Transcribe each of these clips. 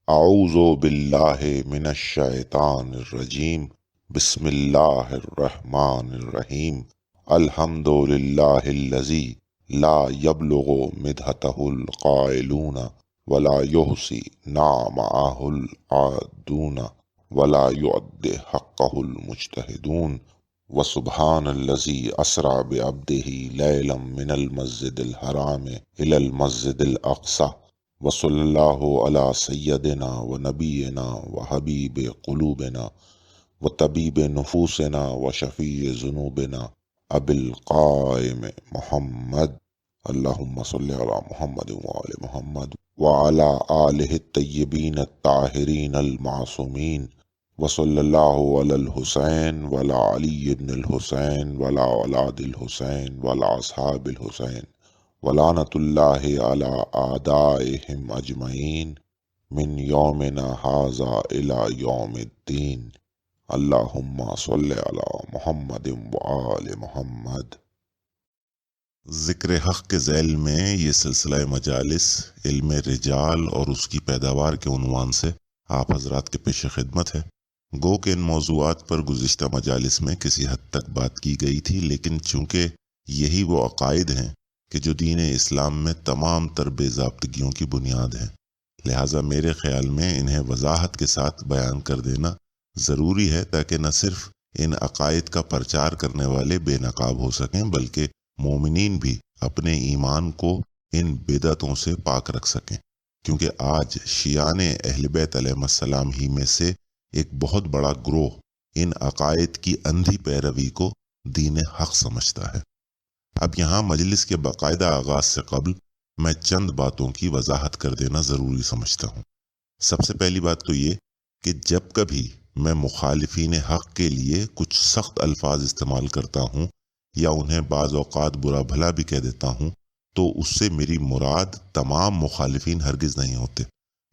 اعوذ باللہ من الشیطان الرجیم بسم اللہ الرحمن الرحیم الحمد للہ الذی لا یبلغ مدحتہ القائلون ولا یحصی نعمہ العادون ولا یعد حقہ المجتہدون وسبحان الذی اسری بعبدہ لیلا من المسجد الحرام الی المسجد الاقصی وصلی اللہ علی سیدنا و نبینا و حبیب قلوبنا و طبیب نفوسنا و شفیع ذنوبنا ابی القائم محمد اللہم صلی علی محمد و آل محمد وعلی آلہ الطیبین الطاہرین المعصومین وصلی اللہ علی الحسین وعلی علی بن الحسین وعلی اولاد الحسین وعلی اصحاب الحسین ولعنت اللہ علی اعدائہم اجمعین من یومنا ھذا الی یوم الدین اللہم صلی علی محمد وآل محمد۔ ذکر حق کے ذیل میں یہ سلسلہ مجالس علم رجال اور اس کی پیداوار کے عنوان سے آپ حضرات کے پیش خدمت ہے۔ گو کہ ان موضوعات پر گزشتہ مجالس میں کسی حد تک بات کی گئی تھی، لیکن چونکہ یہی وہ عقائد ہیں کہ جو دین اسلام میں تمام تر بے ضابطگیوں کی بنیاد ہیں، لہٰذا میرے خیال میں انہیں وضاحت کے ساتھ بیان کر دینا ضروری ہے، تاکہ نہ صرف ان عقائد کا پرچار کرنے والے بے نقاب ہو سکیں، بلکہ مومنین بھی اپنے ایمان کو ان بدعتوں سے پاک رکھ سکیں، کیونکہ آج شیعان اہل بیت علیہ السلام ہی میں سے ایک بہت بڑا گروہ ان عقائد کی اندھی پیروی کو دین حق سمجھتا ہے۔ اب یہاں مجلس کے باقاعدہ آغاز سے قبل میں چند باتوں کی وضاحت کر دینا ضروری سمجھتا ہوں۔ سب سے پہلی بات تو یہ کہ جب کبھی میں مخالفین حق کے لیے کچھ سخت الفاظ استعمال کرتا ہوں یا انہیں بعض اوقات برا بھلا بھی کہہ دیتا ہوں، تو اس سے میری مراد تمام مخالفین ہرگز نہیں ہوتے،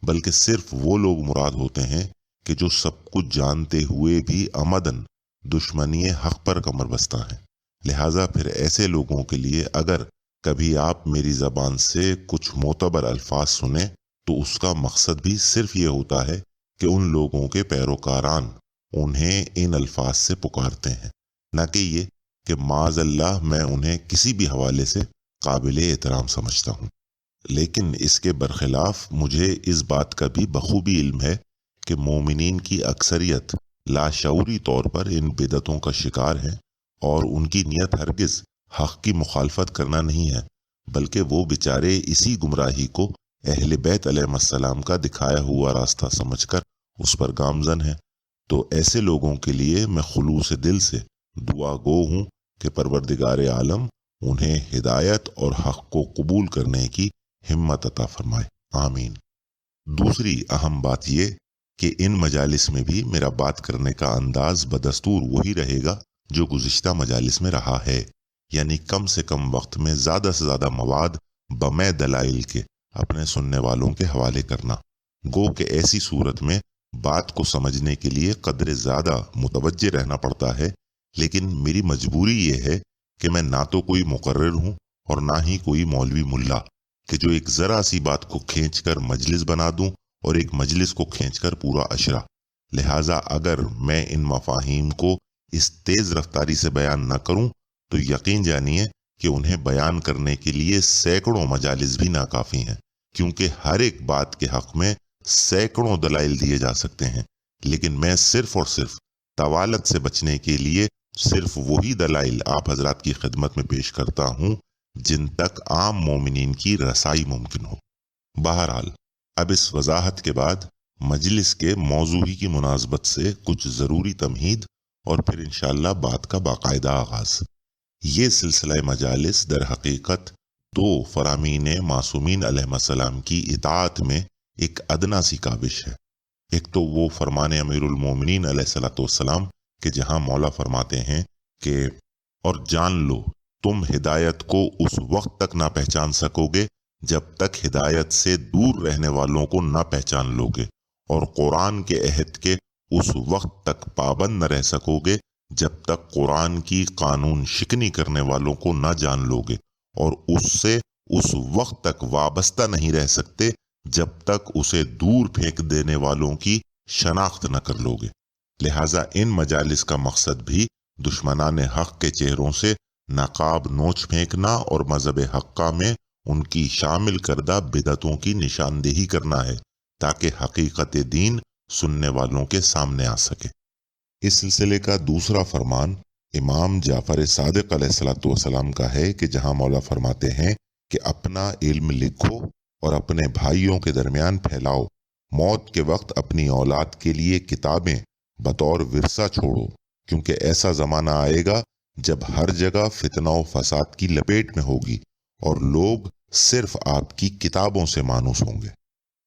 بلکہ صرف وہ لوگ مراد ہوتے ہیں کہ جو سب کچھ جانتے ہوئے بھی عمدن دشمنی حق پر کمر بستہ ہیں۔ لہٰذا پھر ایسے لوگوں کے لیے اگر کبھی آپ میری زبان سے کچھ معتبر الفاظ سنیں تو اس کا مقصد بھی صرف یہ ہوتا ہے کہ ان لوگوں کے پیروکاران انہیں ان الفاظ سے پکارتے ہیں، نہ کہ یہ کہ معاذ اللہ میں انہیں کسی بھی حوالے سے قابل احترام سمجھتا ہوں۔ لیکن اس کے برخلاف مجھے اس بات کا بھی بخوبی علم ہے کہ مومنین کی اکثریت لاشعوری طور پر ان بدعتوں کا شکار ہے، اور ان کی نیت ہرگز حق کی مخالفت کرنا نہیں ہے، بلکہ وہ بیچارے اسی گمراہی کو اہل بیت علیہ السلام کا دکھایا ہوا راستہ سمجھ کر اس پر گامزن ہیں۔ تو ایسے لوگوں کے لیے میں خلوص دل سے دعا گو ہوں کہ پروردگار عالم انہیں ہدایت اور حق کو قبول کرنے کی ہمت عطا فرمائے، آمین۔ دوسری اہم بات یہ کہ ان مجالس میں بھی میرا بات کرنے کا انداز بدستور وہی رہے گا جو گزشتہ مجالس میں رہا ہے، یعنی کم سے کم وقت میں زیادہ سے زیادہ مواد بمع دلائل کے اپنے سننے والوں کے حوالے کرنا، گو کہ ایسی صورت میں بات کو سمجھنے کے لیے قدر زیادہ متوجہ رہنا پڑتا ہے، لیکن میری مجبوری یہ ہے کہ میں نہ تو کوئی مقرر ہوں اور نہ ہی کوئی مولوی ملا کہ جو ایک ذرا سی بات کو کھینچ کر مجلس بنا دوں اور ایک مجلس کو کھینچ کر پورا عشرہ۔ لہٰذا اگر میں ان مفاہیم کو اس تیز رفتاری سے بیان نہ کروں تو یقین جانیے کہ انہیں بیان کرنے کے لیے سینکڑوں مجالس بھی ناکافی ہیں، کیونکہ ہر ایک بات کے حق میں سینکڑوں دلائل دیے جا سکتے ہیں، لیکن میں صرف اور صرف طوالت سے بچنے کے لیے صرف وہی دلائل آپ حضرات کی خدمت میں پیش کرتا ہوں جن تک عام مومنین کی رسائی ممکن ہو۔ بہرحال اب اس وضاحت کے بعد مجلس کے موضوعی کی مناسبت سے کچھ ضروری تمہید اور پھر انشاءاللہ بات کا باقاعدہ آغاز۔ یہ سلسلہ مجالس در حقیقت دو فرامین معصومین علیہ السلام کی اطاعت میں ایک ادنا سی کاوش ہے۔ ایک تو وہ فرمان امیر المومنین علیہ السلام کہ جہاں مولا فرماتے ہیں کہ اور جان لو تم ہدایت کو اس وقت تک نہ پہچان سکو گے جب تک ہدایت سے دور رہنے والوں کو نہ پہچان لو گے، اور قرآن کے عہد کے اس وقت تک پابند نہ رہ سکو گے جب تک قرآن کی قانون شکنی کرنے والوں کو نہ جان لو گے، اور اس سے اس وقت تک وابستہ نہیں رہ سکتے جب تک اسے دور پھینک دینے والوں کی شناخت نہ کر لو گے۔ لہٰذا ان مجالس کا مقصد بھی دشمنان حق کے چہروں سے نقاب نوچ پھینکنا اور مذہب حقہ میں ان کی شامل کردہ بدعتوں کی نشاندہی کرنا ہے، تاکہ حقیقت دین سننے والوں کے سامنے آ سکے۔ اس سلسلے کا دوسرا فرمان امام جعفر صادق علیہ السلام کا ہے کہ جہاں مولا فرماتے ہیں کہ اپنا علم لکھو اور اپنے بھائیوں کے درمیان پھیلاؤ، موت کے وقت اپنی اولاد کے لیے کتابیں بطور ورثہ چھوڑو، کیونکہ ایسا زمانہ آئے گا جب ہر جگہ فتنہ و فساد کی لپیٹ میں ہوگی اور لوگ صرف آپ کی کتابوں سے مانوس ہوں گے۔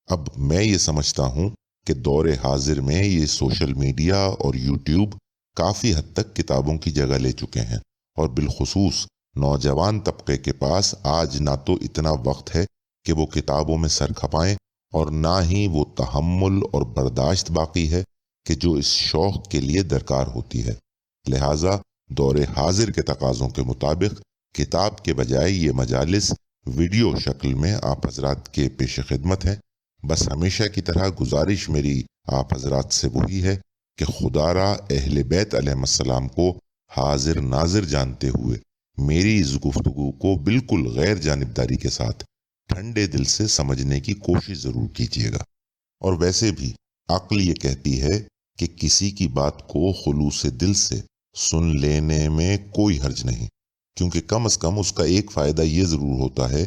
اب میں یہ سمجھتا ہوں کہ دور حاضر میں یہ سوشل میڈیا اور یوٹیوب کافی حد تک کتابوں کی جگہ لے چکے ہیں، اور بالخصوص نوجوان طبقے کے پاس آج نہ تو اتنا وقت ہے کہ وہ کتابوں میں سر کھپائیں، اور نہ ہی وہ تحمل اور برداشت باقی ہے کہ جو اس شوق کے لیے درکار ہوتی ہے۔ لہٰذا دور حاضر کے تقاضوں کے مطابق کتاب کے بجائے یہ مجالس ویڈیو شکل میں آپ حضرات کے پیش خدمت ہیں۔ بس ہمیشہ کی طرح گزارش میری آپ حضرات سے وہی ہے کہ خدا را اہل بیت علیہ السلام کو حاضر ناظر جانتے ہوئے میری اس گفتگو کو بالکل غیر جانبداری کے ساتھ ٹھنڈے دل سے سمجھنے کی کوشش ضرور کیجیے گا۔ اور ویسے بھی عقل یہ کہتی ہے کہ کسی کی بات کو خلوص دل سے سن لینے میں کوئی حرج نہیں، کیونکہ کم از کم اس کا ایک فائدہ یہ ضرور ہوتا ہے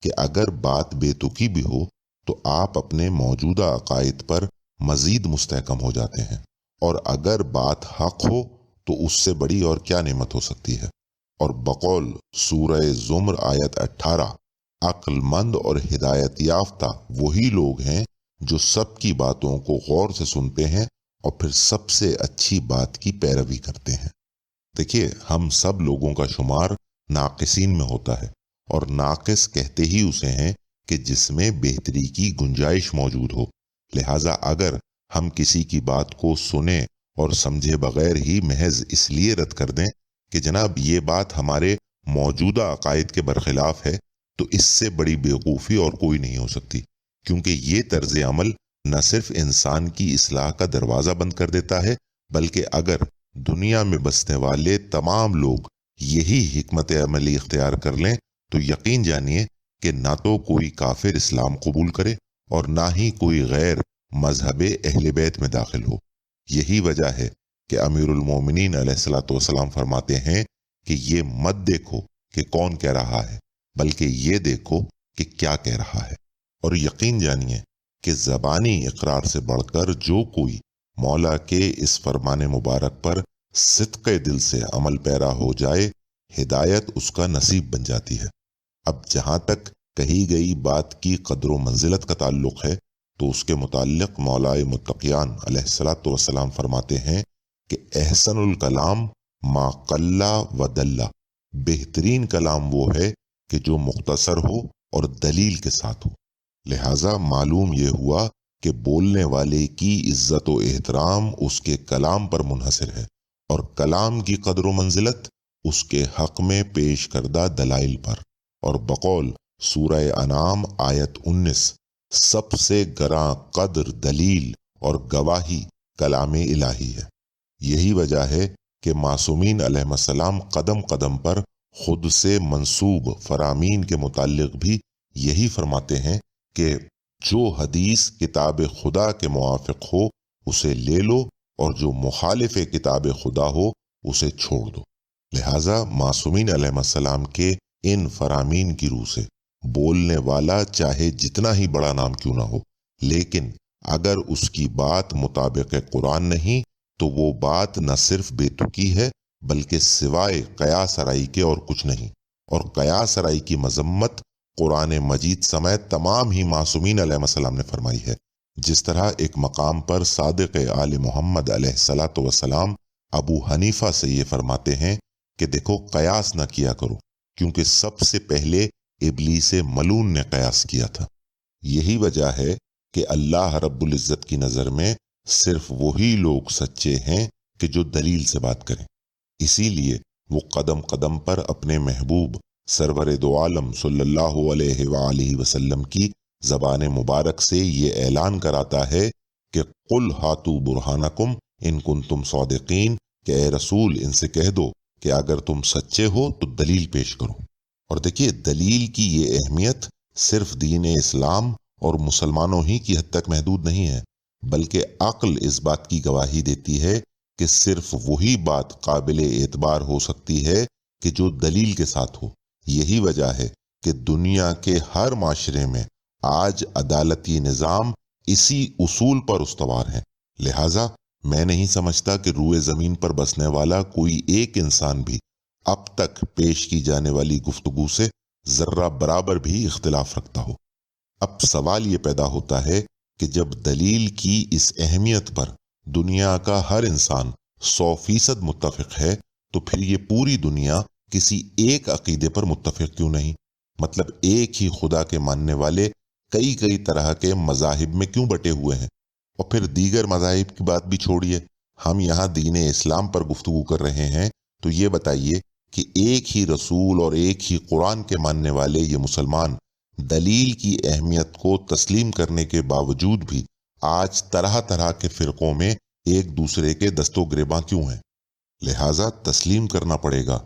کہ اگر بات بے تکی بھی ہو تو آپ اپنے موجودہ عقائد پر مزید مستحکم ہو جاتے ہیں، اور اگر بات حق ہو تو اس سے بڑی اور کیا نعمت ہو سکتی ہے۔ اور بقول سورہ زمر آیت 18، عقل مند اور ہدایت یافتہ وہی لوگ ہیں جو سب کی باتوں کو غور سے سنتے ہیں اور پھر سب سے اچھی بات کی پیروی کرتے ہیں۔ دیکھیے، ہم سب لوگوں کا شمار ناقصین میں ہوتا ہے، اور ناقص کہتے ہی اسے ہیں کہ جس میں بہتری کی گنجائش موجود ہو۔ لہٰذا اگر ہم کسی کی بات کو سنیں اور سمجھے بغیر ہی محض اس لیے رد کر دیں کہ جناب یہ بات ہمارے موجودہ عقائد کے برخلاف ہے، تو اس سے بڑی بیوقوفی اور کوئی نہیں ہو سکتی، کیونکہ یہ طرز عمل نہ صرف انسان کی اصلاح کا دروازہ بند کر دیتا ہے، بلکہ اگر دنیا میں بسنے والے تمام لوگ یہی حکمت عملی اختیار کر لیں تو یقین جانیے کہ نہ تو کوئی کافر اسلام قبول کرے اور نہ ہی کوئی غیر مذہب اہل بیت میں داخل ہو۔ یہی وجہ ہے کہ امیر المومنین علیہ السلام فرماتے ہیں کہ یہ مت دیکھو کہ کون کہہ رہا ہے، بلکہ یہ دیکھو کہ کیا کہہ رہا ہے۔ اور یقین جانیے کہ زبانی اقرار سے بڑھ کر جو کوئی مولا کے اس فرمان مبارک پر صدق دل سے عمل پیرا ہو جائے، ہدایت اس کا نصیب بن جاتی ہے۔ اب جہاں تک کہی گئی بات کی قدر و منزلت کا تعلق ہے تو اس کے متعلق مولا متقیان علیہ السلام فرماتے ہیں کہ احسن الکلام ما قل و دل، بہترین کلام وہ ہے کہ جو مختصر ہو اور دلیل کے ساتھ ہو۔ لہٰذا معلوم یہ ہوا کہ بولنے والے کی عزت و احترام اس کے کلام پر منحصر ہے، اور کلام کی قدر و منزلت اس کے حق میں پیش کردہ دلائل پر۔ اور بقول سورہ انعام آیت 19، سب سے گراں قدر دلیل اور گواہی کلام الہی ہے۔ یہی وجہ ہے کہ معصومین علیہ السلام قدم قدم پر خود سے منسوب فرامین کے متعلق بھی یہی فرماتے ہیں کہ جو حدیث کتاب خدا کے موافق ہو اسے لے لو، اور جو مخالف کتاب خدا ہو اسے چھوڑ دو۔ لہٰذا معصومین علیہ السلام کے ان فرامین کی روح سے بولنے والا چاہے جتنا ہی بڑا نام کیوں نہ ہو، لیکن اگر اس کی بات مطابق قرآن نہیں تو وہ بات نہ صرف بے تکی ہے بلکہ سوائے قیاس آرائی کے اور کچھ نہیں۔ اور قیاس آرائی کی مذمت قرآن مجید سمیت تمام ہی معصومین علیہ السلام نے فرمائی ہے۔ جس طرح ایک مقام پر صادق آل محمد علیہ السلام ابو حنیفہ سے یہ فرماتے ہیں کہ دیکھو قیاس نہ کیا کرو، کیونکہ سب سے پہلے ابلیس ملعون نے قیاس کیا تھا۔ یہی وجہ ہے کہ اللہ رب العزت کی نظر میں صرف وہی لوگ سچے ہیں کہ جو دلیل سے بات کریں۔ اسی لیے وہ قدم قدم پر اپنے محبوب سرور دو عالم صلی اللہ علیہ وآلہ وسلم کی زبان مبارک سے یہ اعلان کراتا ہے کہ قل ہاتو برہانکم ان کنتم صادقین، کہ اے رسول ان سے کہہ دو کہ اگر تم سچے ہو تو دلیل پیش کرو۔ اور دیکھیے دلیل کی یہ اہمیت صرف دین اسلام اور مسلمانوں ہی کی حد تک محدود نہیں ہے، بلکہ عقل اس بات کی گواہی دیتی ہے کہ صرف وہی بات قابل اعتبار ہو سکتی ہے کہ جو دلیل کے ساتھ ہو۔ یہی وجہ ہے کہ دنیا کے ہر معاشرے میں آج عدالتی نظام اسی اصول پر استوار ہے۔ لہٰذا میں نہیں سمجھتا کہ روئے زمین پر بسنے والا کوئی ایک انسان بھی اب تک پیش کی جانے والی گفتگو سے ذرہ برابر بھی اختلاف رکھتا ہو۔ اب سوال یہ پیدا ہوتا ہے کہ جب دلیل کی اس اہمیت پر دنیا کا ہر انسان 100% متفق ہے تو پھر یہ پوری دنیا کسی ایک عقیدے پر متفق کیوں نہیں؟ مطلب ایک ہی خدا کے ماننے والے کئی طرح کے مذاہب میں کیوں بٹے ہوئے ہیں؟ اور پھر دیگر مذاہب کی بات بھی چھوڑیے، ہم یہاں دین اسلام پر گفتگو کر رہے ہیں، تو یہ بتائیے کہ ایک ہی رسول اور ایک ہی قرآن کے ماننے والے یہ مسلمان دلیل کی اہمیت کو تسلیم کرنے کے باوجود بھی آج طرح طرح کے فرقوں میں ایک دوسرے کے دست و گریباں کیوں ہیں؟ لہٰذا تسلیم کرنا پڑے گا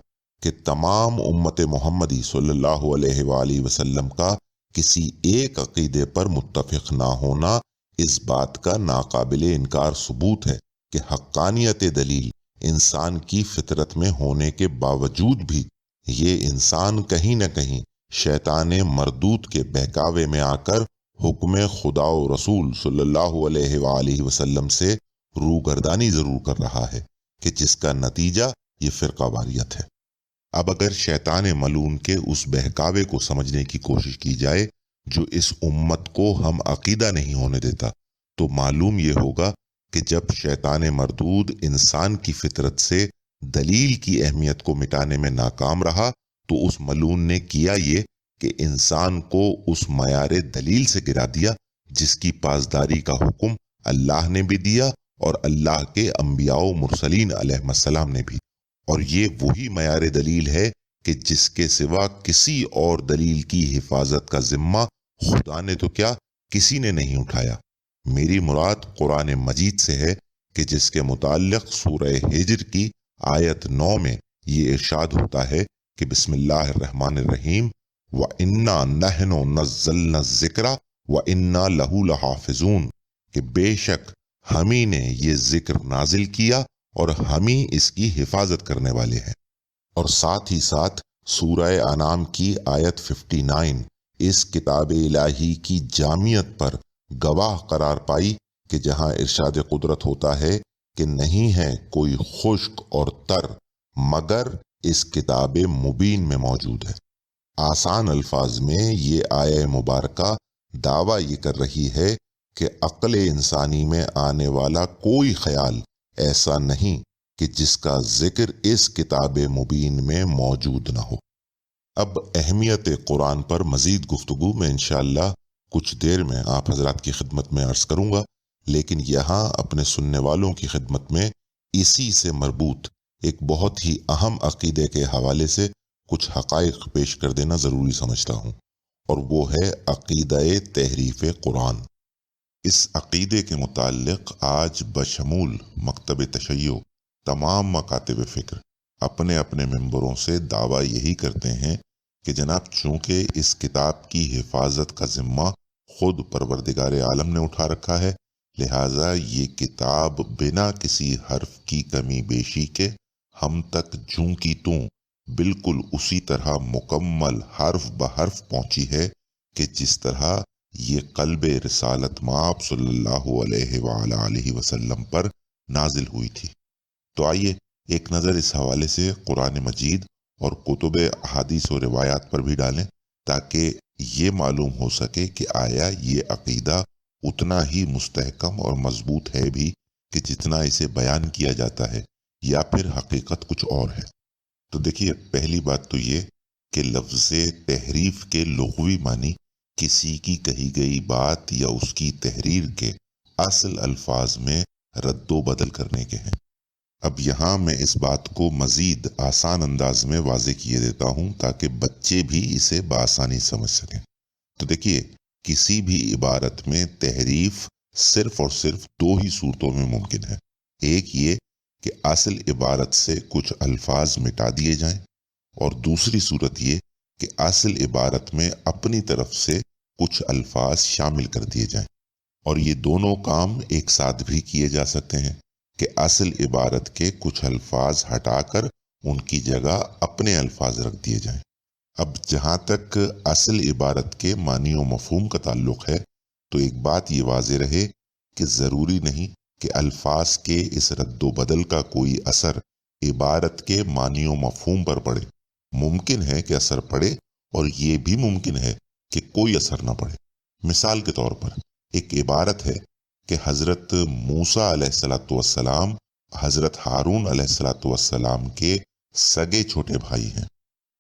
کہ تمام امت محمدی صلی اللہ علیہ وآلہ وسلم کا کسی ایک عقیدے پر متفق نہ ہونا اس بات کا ناقابل انکار ثبوت ہے کہ حقانیت دلیل انسان کی فطرت میں ہونے کے باوجود بھی یہ انسان کہیں نہ کہیں شیطان مردود کے بہکاوے میں آ کر حکم خدا و رسول صلی اللہ علیہ وآلہ وسلم سے روگردانی ضرور کر رہا ہے، کہ جس کا نتیجہ یہ فرقہ واریت ہے۔ اب اگر شیطان ملعون کے اس بہکاوے کو سمجھنے کی کوشش کی جائے جو اس امت کو ہم عقیدہ نہیں ہونے دیتا، تو معلوم یہ ہوگا کہ جب شیطان مردود انسان کی فطرت سے دلیل کی اہمیت کو مٹانے میں ناکام رہا تو اس ملعون نے کیا یہ کہ انسان کو اس معیار دلیل سے گرا دیا جس کی پاسداری کا حکم اللہ نے بھی دیا اور اللہ کے انبیاء و مرسلین علیہ السلام نے بھی۔ اور یہ وہی معیار دلیل ہے کہ جس کے سوا کسی اور دلیل کی حفاظت کا ذمہ خدا نے تو کیا کسی نے نہیں اٹھایا۔ میری مراد قرآن مجید سے ہے کہ جس کے متعلق سورہ ہجر کی آیت 9 میں یہ ارشاد ہوتا ہے کہ بسم اللہ الرحمن الرحیم وَإِنَّا نَحْنُ نَزَّلْنَا الذِّكْرَ وَإِنَّا لَهُ لَحَافِظُونَ، کہ بے شک ہم ہی نے یہ ذکر نازل کیا اور ہم ہی اس کی حفاظت کرنے والے ہیں۔ اور ساتھ ہی ساتھ سورہ انعام کی آیت 59 اس کتاب الہی کی جامعیت پر گواہ قرار پائی کہ جہاں ارشاد قدرت ہوتا ہے کہ نہیں ہے کوئی خشک اور تر مگر اس کتاب مبین میں موجود ہے۔ آسان الفاظ میں یہ آیہ مبارکہ دعویٰ یہ کر رہی ہے کہ عقل انسانی میں آنے والا کوئی خیال ایسا نہیں کہ جس کا ذکر اس کتاب مبین میں موجود نہ ہو۔ اب اہمیت قرآن پر مزید گفتگو میں انشاءاللہ کچھ دیر میں آپ حضرات کی خدمت میں عرض کروں گا، لیکن یہاں اپنے سننے والوں کی خدمت میں اسی سے مربوط ایک بہت ہی اہم عقیدے کے حوالے سے کچھ حقائق پیش کر دینا ضروری سمجھتا ہوں، اور وہ ہے عقیدہ تحریف قرآن۔ اس عقیدے کے متعلق آج بشمول مکتب تشیع تمام مکاتب فکر اپنے اپنے ممبروں سے دعویٰ یہی کرتے ہیں کہ جناب چونکہ اس کتاب کی حفاظت کا ذمہ خود پروردگار عالم نے اٹھا رکھا ہے، لہٰذا یہ کتاب بنا کسی حرف کی کمی بیشی کے ہم تک جوں کی توں بالکل اسی طرح مکمل حرف بحرف پہنچی ہے کہ جس طرح یہ قلب رسالت مآب صلی اللہ علیہ وآلہ وسلم پر نازل ہوئی تھی۔ تو آئیے ایک نظر اس حوالے سے قرآن مجید اور کتب احادیث و روایات پر بھی ڈالیں تاکہ یہ معلوم ہو سکے کہ آیا یہ عقیدہ اتنا ہی مستحکم اور مضبوط ہے بھی کہ جتنا اسے بیان کیا جاتا ہے، یا پھر حقیقت کچھ اور ہے۔ تو دیکھیے پہلی بات تو یہ کہ لفظ تحریف کے لغوی معنی کسی کی کہی گئی بات یا اس کی تحریر کے اصل الفاظ میں رد و بدل کرنے کے ہیں۔ اب یہاں میں اس بات کو مزید آسان انداز میں واضح کیے دیتا ہوں تاکہ بچے بھی اسے بآسانی سمجھ سکیں۔ تو دیکھیے کسی بھی عبارت میں تحریف صرف اور صرف دو ہی صورتوں میں ممکن ہے۔ ایک یہ کہ اصل عبارت سے کچھ الفاظ مٹا دیے جائیں، اور دوسری صورت یہ کہ اصل عبارت میں اپنی طرف سے کچھ الفاظ شامل کر دیے جائیں، اور یہ دونوں کام ایک ساتھ بھی کیے جا سکتے ہیں کہ اصل عبارت کے کچھ الفاظ ہٹا کر ان کی جگہ اپنے الفاظ رکھ دیے جائیں۔ اب جہاں تک اصل عبارت کے معنی و مفہوم کا تعلق ہے تو ایک بات یہ واضح رہے کہ ضروری نہیں کہ الفاظ کے اس رد و بدل کا کوئی اثر عبارت کے معنی و مفہوم پر پڑے۔ ممکن ہے کہ اثر پڑے، اور یہ بھی ممکن ہے کہ کوئی اثر نہ پڑے۔ مثال کے طور پر ایک عبارت ہے کہ حضرت موسیٰ علیہ السلام حضرت ہارون علیہ السلام کے سگے چھوٹے بھائی ہیں۔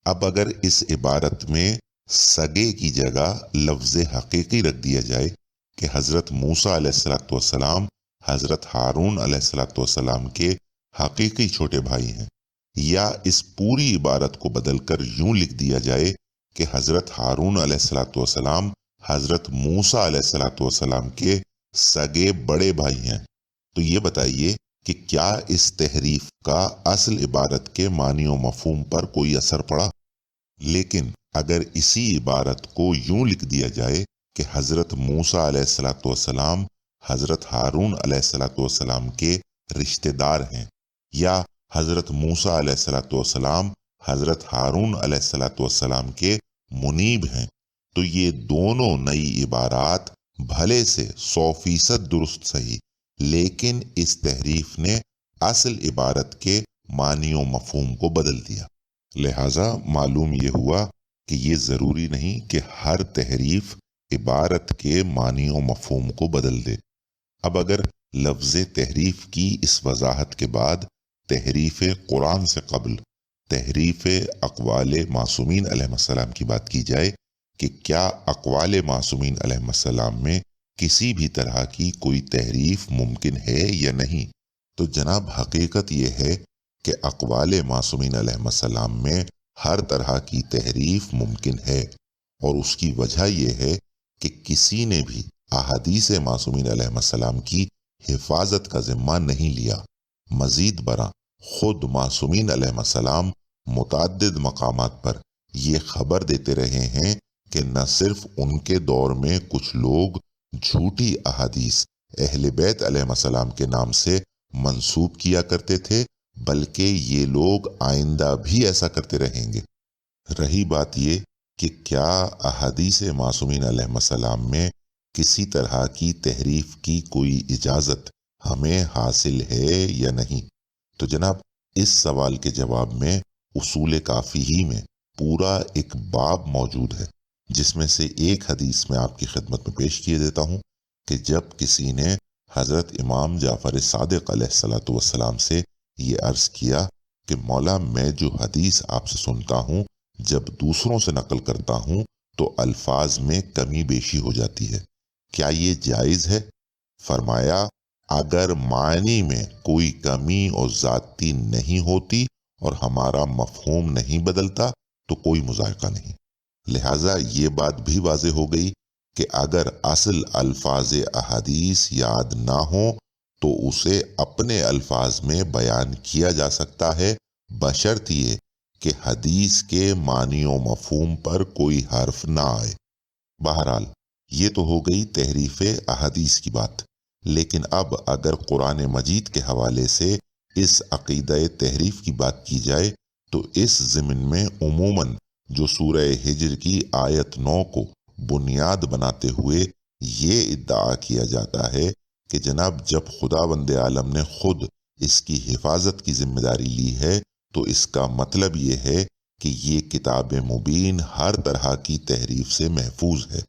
اب اگر اس عبارت میں سگے کی جگہ لفظ حقیقی رکھ دیا جائے کہ حضرت موسیٰ علیہ السلام حضرت ہارون علیہ السلام کے حقیقی چھوٹے بھائی ہیں، یا اس پوری عبارت کو بدل کر یوں لکھ دیا جائے کہ حضرت ہارون علیہ السلام حضرت موسیٰ علیہ السلام کے سگے بڑے بھائی ہیں، تو یہ بتائیے کہ کیا اس تحریف کا اصل عبارت کے معنی و مفہوم پر کوئی اثر پڑا؟ لیکن اگر اسی عبارت کو یوں لکھ دیا جائے کہ حضرت موسیٰ علیہ السلام حضرت ہارون علیہ السلام کے رشتہ دار ہیں، یا حضرت موسیٰ علیہ السلام حضرت ہارون علیہ السلام کے منیب ہیں، تو یہ دونوں نئی عبارات بھلے سے 100% درست صحیح، لیکن اس تحریف نے اصل عبارت کے معنی و مفہوم کو بدل دیا۔ لہٰذا معلوم یہ ہوا کہ یہ ضروری نہیں کہ ہر تحریف عبارت کے معنی و مفہوم کو بدل دے۔ اب اگر لفظ تحریف کی اس وضاحت کے بعد تحریف قرآن سے قبل تحریف اقوال معصومین علیہ السلام کی بات کی جائے کہ کیا اقوال معصومین علیہ السلام میں کسی بھی طرح کی کوئی تحریف ممکن ہے یا نہیں، تو جناب حقیقت یہ ہے کہ اقوال معصومین علیہ السلام میں ہر طرح کی تحریف ممکن ہے، اور اس کی وجہ یہ ہے کہ کسی نے بھی احادیث معصومین علیہ السلام کی حفاظت کا ذمہ نہیں لیا۔ مزید برآں خود معصومین علیہ السلام متعدد مقامات پر یہ خبر دیتے رہے ہیں کہ نہ صرف ان کے دور میں کچھ لوگ جھوٹی احادیث اہل بیت علیہ السلام کے نام سے منسوب کیا کرتے تھے، بلکہ یہ لوگ آئندہ بھی ایسا کرتے رہیں گے۔ رہی بات یہ کہ کیا احادیث معصومین علیہ السلام میں کسی طرح کی تحریف کی کوئی اجازت ہمیں حاصل ہے یا نہیں، تو جناب اس سوال کے جواب میں اصول کافی ہی میں پورا ایک باب موجود ہے، جس میں سے ایک حدیث میں آپ کی خدمت میں پیش کیے دیتا ہوں کہ جب کسی نے حضرت امام جعفر صادق علیہ السلام سے یہ عرض کیا کہ مولا میں جو حدیث آپ سے سنتا ہوں جب دوسروں سے نقل کرتا ہوں تو الفاظ میں کمی بیشی ہو جاتی ہے، کیا یہ جائز ہے؟ فرمایا اگر معنی میں کوئی کمی اور زیادتی نہیں ہوتی اور ہمارا مفہوم نہیں بدلتا تو کوئی مذائقہ نہیں۔ لہٰذا یہ بات بھی واضح ہو گئی کہ اگر اصل الفاظ احادیث یاد نہ ہوں تو اسے اپنے الفاظ میں بیان کیا جا سکتا ہے، بشرط یہ کہ حدیث کے معنی و مفہوم پر کوئی حرف نہ آئے۔ بہرحال یہ تو ہو گئی تحریف احادیث کی بات، لیکن اب اگر قرآن مجید کے حوالے سے اس عقیدہ تحریف کی بات کی جائے تو اس ضمن میں عموماً جو سورہ ہجر کی آیت 9 کو بنیاد بناتے ہوئے یہ ادعا کیا جاتا ہے کہ جناب جب خداوند عالم نے خود اس کی حفاظت کی ذمہ داری لی ہے تو اس کا مطلب یہ ہے کہ یہ کتاب مبین ہر طرح کی تحریف سے محفوظ ہے۔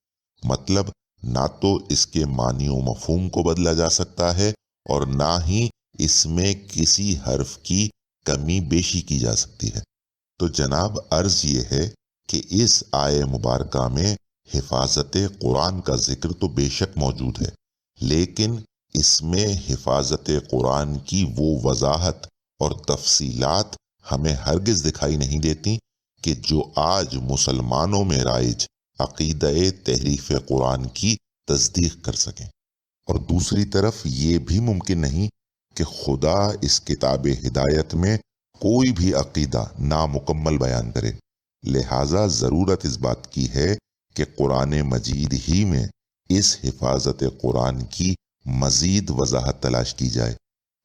مطلب نہ تو اس کے معنی و مفہوم کو بدلا جا سکتا ہے اور نہ ہی اس میں کسی حرف کی کمی بیشی کی جا سکتی ہے۔ تو جناب عرض یہ ہے کہ اس آیہ مبارکہ میں حفاظت قرآن کا ذکر تو بے شک موجود ہے، لیکن اس میں حفاظت قرآن کی وہ وضاحت اور تفصیلات ہمیں ہرگز دکھائی نہیں دیتی کہ جو آج مسلمانوں میں رائج عقیدہ تحریف قرآن کی تصدیق کر سکیں، اور دوسری طرف یہ بھی ممکن نہیں کہ خدا اس کتاب ہدایت میں کوئی بھی عقیدہ نامکمل بیان کرے۔ لہٰذا ضرورت اس بات کی ہے کہ قرآن مجید ہی میں اس حفاظت قرآن کی مزید وضاحت تلاش کی جائے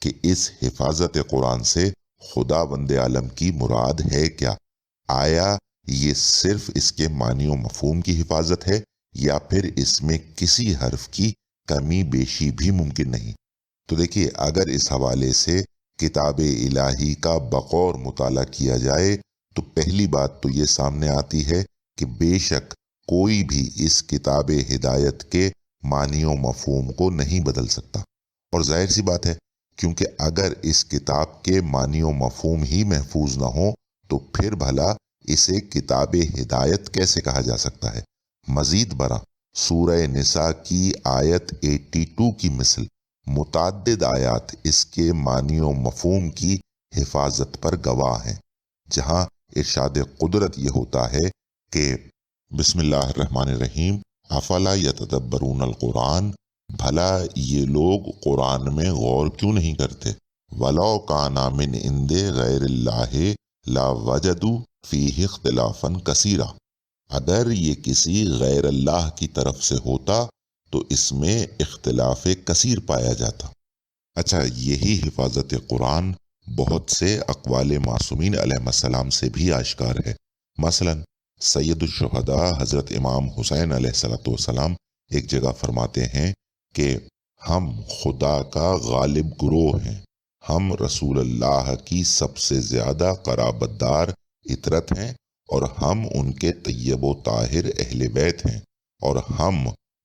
کہ اس حفاظت قرآن سے خدا بند عالم کی مراد ہے کیا؟ آیا یہ صرف اس کے معنی و مفہوم کی حفاظت ہے یا پھر اس میں کسی حرف کی کمی بیشی بھی ممکن نہیں؟ تو دیکھیے، اگر اس حوالے سے کتاب الہی کا بغور مطالعہ کیا جائے تو پہلی بات تو یہ سامنے آتی ہے کہ بے شک کوئی بھی اس کتاب ہدایت کے معنی و مفہوم کو نہیں بدل سکتا، اور ظاہر سی بات ہے کیونکہ اگر اس کتاب کے معنی و مفہوم ہی محفوظ نہ ہوں تو پھر بھلا اسے کتاب ہدایت کیسے کہا جا سکتا ہے؟ مزید برآں سورہ نساء کی آیت 82 کی مثل متعدد آیات اس کے معنی و مفہوم کی حفاظت پر گواہ ہیں، جہاں ارشاد قدرت یہ ہوتا ہے کہ بسم اللہ الرحمن الرحیم افلا یتدبرون القرآن، بھلا یہ لوگ قرآن میں غور کیوں نہیں کرتے؟ ولو کان من عند غیر اللہ لوجدوا فیہ اختلافا کثیرا، اگر یہ کسی غیر اللہ کی طرف سے ہوتا تو اس میں اختلاف کثیر پایا جاتا۔ اچھا، یہی حفاظت قرآن بہت سے اقوال معصومین علیہ السلام سے بھی آشکار ہے۔ مثلا سید الشہداء حضرت امام حسین علیہ السلام ایک جگہ فرماتے ہیں کہ ہم خدا کا غالب گروہ ہیں، ہم رسول اللہ کی سب سے زیادہ قرابت دار عطرت ہیں، اور ہم ان کے طیب و طاہر اہل بیت ہیں، اور ہم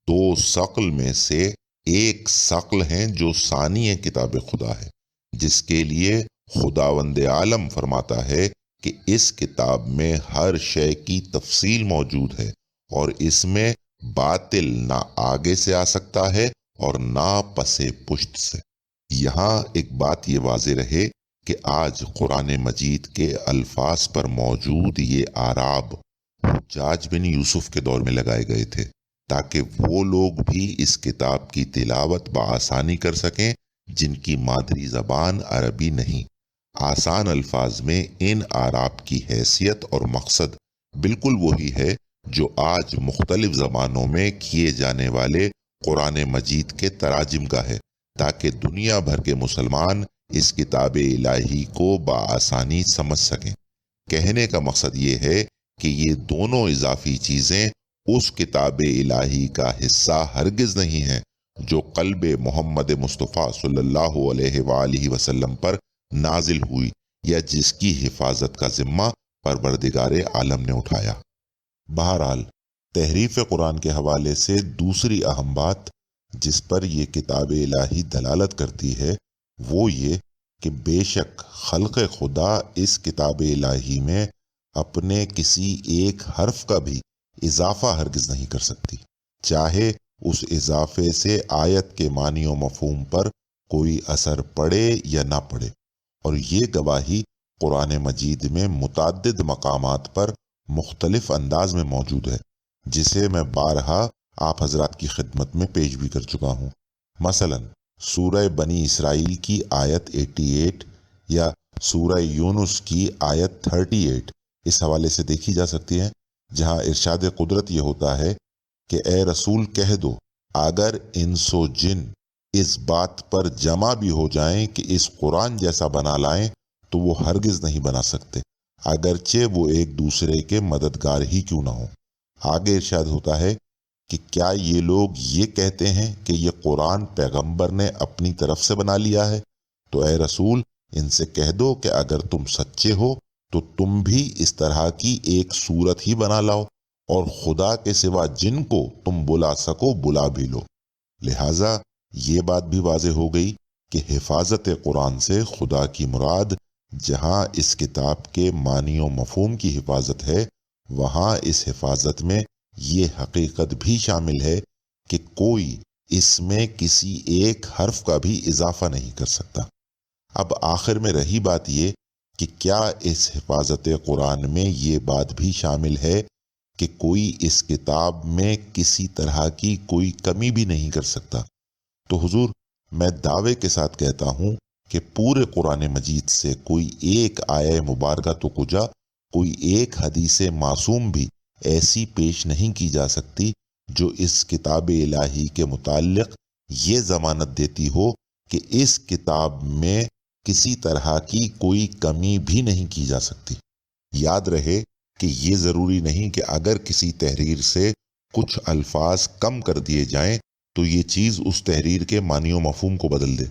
2 ثقل میں سے ایک ثقل ہیں جو ثانی کتاب خدا ہے، جس کے لیے خداوند عالم فرماتا ہے کہ اس کتاب میں ہر شے کی تفصیل موجود ہے، اور اس میں باطل نہ آگے سے آ سکتا ہے اور نہ پس پشت سے۔ یہاں ایک بات یہ واضح رہے کہ آج قرآن مجید کے الفاظ پر موجود یہ اعراب حجاج بن یوسف کے دور میں لگائے گئے تھے تاکہ وہ لوگ بھی اس کتاب کی تلاوت بآسانی کر سکیں جن کی مادری زبان عربی نہیں۔ آسان الفاظ میں ان اعراب کی حیثیت اور مقصد بالکل وہی ہے جو آج مختلف زبانوں میں کیے جانے والے قرآن مجید کے تراجم کا ہے، تاکہ دنیا بھر کے مسلمان اس کتاب الہی کو بآسانی سمجھ سکیں۔ کہنے کا مقصد یہ ہے کہ یہ دونوں اضافی چیزیں اس کتاب الہی کا حصہ ہرگز نہیں ہیں جو قلب محمد مصطفیٰ صلی اللہ علیہ وآلہ وسلم پر نازل ہوئی یا جس کی حفاظت کا ذمہ پروردگار عالم نے اٹھایا۔ بہرحال تحریف قرآن کے حوالے سے دوسری اہم بات جس پر یہ کتاب الہی دلالت کرتی ہے وہ یہ کہ بے شک خلق خدا اس کتاب الہی میں اپنے کسی ایک حرف کا بھی اضافہ ہرگز نہیں کر سکتی، چاہے اس اضافے سے آیت کے معنی و مفہوم پر کوئی اثر پڑے یا نہ پڑے۔ اور یہ گواہی قرآن مجید میں متعدد مقامات پر مختلف انداز میں موجود ہے، جسے میں بارہا آپ حضرات کی خدمت میں پیش بھی کر چکا ہوں۔ مثلا سورہ بنی اسرائیل کی آیت 88 یا سورہ یونس کی آیت 38 اس حوالے سے دیکھی جا سکتی ہے، جہاں ارشاد قدرت یہ ہوتا ہے کہ اے رسول کہہ دو اگر انس و جن اس بات پر جمع بھی ہو جائیں کہ اس قرآن جیسا بنا لائیں تو وہ ہرگز نہیں بنا سکتے، اگرچہ وہ ایک دوسرے کے مددگار ہی کیوں نہ ہوں۔ آگے ارشاد ہوتا ہے کہ کیا یہ لوگ یہ کہتے ہیں کہ یہ قرآن پیغمبر نے اپنی طرف سے بنا لیا ہے؟ تو اے رسول ان سے کہہ دو کہ اگر تم سچے ہو تو تم بھی اس طرح کی ایک صورت ہی بنا لاؤ، اور خدا کے سوا جن کو تم بلا سکو بلا بھی لو۔ لہٰذا یہ بات بھی واضح ہو گئی کہ حفاظت قرآن سے خدا کی مراد جہاں اس کتاب کے معنی و مفہوم کی حفاظت ہے، وہاں اس حفاظت میں یہ حقیقت بھی شامل ہے کہ کوئی اس میں کسی ایک حرف کا بھی اضافہ نہیں کر سکتا۔ اب آخر میں رہی بات یہ کہ کیا اس حفاظت قرآن میں یہ بات بھی شامل ہے کہ کوئی اس کتاب میں کسی طرح کی کوئی کمی بھی نہیں کر سکتا۔ تو حضور، میں دعوے کے ساتھ کہتا ہوں کہ پورے قرآن مجید سے کوئی ایک آیہ مبارکہ تو کجا، کوئی ایک حدیث معصوم بھی ایسی پیش نہیں کی جا سکتی جو اس کتاب الہی کے متعلق یہ ضمانت دیتی ہو کہ اس کتاب میں کسی طرح کی کوئی کمی بھی نہیں کی جا سکتی۔ یاد رہے کہ یہ ضروری نہیں کہ اگر کسی تحریر سے کچھ الفاظ کم کر دیے جائیں تو یہ چیز اس تحریر کے معنی و مفہوم کو بدل دے۔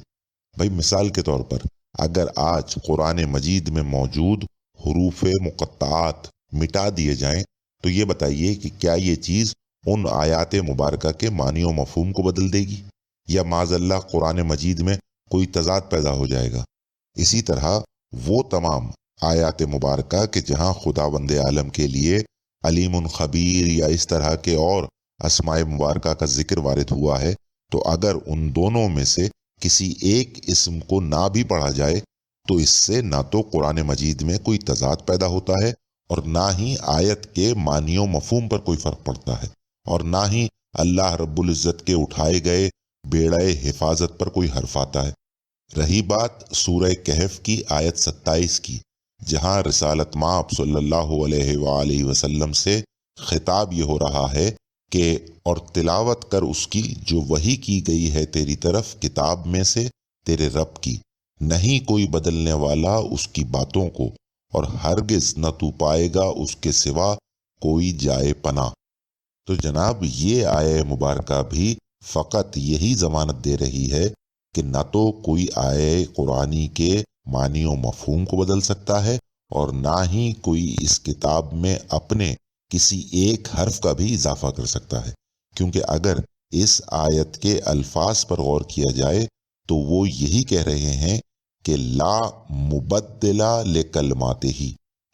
بھائی مثال کے طور پر اگر آج قرآن مجید میں موجود حروف مقطعات مٹا دیے جائیں تو یہ بتائیے کہ کیا یہ چیز ان آیات مبارکہ کے معنی و مفہوم کو بدل دے گی، یا معاذ اللہ قرآن مجید میں کوئی تضاد پیدا ہو جائے گا؟ اسی طرح وہ تمام آیات مبارکہ کہ جہاں خداوند عالم کے لیے علیم خبیر یا اس طرح کے اور اسماء مبارکہ کا ذکر وارد ہوا ہے، تو اگر ان دونوں میں سے کسی ایک اسم کو نہ بھی پڑھا جائے تو اس سے نہ تو قرآن مجید میں کوئی تضاد پیدا ہوتا ہے اور نہ ہی آیت کے معنی و مفہوم پر کوئی فرق پڑتا ہے، اور نہ ہی اللہ رب العزت کے اٹھائے گئے بیڑے حفاظت پر کوئی حرف آتا ہے۔ رہی بات سورہ کہف کی آیت 27 کی، جہاں رسالت مآب صلی اللہ علیہ وآلہ وسلم سے خطاب یہ ہو رہا ہے کہ اور تلاوت کر اس کی جو وحی کی گئی ہے تیری طرف کتاب میں سے تیرے رب کی، نہیں کوئی بدلنے والا اس کی باتوں کو، اور ہرگز نہ تو پائے گا اس کے سوا کوئی جائے پناہ۔ تو جناب یہ آیہ مبارکہ بھی فقط یہی ضمانت دے رہی ہے کہ نہ تو کوئی آیہ قرآنی کے معنی و مفہوم کو بدل سکتا ہے اور نہ ہی کوئی اس کتاب میں اپنے کسی ایک حرف کا بھی اضافہ کر سکتا ہے، کیونکہ اگر اس آیت کے الفاظ پر غور کیا جائے تو وہ یہی کہہ رہے ہیں کہ لا مبدل لکلماتہ،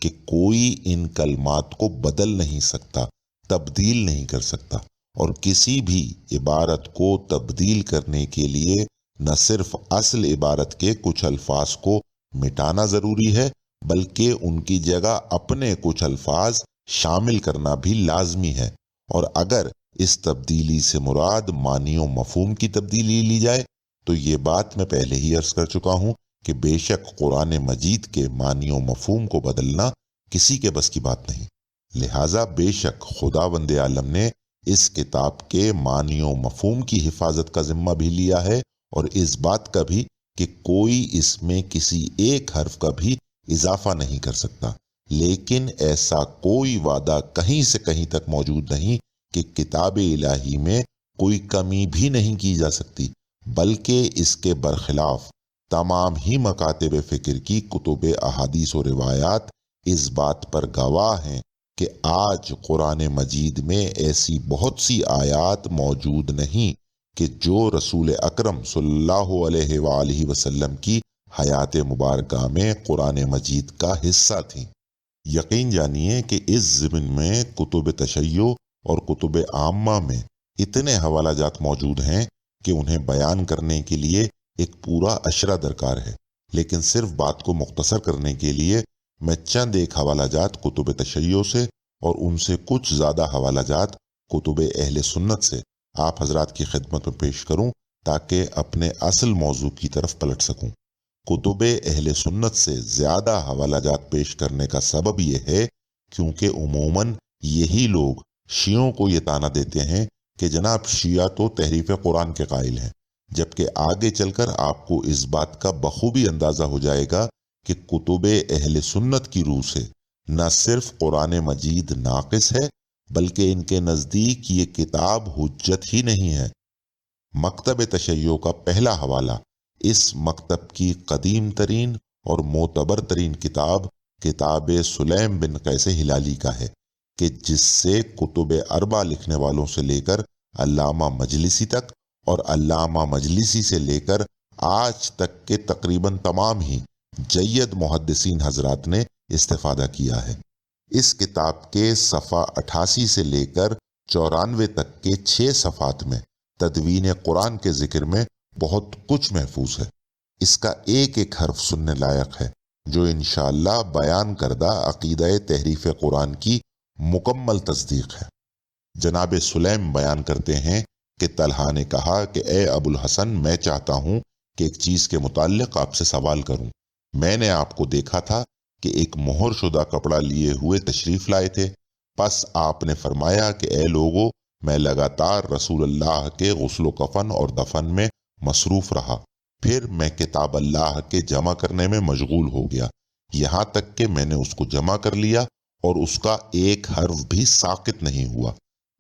کہ کوئی ان کلمات کو بدل نہیں سکتا، تبدیل نہیں کر سکتا، اور کسی بھی عبارت کو تبدیل کرنے کے لیے نہ صرف اصل عبارت کے کچھ الفاظ کو مٹانا ضروری ہے بلکہ ان کی جگہ اپنے کچھ الفاظ شامل کرنا بھی لازمی ہے۔ اور اگر اس تبدیلی سے مراد معنی و مفہوم کی تبدیلی لی جائے تو یہ بات میں پہلے ہی عرض کر چکا ہوں کہ بے شک قرآن مجید کے معنی و مفہوم کو بدلنا کسی کے بس کی بات نہیں، لہٰذا بے شک خداوند عالم نے اس کتاب کے معنی و مفہوم کی حفاظت کا ذمہ بھی لیا ہے، اور اس بات کا بھی کہ کوئی اس میں کسی ایک حرف کا بھی اضافہ نہیں کر سکتا۔ لیکن ایسا کوئی وعدہ کہیں سے کہیں تک موجود نہیں کہ کتاب الہی میں کوئی کمی بھی نہیں کی جا سکتی، بلکہ اس کے برخلاف تمام ہی مکاتب فکر کی کتب احادیث و روایات اس بات پر گواہ ہیں کہ آج قرآن مجید میں ایسی بہت سی آیات موجود نہیں کہ جو رسول اکرم صلی اللہ علیہ وآلہ وسلم کی حیات مبارکہ میں قرآن مجید کا حصہ تھیں۔ یقین جانیے کہ اس ضمن میں کتب تشیع اور کتب عامہ میں اتنے حوالہ جات موجود ہیں کہ انہیں بیان کرنے کے لیے ایک پورا اشرہ درکار ہے، لیکن صرف بات کو مختصر کرنے کے لیے میں چند ایک حوالہ جات کتب تشیع سے اور ان سے کچھ زیادہ حوالہ جات کتب اہل سنت سے آپ حضرات کی خدمت میں پیش کروں تاکہ اپنے اصل موضوع کی طرف پلٹ سکوں۔ کتب اہل سنت سے زیادہ حوالہ جات پیش کرنے کا سبب یہ ہے کیونکہ عموماً یہی لوگ شیعوں کو یہ طعنہ دیتے ہیں کہ جناب شیعہ تو تحریف قرآن کے قائل ہیں، جبکہ آگے چل کر آپ کو اس بات کا بخوبی اندازہ ہو جائے گا کہ کتب اہل سنت کی روح سے نہ صرف قرآن مجید ناقص ہے بلکہ ان کے نزدیک یہ کتاب حجت ہی نہیں ہے۔ مکتب تشیع کا پہلا حوالہ اس مکتب کی قدیم ترین اور معتبر ترین کتاب کتاب سلیم بن قیس ہلالی کا ہے، کہ جس سے کتب اربع لکھنے والوں سے لے کر علامہ مجلسی تک اور علامہ مجلسی سے لے کر آج تک کے تقریباً تمام ہی جید محدثین حضرات نے استفادہ کیا ہے۔ اس کتاب کے صفحہ 88 سے لے کر 94 تک کے 6 صفحات میں تدوین قرآن کے ذکر میں بہت کچھ محفوظ ہے۔ اس کا ایک ایک حرف سننے لائق ہے، جو انشاءاللہ بیان کردہ عقیدہ تحریف قرآن کی مکمل تصدیق ہے۔ جناب سلیم بیان کرتے ہیں کہ طلحہ نے کہا کہ اے ابو الحسن، میں چاہتا ہوں کہ ایک چیز کے متعلق آپ سے سوال کروں۔ میں نے آپ کو دیکھا تھا کہ ایک مہر شدہ کپڑا لیے ہوئے تشریف لائے تھے، پس آپ نے فرمایا کہ اے لوگو، میں لگاتار رسول اللہ کے غسل و کفن اور دفن میں مصروف رہا، پھر میں کتاب اللہ کے جمع کرنے میں مشغول ہو گیا، یہاں تک کہ میں نے اس کو جمع کر لیا اور اس کا ایک حرف بھی ساقط نہیں ہوا۔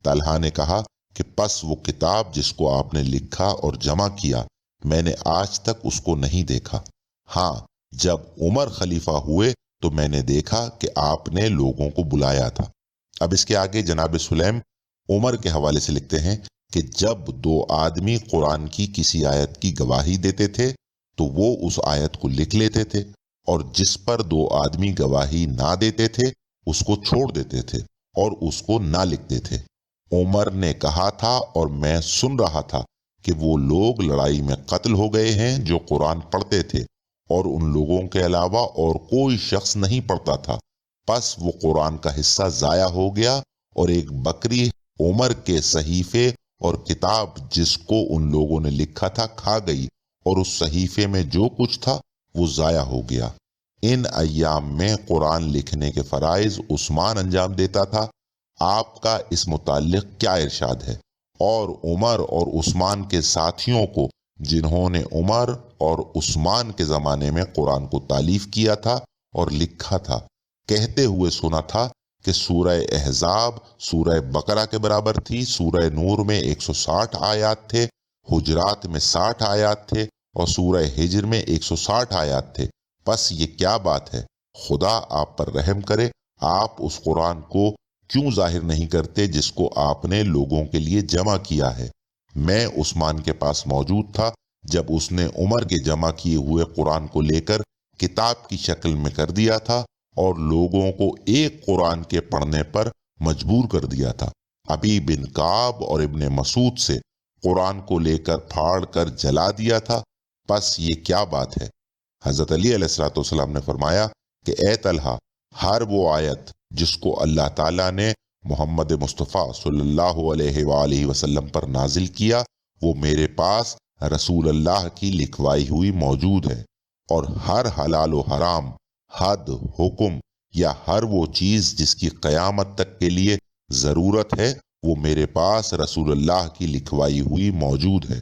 طلحہ نے کہا کہ پس وہ کتاب جس کو آپ نے لکھا اور جمع کیا، میں نے آج تک اس کو نہیں دیکھا۔ ہاں، جب عمر خلیفہ ہوئے تو میں نے دیکھا کہ آپ نے لوگوں کو بلایا تھا۔ اب اس کے آگے جناب سلیم عمر کے حوالے سے لکھتے ہیں کہ جب دو آدمی قرآن کی کسی آیت کی گواہی دیتے تھے تو وہ اس آیت کو لکھ لیتے تھے، اور جس پر دو آدمی گواہی نہ دیتے تھے اس کو چھوڑ دیتے تھے اور اس کو نہ لکھتے تھے۔ عمر نے کہا تھا اور میں سن رہا تھا کہ وہ لوگ لڑائی میں قتل ہو گئے ہیں جو قرآن پڑھتے تھے، اور ان لوگوں کے علاوہ اور کوئی شخص نہیں پڑھتا تھا۔ پس وہ قرآن کا حصہ ضائع ہو گیا، اور ایک بکری عمر کے صحیفے اور کتاب جس کو ان لوگوں نے لکھا تھا کھا گئی، اور اس صحیفے میں جو کچھ تھا وہ ضائع ہو گیا۔ ان ایام میں قرآن لکھنے کے فرائض عثمان انجام دیتا تھا۔ آپ کا اس متعلق کیا ارشاد ہے؟ اور عمر اور عثمان کے ساتھیوں کو جنہوں نے عمر اور عثمان کے زمانے میں قرآن کو تالیف کیا تھا اور لکھا تھا، کہتے ہوئے سنا تھا کہ سورہ احزاب سورہ بقرہ کے برابر تھی، سورہ نور میں 160 آیات تھے، حجرات میں 60 آیات تھے، اور سورہ ہجر میں 160 آیات تھے۔ پس یہ کیا بات ہے؟ خدا آپ پر رحم کرے، آپ اس قرآن کو کیوں ظاہر نہیں کرتے جس کو آپ نے لوگوں کے لیے جمع کیا ہے؟ میں عثمان کے پاس موجود تھا جب اس نے عمر کے جمع کیے ہوئے قرآن کو لے کر کتاب کی شکل میں کر دیا تھا اور لوگوں کو ایک قرآن کے پڑھنے پر مجبور کر دیا تھا۔ ابی بن کعب اور ابن مسعود سے قرآن کو لے کر پھاڑ کر جلا دیا تھا۔ پس یہ کیا بات ہے؟ حضرت علی علیہ السلام نے فرمایا کہ اے طلحہ، ہر وہ آیت جس کو اللہ تعالیٰ نے محمد مصطفیٰ صلی اللہ علیہ وآلہ وسلم پر نازل کیا وہ میرے پاس رسول اللہ کی لکھوائی ہوئی موجود ہے، اور ہر حلال و حرام، حد، حکم یا ہر وہ چیز جس کی قیامت تک کے لیے ضرورت ہے وہ میرے پاس رسول اللہ کی لکھوائی ہوئی موجود ہے۔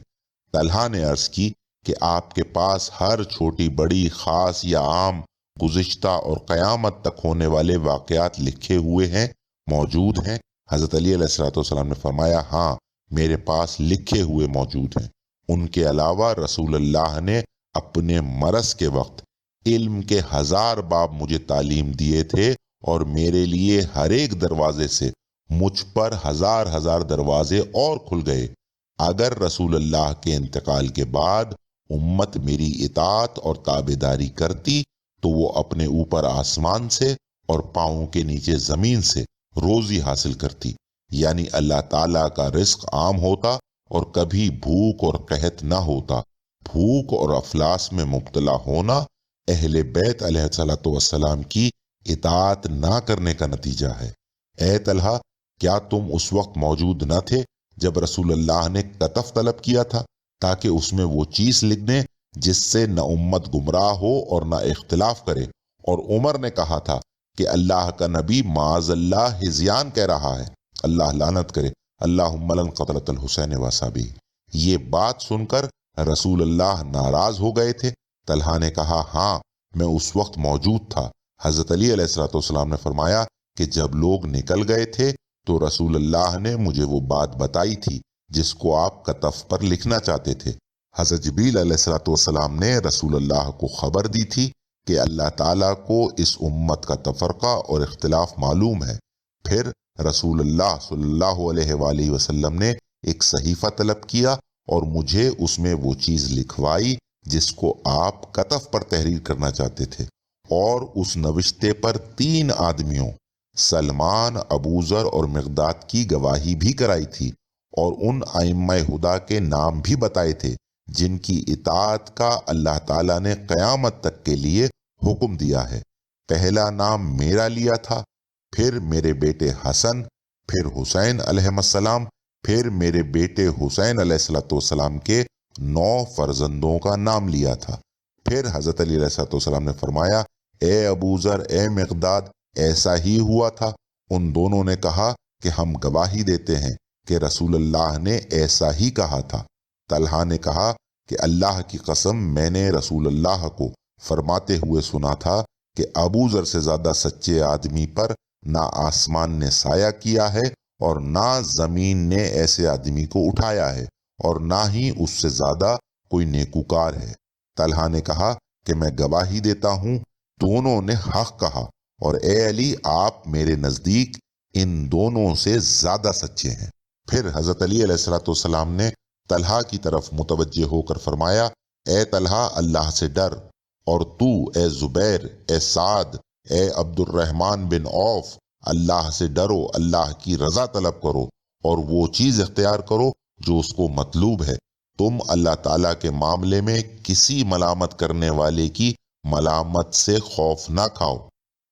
طلحہ نے عرض کی کہ آپ کے پاس ہر چھوٹی بڑی، خاص یا عام، گزشتہ اور قیامت تک ہونے والے واقعات لکھے ہوئے ہیں، موجود ہیں؟ حضرت علی علیہ السلام نے فرمایا ہاں، میرے پاس لکھے ہوئے موجود ہیں۔ ان کے علاوہ رسول اللہ نے اپنے مرض کے وقت علم کے 1000 باب مجھے تعلیم دیے تھے، اور میرے لیے ہر ایک دروازے سے مجھ پر 1000 دروازے اور کھل گئے۔ اگر رسول اللہ کے انتقال کے بعد امت میری اطاعت اور تابعداری کرتی تو وہ اپنے اوپر آسمان سے اور پاؤں کے نیچے زمین سے روزی حاصل کرتی، یعنی اللہ تعالیٰ کا رزق عام ہوتا اور کبھی بھوک اور قحط نہ ہوتا۔ بھوک اور افلاس میں مبتلا ہونا اہل بیت علیہ السلام کی اطاعت نہ کرنے کا نتیجہ ہے۔ اے طلحہ، کیا تم اس وقت موجود نہ تھے جب رسول اللہ نے کتف طلب کیا تھا تاکہ اس میں وہ چیز لکھ دیں جس سے نہ امت گمراہ ہو اور نہ اختلاف کرے؟ اور عمر نے کہا تھا کہ اللہ کا نبی معاذ اللہ ہذیان کہہ رہا ہے، اللہ لعنت کرے، اللہم لن قتلت الحسین وصحبہ۔ یہ بات سن کر رسول اللہ ناراض ہو گئے تھے۔ طلحہ نے کہا ہاں، میں اس وقت موجود تھا۔ حضرت علی علیہ السلام نے فرمایا کہ جب لوگ نکل گئے تھے تو رسول اللہ نے مجھے وہ بات بتائی تھی جس کو آپ کتف پر لکھنا چاہتے تھے۔ حضرت جبریل علیہ السلام نے رسول اللہ کو خبر دی تھی کہ اللہ تعالیٰ کو اس امت کا تفرقہ اور اختلاف معلوم ہے۔ پھر رسول اللہ صلی اللہ علیہ وآلہ وسلم نے ایک صحیفہ طلب کیا اور مجھے اس میں وہ چیز لکھوائی جس کو آپ کتف پر تحریر کرنا چاہتے تھے، اور اس نوشتے پر 3 آدمیوں سلمان، ابوذر اور مقداد کی گواہی بھی کرائی تھی، اور ان ائمہ ہدی کے نام بھی بتائے تھے جن کی اطاعت کا اللہ تعالیٰ نے قیامت تک کے لیے حکم دیا ہے۔ پہلا نام میرا لیا تھا، پھر میرے بیٹے حسن، پھر حسین علیہ السلام، پھر میرے بیٹے حسین علیہ السلام کے 9 فرزندوں کا نام لیا تھا۔ پھر حضرت علی علیہ السلام نے فرمایا، اے ابو ذر، اے مقداد، ایسا ہی ہوا تھا؟ ان دونوں نے کہا کہ ہم گواہی دیتے ہیں کہ رسول اللہ نے ایسا ہی کہا تھا۔ طلحہ نے کہا کہ اللہ کی قسم، میں نے رسول اللہ کو فرماتے ہوئے سنا تھا کہ ابو ذر سے زیادہ سچے آدمی پر نہ آسمان نے سایہ کیا ہے اور نہ زمین نے ایسے آدمی کو اٹھایا ہے، اور نہ ہی اس سے زیادہ کوئی نیکوکار ہے۔ طلحہ نے کہا کہ میں گواہی دیتا ہوں دونوں نے حق کہا، اور اے علی، آپ میرے نزدیک ان دونوں سے زیادہ سچے ہیں۔ پھر حضرت علی علیہ السلام نے طلحہ کی طرف متوجہ ہو کر فرمایا، اے طلحہ، اللہ سے ڈر، اور تو اے زبیر، اے سعد، اے عبد الرحمن بن عوف، اللہ سے ڈرو، اللہ کی رضا طلب کرو، اور وہ چیز اختیار کرو جو اس کو مطلوب ہے۔ تم اللہ تعالیٰ کے معاملے میں کسی ملامت کرنے والے کی ملامت سے خوف نہ کھاؤ۔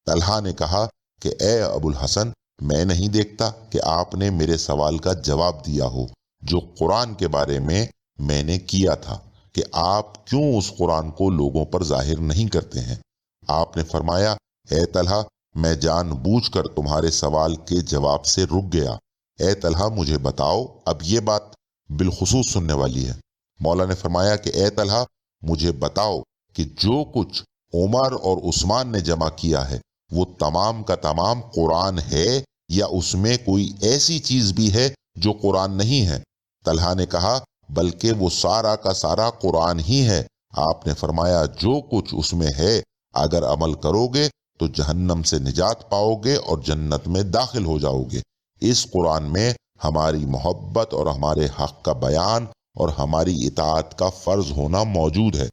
طلحہ نے کہا کہ اے ابو الحسن، میں نہیں دیکھتا کہ آپ نے میرے سوال کا جواب دیا ہو جو قرآن کے بارے میں نے کیا تھا، کہ آپ کیوں اس قرآن کو لوگوں پر ظاہر نہیں کرتے ہیں؟ آپ نے فرمایا، اے طلحہ، میں جان بوجھ کر تمہارے سوال کے جواب سے رک گیا۔ اے طلحہ، مجھے بتاؤ۔ اب یہ بات بالخصوص سننے والی ہے۔ مولا نے فرمایا کہ اے طلحہ، مجھے بتاؤ کہ جو کچھ عمر اور عثمان نے جمع کیا ہے وہ تمام کا تمام قرآن ہے، یا اس میں کوئی ایسی چیز بھی ہے جو قرآن نہیں ہے؟ طلحہ نے کہا، بلکہ وہ سارا کا سارا قرآن ہی ہے۔ آپ نے فرمایا، جو کچھ اس میں ہے اگر عمل کرو گے تو جہنم سے نجات پاؤ گے اور جنت میں داخل ہو جاؤ گے۔ اس قرآن میں ہماری محبت اور ہمارے حق کا بیان اور ہماری اطاعت کا فرض ہونا موجود ہے۔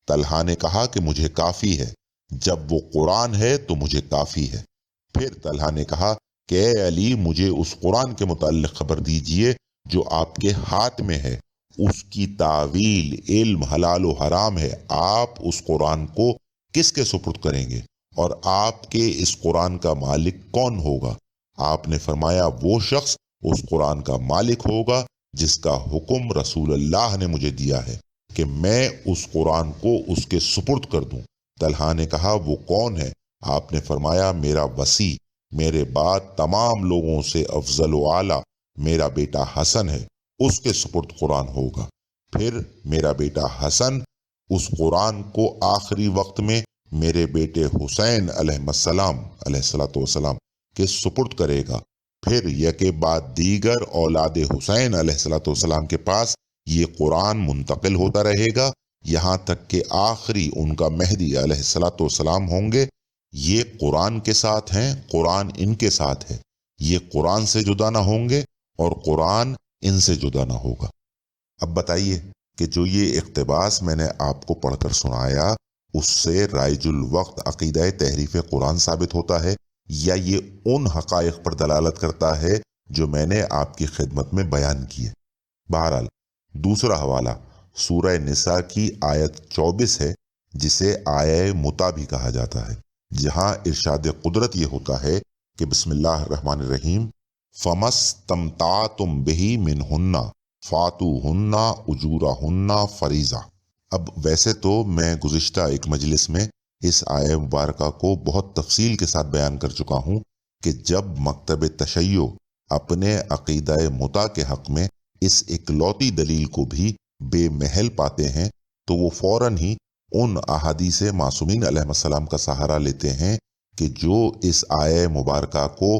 طلحہ نے کہا کہ مجھے کافی ہے، جب وہ قرآن ہے تو مجھے کافی ہے۔ پھر طلحہ نے کہا کہ اے علی، مجھے اس قرآن کے متعلق خبر دیجئے جو آپ کے ہاتھ میں ہے، اس کی تعویل، علم، حلال و حرام ہے۔ آپ اس قرآن کو کس کے سپرد کریں گے، اور آپ کے اس قرآن کا مالک کون ہوگا؟ آپ نے فرمایا، وہ شخص اس قرآن کا مالک ہوگا جس کا حکم رسول اللہ نے مجھے دیا ہے کہ میں اس قرآن کو اس کے سپرد کر دوں۔ طلحہ نے کہا، وہ کون ہے؟ آپ نے فرمایا، میرا وصی، میرے بعد تمام لوگوں سے افضل و اعلیٰ میرا بیٹا حسن ہے، اس کے سپرد قرآن ہوگا۔ پھر میرا بیٹا حسن اس قرآن کو آخری وقت میں میرے بیٹے حسین علیہ السلام کے سپرد کرے گا۔ پھر یکے بعد دیگر اولاد حسین علیہ السلام کے پاس یہ قرآن منتقل ہوتا رہے گا، یہاں تک کہ آخری ان کا مہدی علیہ السلام ہوں گے۔ یہ قرآن کے ساتھ ہیں، قرآن ان کے ساتھ ہے۔ یہ قرآن سے جدا نہ ہوں گے اور قرآن ان سے جدا نہ ہوگا۔ اب بتائیے کہ جو یہ اقتباس میں نے آپ کو پڑھ کر سنایا، اس سے رائج الوقت عقیدہ تحریف قرآن ثابت ہوتا ہے، یا یہ ان حقائق پر دلالت کرتا ہے جو میں نے آپ کی خدمت میں بیان کیے؟ بہرحال دوسرا حوالہ سورہ نساء کی آیت 24 ہے، جسے آیہ متا بھی کہا جاتا ہے، جہاں ارشاد قدرت یہ ہوتا ہے کہ بسم اللہ الرحمن الرحیم، فَمَسْتَمْتَعْتُمْ بِهِ مِنْهُنَّ فَآتُوهُنَّ أُجُورَهُنَّ فَرِيضَةً۔ اب ویسے تو میں گزشتہ ایک مجلس میں اس آیہ مبارکہ کو بہت تفصیل کے ساتھ بیان کر چکا ہوں کہ جب مکتب تشیع اپنے عقیدہ متا کے حق میں اس اکلوتی دلیل کو بھی بے محل پاتے ہیں تو وہ فوراً ہی ان احادیث معصومین علیہ السلام کا سہارا لیتے ہیں کہ جو اس آیہ مبارکہ کو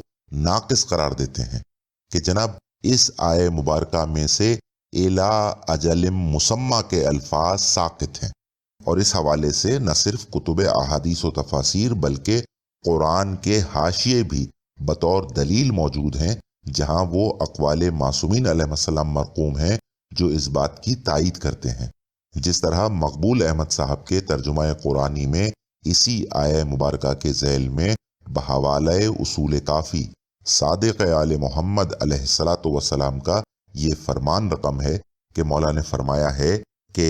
ناقص قرار دیتے ہیں کہ جناب اس آیہ مبارکہ میں سے الا اجل مسمى کے الفاظ ساقط ہیں، اور اس حوالے سے نہ صرف کتب احادیث و تفاسیر بلکہ قرآن کے حاشیے بھی بطور دلیل موجود ہیں، جہاں وہ اقوال معصومین علیہ السلام مرقوم ہیں جو اس بات کی تائید کرتے ہیں۔ جس طرح مقبول احمد صاحب کے ترجمہ قرآنی میں اسی آیہ مبارکہ کے ذیل میں بحوالہ اصول کافی صادق آل محمد علیہ السلام کا یہ فرمان رقم ہے کہ مولا نے فرمایا ہے کہ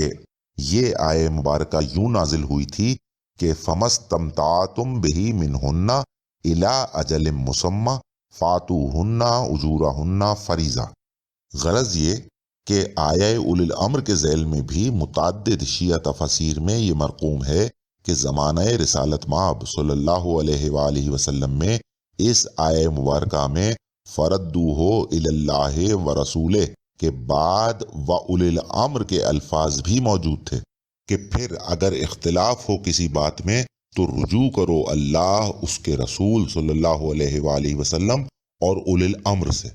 یہ آیہ مبارکہ یوں نازل ہوئی تھی کہ فَمَسْتَمْتَعْتُمْ بِهِ مِنْهُنَّ الا اجل مسمى فاتوہن اجورہن فریضہ۔ غرض یہ کہ آیہ اولی الامر کے ذیل میں بھی متعدد شیعہ تفاسیر میں یہ مرقوم ہے کہ زمانہ رسالت مآب صلی اللہ علیہ وآلہ وسلم میں اس آیہ مبارکہ میں فردوہ الی اللہ ورسولہ کے بعد و اولی الامر کے الفاظ بھی موجود تھے کہ پھر اگر اختلاف ہو کسی بات میں تو رجوع کرو اللہ، اس کے رسول صلی اللہ علیہ وآلہ وسلم اور اولی الامر سے۔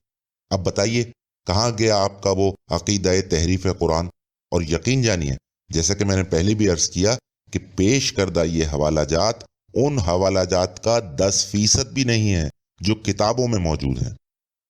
اب بتائیے کہاں گیا آپ کا وہ عقیدہ تحریف قرآن؟ اور یقین جانیے، جیسا کہ میں نے پہلے بھی عرض کیا کہ پیش کردہ یہ حوالہ جات ان حوالہ جات کا 10% بھی نہیں ہے جو کتابوں میں موجود ہیں۔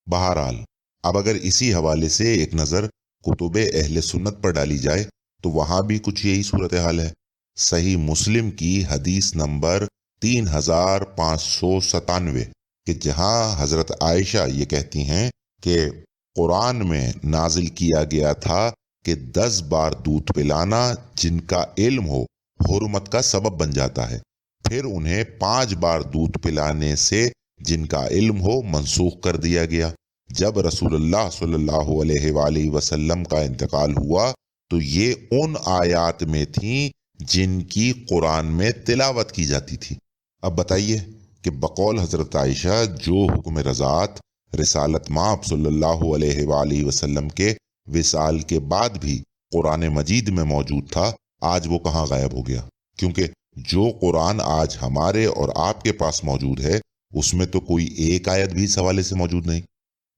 بہرحال اب اگر اسی حوالے سے ایک نظر کتب اہل سنت پر ڈالی جائے تو وہاں بھی کچھ یہی صورتحال ہے۔ صحیح مسلم کی حدیث نمبر 3597 کہ جہاں حضرت عائشہ یہ کہتی ہیں کہ قرآن میں نازل کیا گیا تھا کہ 10 بار دودھ پلانا جن کا علم ہو حرمت کا سبب بن جاتا ہے، پھر انہیں 5 بار دودھ پلانے سے جن کا علم ہو منسوخ کر دیا گیا۔ جب رسول اللہ صلی اللہ علیہ وآلہ وسلم کا انتقال ہوا تو یہ ان آیات میں تھیں جن کی قرآن میں تلاوت کی جاتی تھی۔ اب بتائیے کہ بقول حضرت عائشہ جو حکم رضاعت رسالت مآب صلی اللہ علیہ وآلہ وسلم کے وصال کے بعد بھی قرآن مجید میں موجود تھا، آج وہ کہاں غائب ہو گیا؟ کیونکہ جو قرآن آج ہمارے اور آپ کے پاس موجود ہے اس میں تو کوئی ایک آیت بھی اس حوالے سے موجود نہیں۔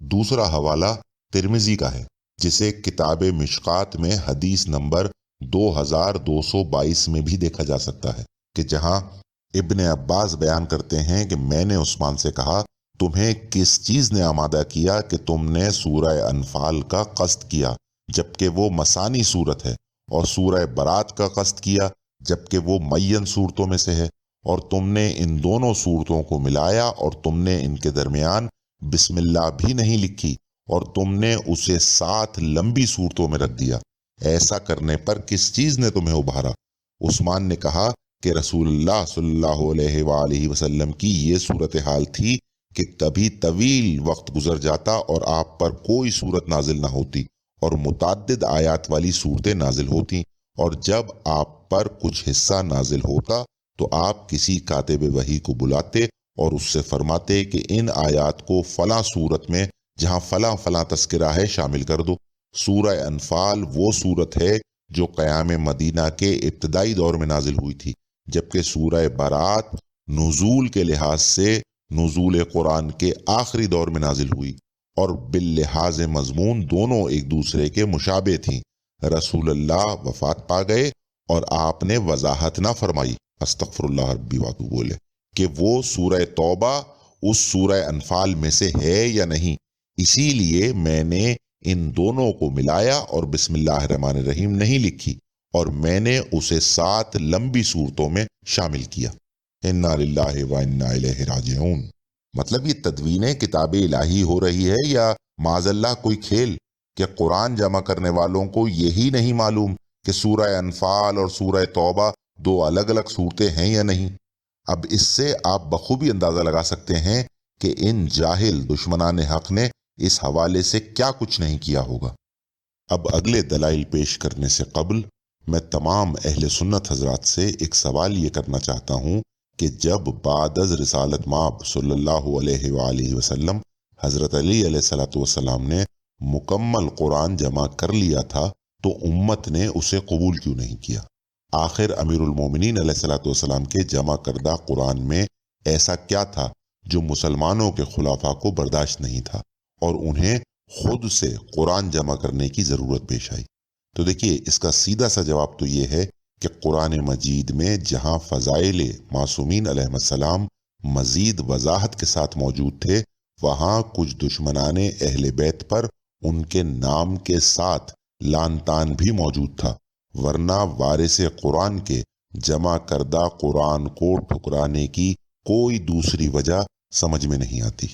دوسرا حوالہ ترمذی کا ہے جسے کتاب مشکات میں حدیث نمبر 2222 میں بھی دیکھا جا سکتا ہے کہ جہاں ابن عباس بیان کرتے ہیں کہ میں نے عثمان سے کہا تمہیں کس چیز نے آمادہ کیا کہ تم نے سورہ انفال کا قصد کیا جبکہ وہ مسانی صورت ہے، اور سورہ برات کا قصد کیا جبکہ وہ معین صورتوں میں سے ہے، اور تم نے ان دونوں صورتوں کو ملایا اور تم نے ان کے درمیان بسم اللہ بھی نہیں لکھی اور تم نے اسے 7 لمبی صورتوں میں رکھ دیا، ایسا کرنے پر کس چیز نے تمہیں ابھارا؟ عثمان نے کہا کہ رسول اللہ صلی اللہ علیہ وآلہ وسلم کی یہ صورتحال تھی کہ کبھی طویل وقت گزر جاتا اور آپ پر کوئی صورت نازل نہ ہوتی اور متعدد آیات والی صورتیں نازل ہوتی، اور جب آپ پر کچھ حصہ نازل ہوتا تو آپ کسی کاتب وحی کو بلاتے اور اس سے فرماتے کہ ان آیات کو فلاں صورت میں جہاں فلاں فلاں تذکرہ ہے شامل کر دو۔ سورہ انفال وہ صورت ہے جو قیام مدینہ کے ابتدائی دور میں نازل ہوئی تھی، جبکہ سورہ برات نزول کے لحاظ سے نزول قرآن کے آخری دور میں نازل ہوئی، اور باللحاظ مضمون دونوں ایک دوسرے کے مشابہ تھیں۔ رسول اللہ وفات پا گئے اور آپ نے وضاحت نہ فرمائی، استغفر اللہ ربی واتوب بولے، کہ وہ سورہ توبہ اس سورہ انفال میں سے ہے یا نہیں، اسی لیے میں نے ان دونوں کو ملایا اور بسم اللہ الرحمن الرحیم نہیں لکھی، اور میں نے اسے 7 لمبی صورتوں میں شامل کیا۔ انا للہ و انا الیہ راجعون۔ مطلب یہ تدوین کتاب الہی ہو رہی ہے یا معاذ اللہ کوئی کھیل کہ قرآن جمع کرنے والوں کو یہی نہیں معلوم کہ سورہ انفال اور سورہ توبہ 2 الگ الگ صورتیں ہیں یا نہیں؟ اب اس سے آپ بخوبی اندازہ لگا سکتے ہیں کہ ان جاہل دشمنان حق نے اس حوالے سے کیا کچھ نہیں کیا ہوگا۔ اب اگلے دلائل پیش کرنے سے قبل میں تمام اہل سنت حضرات سے ایک سوال یہ کرنا چاہتا ہوں کہ جب بعد از رسالت مآب صلی اللہ علیہ وآلہ وسلم حضرت علی علیہ السلام نے مکمل قرآن جمع کر لیا تھا تو امت نے اسے قبول کیوں نہیں کیا؟ آخر امیر المومنین علیہ السلام کے جمع کردہ قرآن میں ایسا کیا تھا جو مسلمانوں کے خلفاء کو برداشت نہیں تھا اور انہیں خود سے قرآن جمع کرنے کی ضرورت پیش آئی؟ تو دیکھیے اس کا سیدھا سا جواب تو یہ ہے کہ قرآن مجید میں جہاں فضائل معصومین علیہ السلام مزید وضاحت کے ساتھ موجود تھے، وہاں کچھ دشمنان اہل بیت پر ان کے نام کے ساتھ لان تان بھی موجود تھا، ورنہ وارث قرآن کے جمع کردہ قرآن کو ٹھکرانے کی کوئی دوسری وجہ سمجھ میں نہیں آتی۔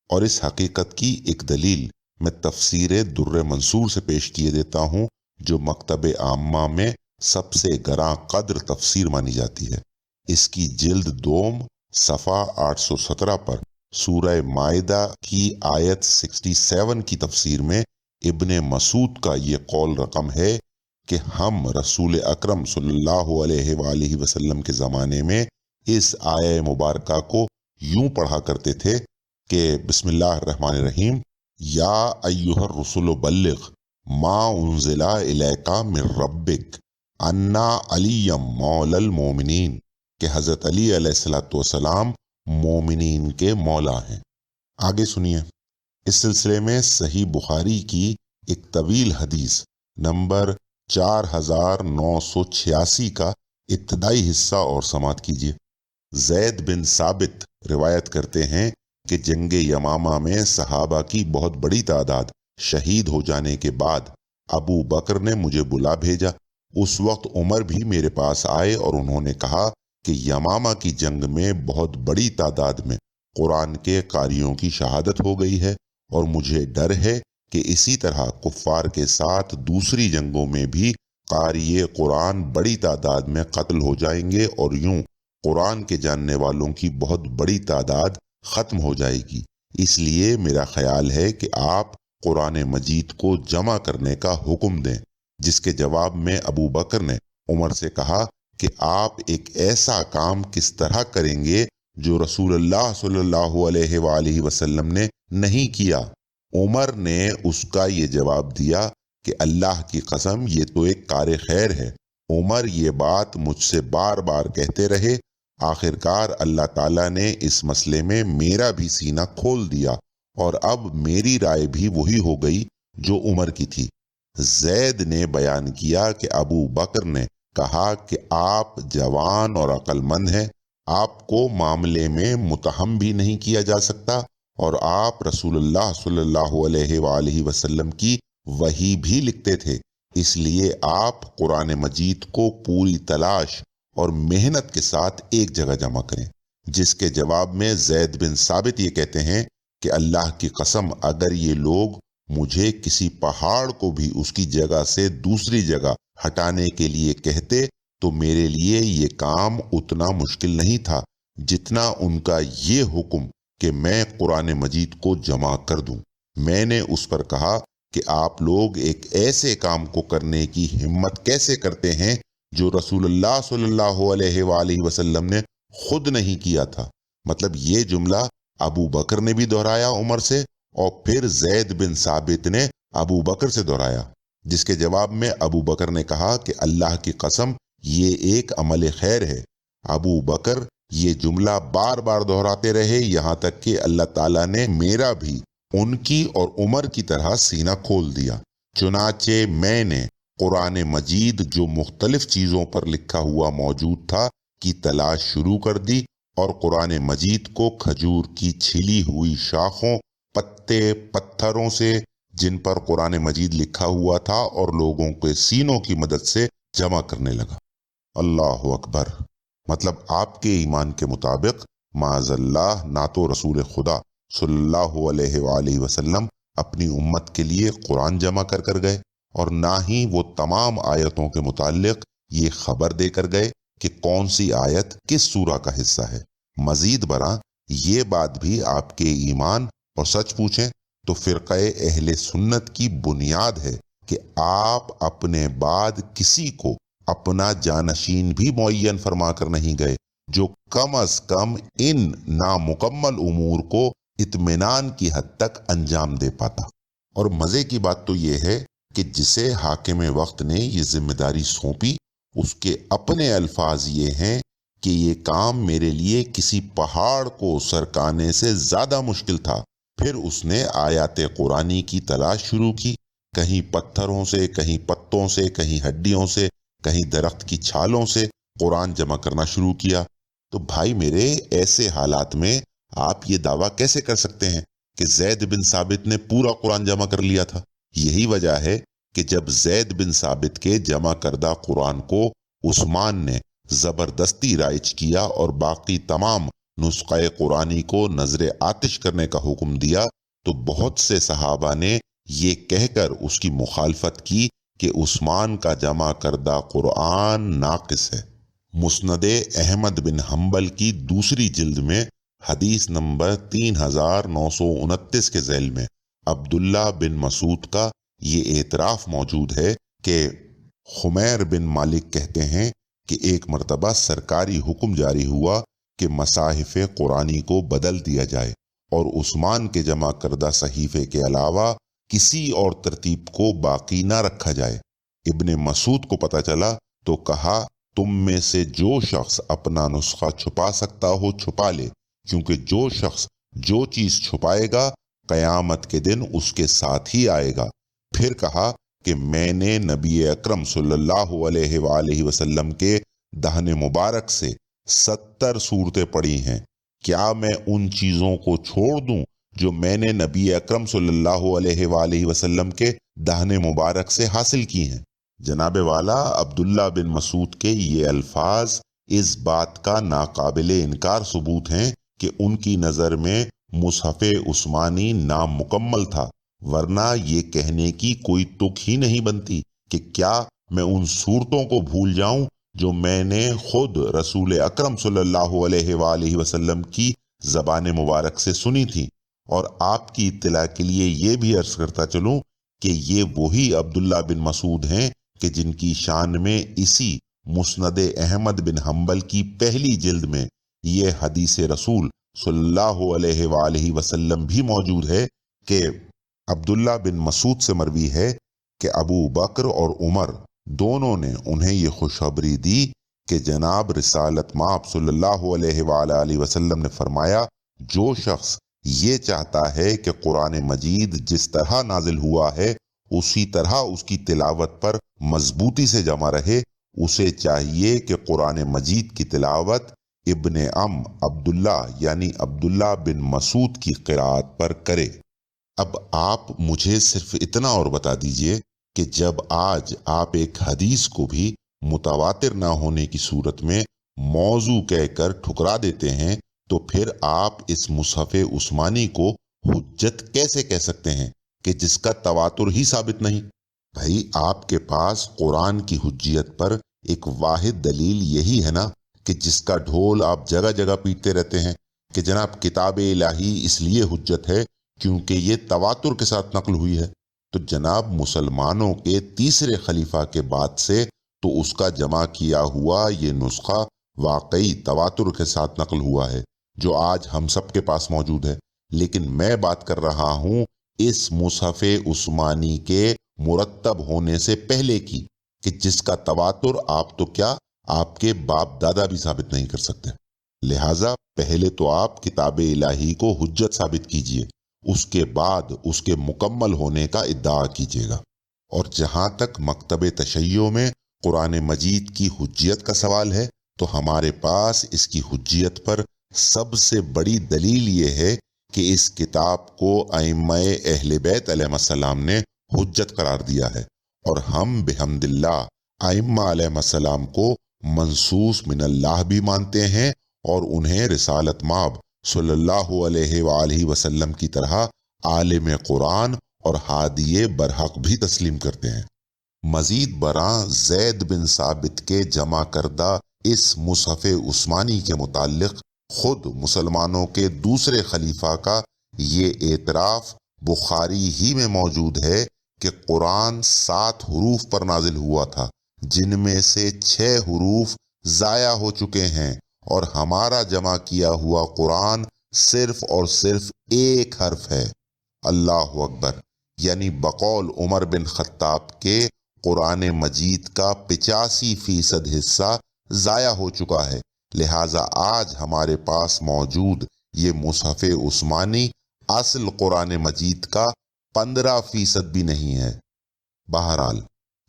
اور اس حقیقت کی ایک دلیل میں تفسیر در منصور سے پیش کیے دیتا ہوں، جو مکتب عامہ میں سب سے گراں قدر تفسیر مانی جاتی ہے۔ اس کی جلد 2 صفحہ 817 پر سورہ مائدہ کی آیت 67 کی تفسیر میں ابن مسعود کا یہ قول رقم ہے کہ ہم رسول اکرم صلی اللہ علیہ وآلہ وسلم کے زمانے میں اس آیہ مبارکہ کو یوں پڑھا کرتے تھے کہ بسم اللہ الرحمن الرحیم، یا ایھا الرسول بلغ ما انزل الیک من ربک انا علی مولی المومنین، کہ حضرت علی علیہ السلام مومنین کے مولا ہیں۔ آگے سنیے، اس سلسلے میں صحیح بخاری کی ایک طویل حدیث نمبر 4986 کا ابتدائی حصہ اور سماعت کیجیے۔ زید بن ثابت روایت کرتے ہیں کہ جنگ یمامہ میں صحابہ کی بہت بڑی تعداد شہید ہو جانے کے بعد ابو بکر نے مجھے بلا بھیجا۔ اس وقت عمر بھی میرے پاس آئے اور انہوں نے کہا کہ یمامہ کی جنگ میں بہت بڑی تعداد میں قرآن کے قاریوں کی شہادت ہو گئی ہے، اور مجھے ڈر ہے کہ اسی طرح کفار کے ساتھ دوسری جنگوں میں بھی قاری قرآن بڑی تعداد میں قتل ہو جائیں گے، اور یوں قرآن کے جاننے والوں کی بہت بڑی تعداد ختم ہو جائے گی۔ اس لیے میرا خیال ہے کہ آپ قرآن مجید کو جمع کرنے کا حکم دیں، جس کے جواب میں ابو بکر نے عمر سے کہا کہ آپ ایک ایسا کام کس طرح کریں گے جو رسول اللہ صلی اللہ علیہ وآلہ وسلم نے نہیں کیا۔ عمر نے اس کا یہ جواب دیا کہ اللہ کی قسم یہ تو ایک کار خیر ہے۔ عمر یہ بات مجھ سے بار بار کہتے رہے۔ آخرکار اللہ تعالیٰ نے اس مسئلے میں میرا بھی سینہ کھول دیا، اور اب میری رائے بھی وہی ہو گئی جو عمر کی تھی۔ زید نے بیان کیا کہ ابو بکر نے کہا کہ آپ جوان اور عقل مند ہیں، آپ کو معاملے میں متہم بھی نہیں کیا جا سکتا، اور آپ رسول اللہ صلی اللہ علیہ وآلہ وسلم کی وحی بھی لکھتے تھے، اس لیے آپ قرآن مجید کو پوری تلاش اور محنت کے ساتھ ایک جگہ جمع کریں۔ جس کے جواب میں زید بن ثابت یہ کہتے ہیں کہ اللہ کی قسم اگر یہ لوگ مجھے کسی پہاڑ کو بھی اس کی جگہ سے دوسری جگہ ہٹانے کے لیے کہتے تو میرے لیے یہ کام اتنا مشکل نہیں تھا جتنا ان کا یہ حکم کہ میں قرآن مجید کو جمع کر دوں۔ میں نے اس پر کہا کہ آپ لوگ ایک ایسے کام کو کرنے کی ہمت کیسے کرتے ہیں جو رسول اللہ صلی اللہ علیہ وآلہ وسلم نے خود نہیں کیا تھا۔ مطلب یہ جملہ ابو بکر نے بھی دہرایا عمر سے، اور پھر زید بن ثابت نے ابو بکر سے دہرایا، جس کے جواب میں ابو بکر نے کہا کہ اللہ کی قسم یہ ایک عمل خیر ہے۔ ابو بکر یہ جملہ بار بار دہراتے رہے، یہاں تک کہ اللہ تعالیٰ نے میرا بھی ان کی اور عمر کی طرح سینہ کھول دیا۔ چنانچہ میں نے قرآن مجید جو مختلف چیزوں پر لکھا ہوا موجود تھا کی تلاش شروع کر دی، اور قرآن مجید کو کھجور کی چھلی ہوئی شاخوں، پتے، پتھروں سے جن پر قرآن مجید لکھا ہوا تھا اور لوگوں کے سینوں کی مدد سے جمع کرنے لگا۔ اللہ اکبر! مطلب آپ کے ایمان کے مطابق معاذ اللہ نہ تو رسول خدا صلی اللہ علیہ وآلہ وسلم اپنی امت کے لیے قرآن جمع کر کر گئے، اور نہ ہی وہ تمام آیتوں کے متعلق یہ خبر دے کر گئے کہ کون سی آیت کس سورہ کا حصہ ہے۔ مزید برآں یہ بات بھی آپ کے ایمان اور سچ پوچھیں تو فرقہ اہل سنت کی بنیاد ہے کہ آپ اپنے بعد کسی کو اپنا جانشین بھی معین فرما کر نہیں گئے جو کم از کم ان نامکمل امور کو اطمینان کی حد تک انجام دے پاتا۔ اور مزے کی بات تو یہ ہے کہ جسے حاکم وقت نے یہ ذمہ داری سونپی، اس کے اپنے الفاظ یہ ہیں کہ یہ کام میرے لیے کسی پہاڑ کو سرکانے سے زیادہ مشکل تھا۔ پھر اس نے آیات قرآنی کی تلاش شروع کی، کہیں پتھروں سے، کہیں پتوں سے، کہیں ہڈیوں سے، کہیں درخت کی چھالوں سے قرآن جمع کرنا شروع کیا۔ تو بھائی میرے، ایسے حالات میں آپ یہ دعویٰ کیسے کر سکتے ہیں کہ زید بن ثابت نے پورا قرآن جمع کر لیا تھا؟ یہی وجہ ہے کہ جب زید بن ثابت کے جمع کردہ قرآن کو عثمان نے زبردستی رائج کیا اور باقی تمام نسخہ قرآنی کو نظر آتش کرنے کا حکم دیا، تو بہت سے صحابہ نے یہ کہہ کر اس کی مخالفت کی کہ عثمان کا جمع کردہ قرآن ناقص ہے۔ مسند احمد بن حنبل کی دوسری جلد میں حدیث نمبر 3929 کے ذیل میں عبداللہ بن مسعود کا یہ اعتراف موجود ہے کہ خمیر بن مالک کہتے ہیں کہ ایک مرتبہ سرکاری حکم جاری ہوا کہ مصاحف قرآنی کو بدل دیا جائے اور عثمان کے جمع کردہ صحیفے کے علاوہ کسی اور ترتیب کو باقی نہ رکھا جائے۔ ابن مسعود کو پتہ چلا تو کہا، تم میں سے جو شخص اپنا نسخہ چھپا سکتا ہو چھپا لے، کیونکہ جو شخص جو چیز چھپائے گا قیامت کے دن اس کے ساتھ ہی آئے گا۔ پھر کہا کہ میں نے نبی اکرم صلی اللہ علیہ وآلہ وسلم کے دہن مبارک سے 70 سورتیں پڑھی ہیں، کیا میں ان چیزوں کو چھوڑ دوں جو میں نے نبی اکرم صلی اللہ علیہ وآلہ وسلم کے دہن مبارک سے حاصل کی ہیں؟ جناب والا عبداللہ بن مسعود کے یہ الفاظ اس بات کا ناقابل انکار ثبوت ہیں کہ ان کی نظر میں مصحف عثمانی نامکمل تھا، ورنہ یہ کہنے کی کوئی تک ہی نہیں بنتی کہ کیا میں ان صورتوں کو بھول جاؤں جو میں نے خود رسول اکرم صلی اللہ علیہ وآلہ وسلم کی زبان مبارک سے سنی تھی۔ اور آپ کی اطلاع کے لیے یہ بھی عرض کرتا چلوں کہ یہ وہی عبداللہ بن مسعود ہیں کہ جن کی شان میں اسی مسند احمد بن حنبل کی پہلی جلد میں یہ حدیث رسول صلی اللہ علیہ وآلہ وسلم بھی موجود ہے کہ عبداللہ بن مسعود سے مروی ہے کہ ابو بکر اور عمر دونوں نے انہیں یہ خوشخبری دی کہ جناب رسالت مآب صلی اللہ علیہ وآلہ وسلم نے فرمایا، جو شخص یہ چاہتا ہے کہ قرآن مجید جس طرح نازل ہوا ہے اسی طرح اس کی تلاوت پر مضبوطی سے جمع رہے، اسے چاہیے کہ قرآن مجید کی تلاوت ابن عبداللہ یعنی عبداللہ بن مسعود کی قرأت پر کرے۔ اب آپ مجھے صرف اتنا اور بتا دیجئے کہ جب آج آپ ایک حدیث کو بھی متواتر نہ ہونے کی صورت میں موضوع کہہ کر ٹھکرا دیتے ہیں تو پھر آپ اس مصحف عثمانی کو حجت کیسے کہہ سکتے ہیں کہ جس کا تواتر ہی ثابت نہیں؟ بھائی آپ کے پاس قرآن کی حجیت پر ایک واحد دلیل یہی ہے نا کہ جس کا ڈھول آپ جگہ جگہ پیٹتے رہتے ہیں کہ جناب کتاب الہی اس لیے حجت ہے کیونکہ یہ تواتر کے ساتھ نقل ہوئی ہے۔ تو جناب مسلمانوں کے تیسرے خلیفہ کے بعد سے تو اس کا جمع کیا ہوا یہ نسخہ واقعی تواتر کے ساتھ نقل ہوا ہے جو آج ہم سب کے پاس موجود ہے، لیکن میں بات کر رہا ہوں اس مصحف عثمانی کے مرتب ہونے سے پہلے کی کہ جس کا تواتر آپ تو کیا آپ کے باپ دادا بھی ثابت نہیں کر سکتے۔ لہٰذا پہلے تو آپ کتاب الہی کو حجت ثابت کیجئے، اس کے بعد اس کے مکمل ہونے کا ادعا کیجیے گا۔ اور جہاں تک مکتب تشیع میں قرآن مجید کی حجیت کا سوال ہے تو ہمارے پاس اس کی حجیت پر سب سے بڑی دلیل یہ ہے کہ اس کتاب کو ائمہ اہل بیت علیہ السلام نے حجت قرار دیا ہے، اور ہم بحمد اللہ ائمہ علیہ السلام کو منصوص من اللہ بھی مانتے ہیں اور انہیں رسالت مآب صلی اللہ علیہ وآلہ وسلم کی طرح عالم قرآن اور ہادی برحق بھی تسلیم کرتے ہیں۔ مزید برآں زید بن ثابت کے جمع کردہ اس مصحف عثمانی کے متعلق خود مسلمانوں کے دوسرے خلیفہ کا یہ اعتراف بخاری ہی میں موجود ہے کہ قرآن 7 حروف پر نازل ہوا تھا، جن میں سے 6 حروف ضائع ہو چکے ہیں، اور ہمارا جمع کیا ہوا قرآن صرف اور صرف 1 حرف ہے۔ اللہ اکبر! یعنی بقول عمر بن خطاب کے قرآن مجید کا 85% حصہ ضائع ہو چکا ہے، لہٰذا آج ہمارے پاس موجود یہ مصحف عثمانی اصل قرآن مجید کا 15% بھی نہیں ہے۔ بہرحال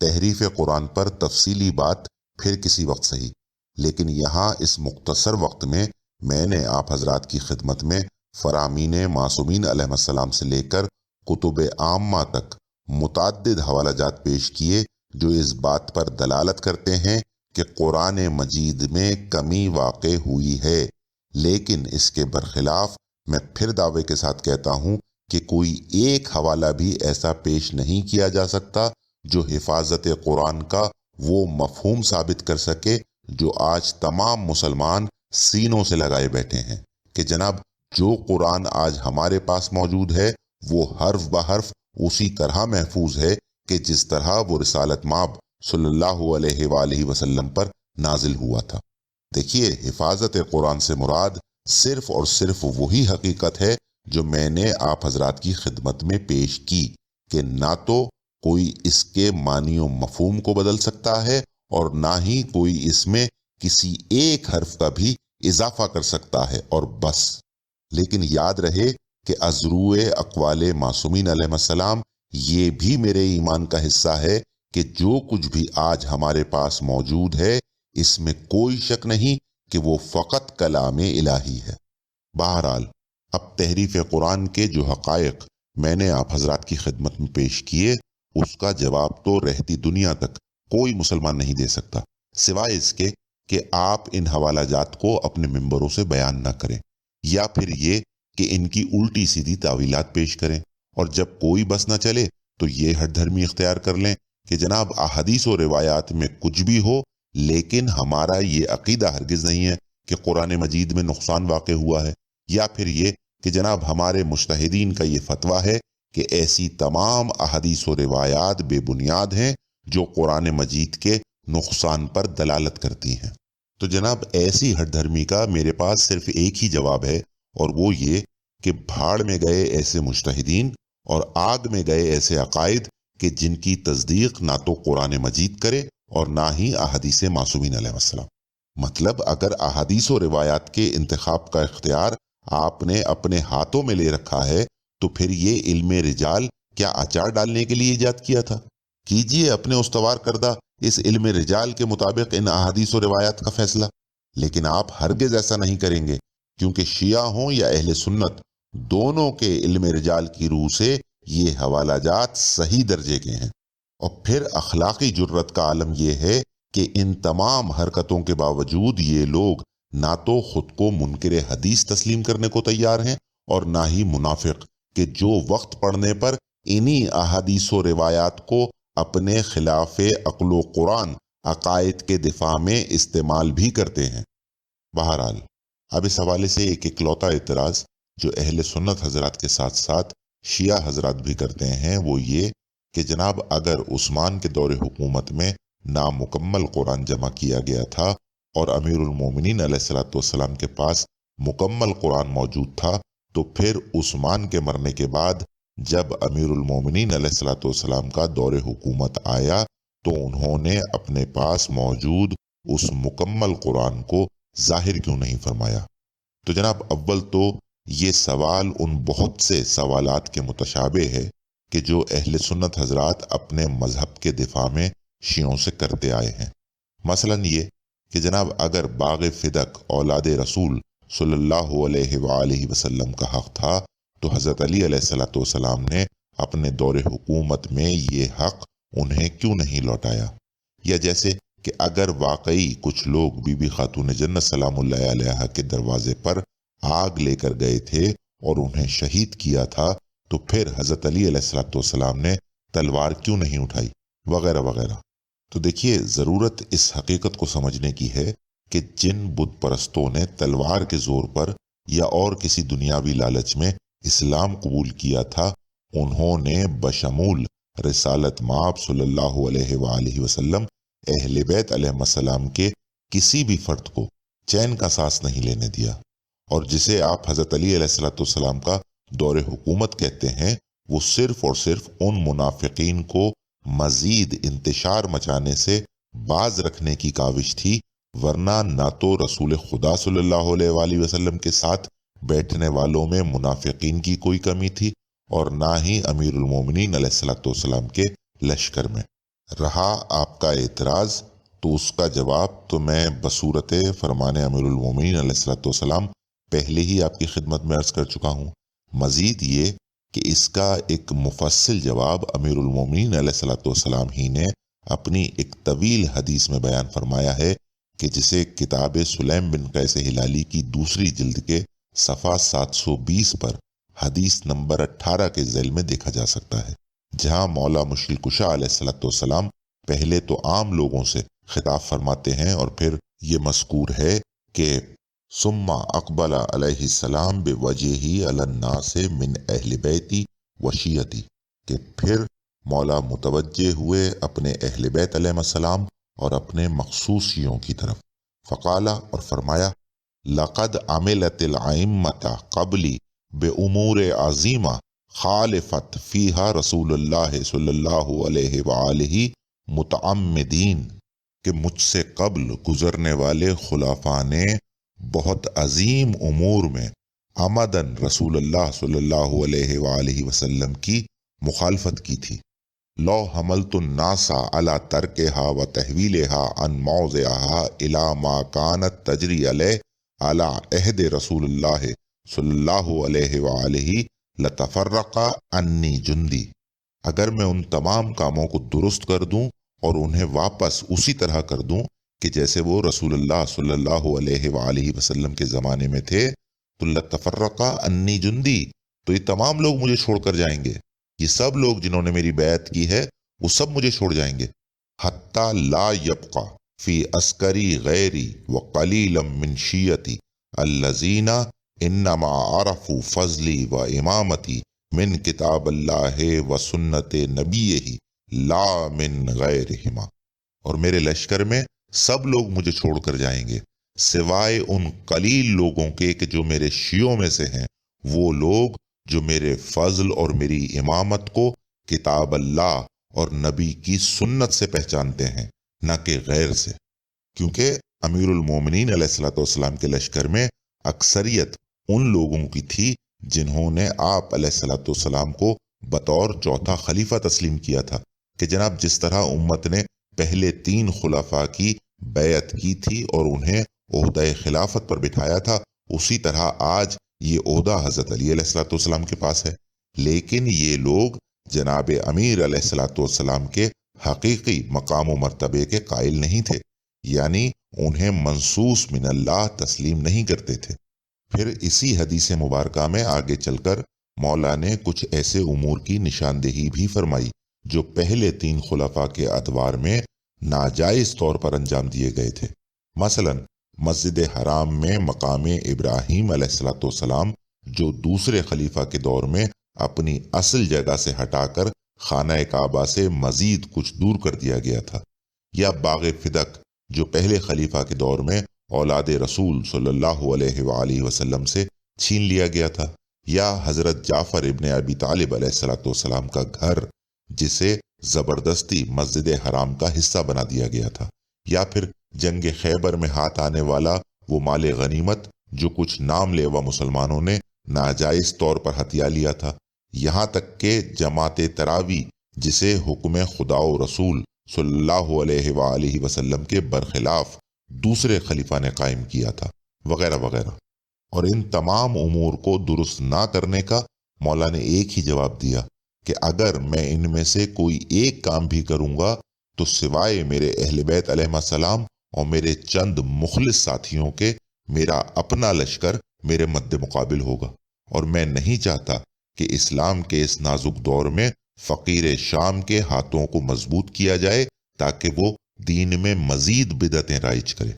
تحریف قرآن پر تفصیلی بات پھر کسی وقت صحیح، لیکن یہاں اس مختصر وقت میں نے آپ حضرات کی خدمت میں فرامین معصومین علیہ السلام سے لے کر کتب عامہ تک متعدد حوالہ جات پیش کیے جو اس بات پر دلالت کرتے ہیں کہ قرآن مجید میں کمی واقع ہوئی ہے، لیکن اس کے برخلاف میں پھر دعوے کے ساتھ کہتا ہوں کہ کوئی ایک حوالہ بھی ایسا پیش نہیں کیا جا سکتا جو حفاظت قرآن کا وہ مفہوم ثابت کر سکے جو آج تمام مسلمان سینوں سے لگائے بیٹھے ہیں کہ جناب جو قرآن آج ہمارے پاس موجود ہے وہ حرف بحرف اسی طرح محفوظ ہے کہ جس طرح وہ رسالت مآب صلی اللہ علیہ وآلہ وسلم پر نازل ہوا تھا۔ دیکھیے، حفاظت قرآن سے مراد صرف اور صرف وہی حقیقت ہے جو میں نے آپ حضرات کی خدمت میں پیش کی، کہ نہ تو کوئی اس کے معنی و مفہوم کو بدل سکتا ہے اور نہ ہی کوئی اس میں کسی ایک حرف کا بھی اضافہ کر سکتا ہے، اور بس۔ لیکن یاد رہے کہ ازروع اقوال معصومین علیہ السلام یہ بھی میرے ایمان کا حصہ ہے کہ جو کچھ بھی آج ہمارے پاس موجود ہے اس میں کوئی شک نہیں کہ وہ فقط کلام الہی ہے۔ بہرحال، اب تحریف قرآن کے جو حقائق میں نے آپ حضرات کی خدمت میں پیش کیے، اس کا جواب تو رہتی دنیا تک کوئی مسلمان نہیں دے سکتا، سوائے اس کے کہ آپ ان حوالہ جات کو اپنے ممبروں سے بیان نہ کریں، یا پھر یہ کہ ان کی الٹی سیدھی تعویلات پیش کریں، اور جب کوئی بس نہ چلے تو یہ ہٹ دھرمی اختیار کر لیں کہ جناب احادیث و روایات میں کچھ بھی ہو، لیکن ہمارا یہ عقیدہ ہرگز نہیں ہے کہ قرآن مجید میں نقصان واقع ہوا ہے، یا پھر یہ کہ جناب ہمارے مجتہدین کا یہ فتویٰ ہے کہ ایسی تمام احادیث و روایات بے بنیاد ہیں جو قرآن مجید کے نقصان پر دلالت کرتی ہیں۔ تو جناب ایسی ہٹ دھرمی کا میرے پاس صرف ایک ہی جواب ہے، اور وہ یہ کہ بھاڑ میں گئے ایسے مجتہدین اور آگ میں گئے ایسے عقائد کہ جن کی تصدیق نہ تو قرآن مجید کرے اور نہ ہی احادیث معصومین علیہ السلام۔ مطلب اگر احادیث و روایات کے انتخاب کا اختیار آپ نے اپنے ہاتھوں میں لے رکھا ہے تو پھر یہ علم رجال کیا اچار ڈالنے کے لیے ایجاد کیا تھا؟ کیجئے اپنے استوار کردہ اس علم رجال کے مطابق ان احادیث و روایات کا فیصلہ، لیکن آپ ہرگز ایسا نہیں کریں گے، کیونکہ شیعہ ہوں یا اہل سنت، دونوں کے علم رجال کی روح سے یہ حوالہ جات صحیح درجے کے ہیں۔ اور پھر اخلاقی جرت کا عالم یہ ہے کہ ان تمام حرکتوں کے باوجود یہ لوگ نہ تو خود کو منکر حدیث تسلیم کرنے کو تیار ہیں اور نہ ہی منافق، کہ جو وقت پڑنے پر انہی احادیث و روایات کو اپنے خلاف عقل و قرآن عقائد کے دفاع میں استعمال بھی کرتے ہیں۔ بہرحال، اب اس حوالے سے ایک اکلوتا اعتراض جو اہل سنت حضرات کے ساتھ ساتھ شیعہ حضرات بھی کرتے ہیں وہ یہ کہ جناب اگر عثمان کے دور حکومت میں نامکمل قرآن جمع کیا گیا تھا اور امیر المومنین علیہ السلام کے پاس مکمل قرآن موجود تھا، تو پھر عثمان کے مرنے کے بعد جب امیر المومنین علیہ السلام کا دور حکومت آیا تو انہوں نے اپنے پاس موجود اس مکمل قرآن کو ظاہر کیوں نہیں فرمایا؟ تو جناب اول تو یہ سوال ان بہت سے سوالات کے متشابہ ہے کہ جو اہل سنت حضرات اپنے مذہب کے دفاع میں شیعوں سے کرتے آئے ہیں۔ مثلا یہ کہ جناب اگر باغ فدق اولاد رسول صلی اللہ علیہ وآلہ وسلم کا حق تھا تو حضرت علی علیہ السلام نے اپنے دور حکومت میں یہ حق انہیں کیوں نہیں لوٹایا؟ یا جیسے کہ اگر واقعی کچھ لوگ بی بی خاتون جنت سلام اللہ علیہا کے دروازے پر آگ لے کر گئے تھے اور انہیں شہید کیا تھا تو پھر حضرت علی علیہ السلام نے تلوار کیوں نہیں اٹھائی، وغیرہ وغیرہ۔ تو دیکھیے، ضرورت اس حقیقت کو سمجھنے کی ہے کہ جن بت پرستوں نے تلوار کے زور پر یا اور کسی دنیاوی لالچ میں اسلام قبول کیا تھا، انہوں نے بشمول رسالت مآب صلی اللہ علیہ وآلہ وسلم اہل بیت علیہ السلام کے کسی بھی فرد کو چین کا سانس نہیں لینے دیا، اور جسے آپ حضرت علی علیہ السلام کا دور حکومت کہتے ہیں وہ صرف اور صرف ان منافقین کو مزید انتشار مچانے سے باز رکھنے کی کاوش تھی، ورنہ نہ تو رسول خدا صلی اللہ علیہ وآلہ وسلم کے ساتھ بیٹھنے والوں میں منافقین کی کوئی کمی تھی اور نہ ہی امیر المومنین علیہ السلام کے لشکر میں۔ رہا آپ کا اعتراض تو اس کا جواب تو میں بصورت فرمان امیر المومنین علیہ السلام پہلے ہی آپ کی خدمت میں عرض کر چکا ہوں۔ مزید یہ کہ اس کا ایک مفصل جواب امیر المومنین علیہ السلام ہی نے اپنی ایک طویل حدیث میں بیان فرمایا ہے کہ جسے کتاب سلیم بن قیس ہلالی کی دوسری جلد کے صفحہ 720 پر حدیث نمبر 18 کے ذیل میں دیکھا جا سکتا ہے، جہاں مولا مشکل کشا علیہ السلام پہلے تو عام لوگوں سے خطاب فرماتے ہیں، اور پھر یہ مذکور ہے کہ ثم اقبل علیہ السلام بوجہہ علی الناس من اہل بیتی و شیعتی، کہ پھر مولا متوجہ ہوئے اپنے اہل بیت علیہ السلام اور اپنے مخصوص شیعوں کی طرف. فقال، اور فرمایا، لقد عملت الائمة قبلی بامور عظیمہ خالفت فیہا رسول اللہ صلی اللہ علیہ وآلہ متعمدین، کہ مجھ سے قبل گزرنے والے خلفاء نے بہت عظیم امور میں عمدن رسول اللہ صلی اللہ علیہ وآلہ وسلم کی مخالفت کی تھی. لو حملت الناس علی ترکہا و تحویلہا عن موضعہا الی ما کانت تجری علیہ علی عہد رسول اللہ صلی اللہ علیہ وآلہ لتفرق انی جندی. اگر میں ان تمام کاموں کو درست کر دوں اور انہیں واپس اسی طرح کر دوں کہ جیسے وہ رسول اللہ صلی اللہ علیہ وآلہ وسلم کے زمانے میں تھے، تو لتفرق انی جندی، تو یہ تمام لوگ مجھے چھوڑ کر جائیں گے. یہ سب لوگ جنہوں نے میری بیعت کی ہے وہ سب مجھے چھوڑ جائیں گے. حتی لا یبقى فی عسکری غیری وقلیلا من شیعتی الذین انما عرفوا فضلی و امامتی من کتاب اللہ و سنت نبیہ لا من غیرہما. اور میرے لشکر میں سب لوگ مجھے چھوڑ کر جائیں گے سوائے ان قلیل لوگوں کے کہ جو میرے شیعوں میں سے ہیں، وہ لوگ جو میرے فضل اور میری امامت کو کتاب اللہ اور نبی کی سنت سے پہچانتے ہیں، نہ کہ غیر سے. کیونکہ امیر المومنین علیہ الصلوۃ والسلام کے لشکر میں اکثریت ان لوگوں کی تھی جنہوں نے آپ علیہ الصلوۃ والسلام کو بطور چوتھا خلیفہ تسلیم کیا تھا، کہ جناب جس طرح امت نے پہلے 3 خلفاء کی بیعت کی تھی اور انہیں عہدہ خلافت پر بٹھایا تھا، اسی طرح آج یہ عہدہ حضرت علی علیہ الصلوۃ والسلام کے پاس ہے. لیکن یہ لوگ جناب امیر علیہ الصلوۃ والسلام کے حقیقی مقام و مرتبے کے قائل نہیں تھے، یعنی انہیں منصوص من اللہ تسلیم نہیں کرتے تھے. پھر اسی حدیث مبارکہ میں آگے چل کر مولا نے کچھ ایسے امور کی نشاندہی بھی فرمائی جو پہلے 3 خلفاء کے ادوار میں ناجائز طور پر انجام دیے گئے تھے. مثلا مسجد حرام میں مقام ابراہیم علیہ الصلوۃ والسلام جو دوسرے خلیفہ کے دور میں اپنی اصل جگہ سے ہٹا کر خانہ کعبہ سے مزید کچھ دور کر دیا گیا تھا، یا باغ فدق جو پہلے خلیفہ کے دور میں اولاد رسول صلی اللہ علیہ وآلہ وسلم سے چھین لیا گیا تھا، یا حضرت جعفر ابن ابی طالب علیہ الصلوۃ والسلام کا گھر جسے زبردستی مسجد حرام کا حصہ بنا دیا گیا تھا، یا پھر جنگ خیبر میں ہاتھ آنے والا وہ مال غنیمت جو کچھ نام لیوا مسلمانوں نے ناجائز طور پر ہتھیا لیا تھا، یہاں تک کہ جماعت تراوی جسے حکم خدا و رسول صلی اللہ علیہ وآلہ وسلم کے برخلاف دوسرے خلیفہ نے قائم کیا تھا، وغیرہ وغیرہ. اور ان تمام امور کو درست نہ کرنے کا مولا نے ایک ہی جواب دیا کہ اگر میں ان میں سے کوئی ایک کام بھی کروں گا تو سوائے میرے اہل بیت علیہ السلام اور میرے چند مخلص ساتھیوں کے میرا اپنا لشکر میرے مد مقابل ہوگا. اور میں نہیں چاہتا کہ اسلام کے اس نازک دور میں فقیر شام کے ہاتھوں کو مضبوط کیا جائے تاکہ وہ دین میں مزید بدعتیں رائج کرے.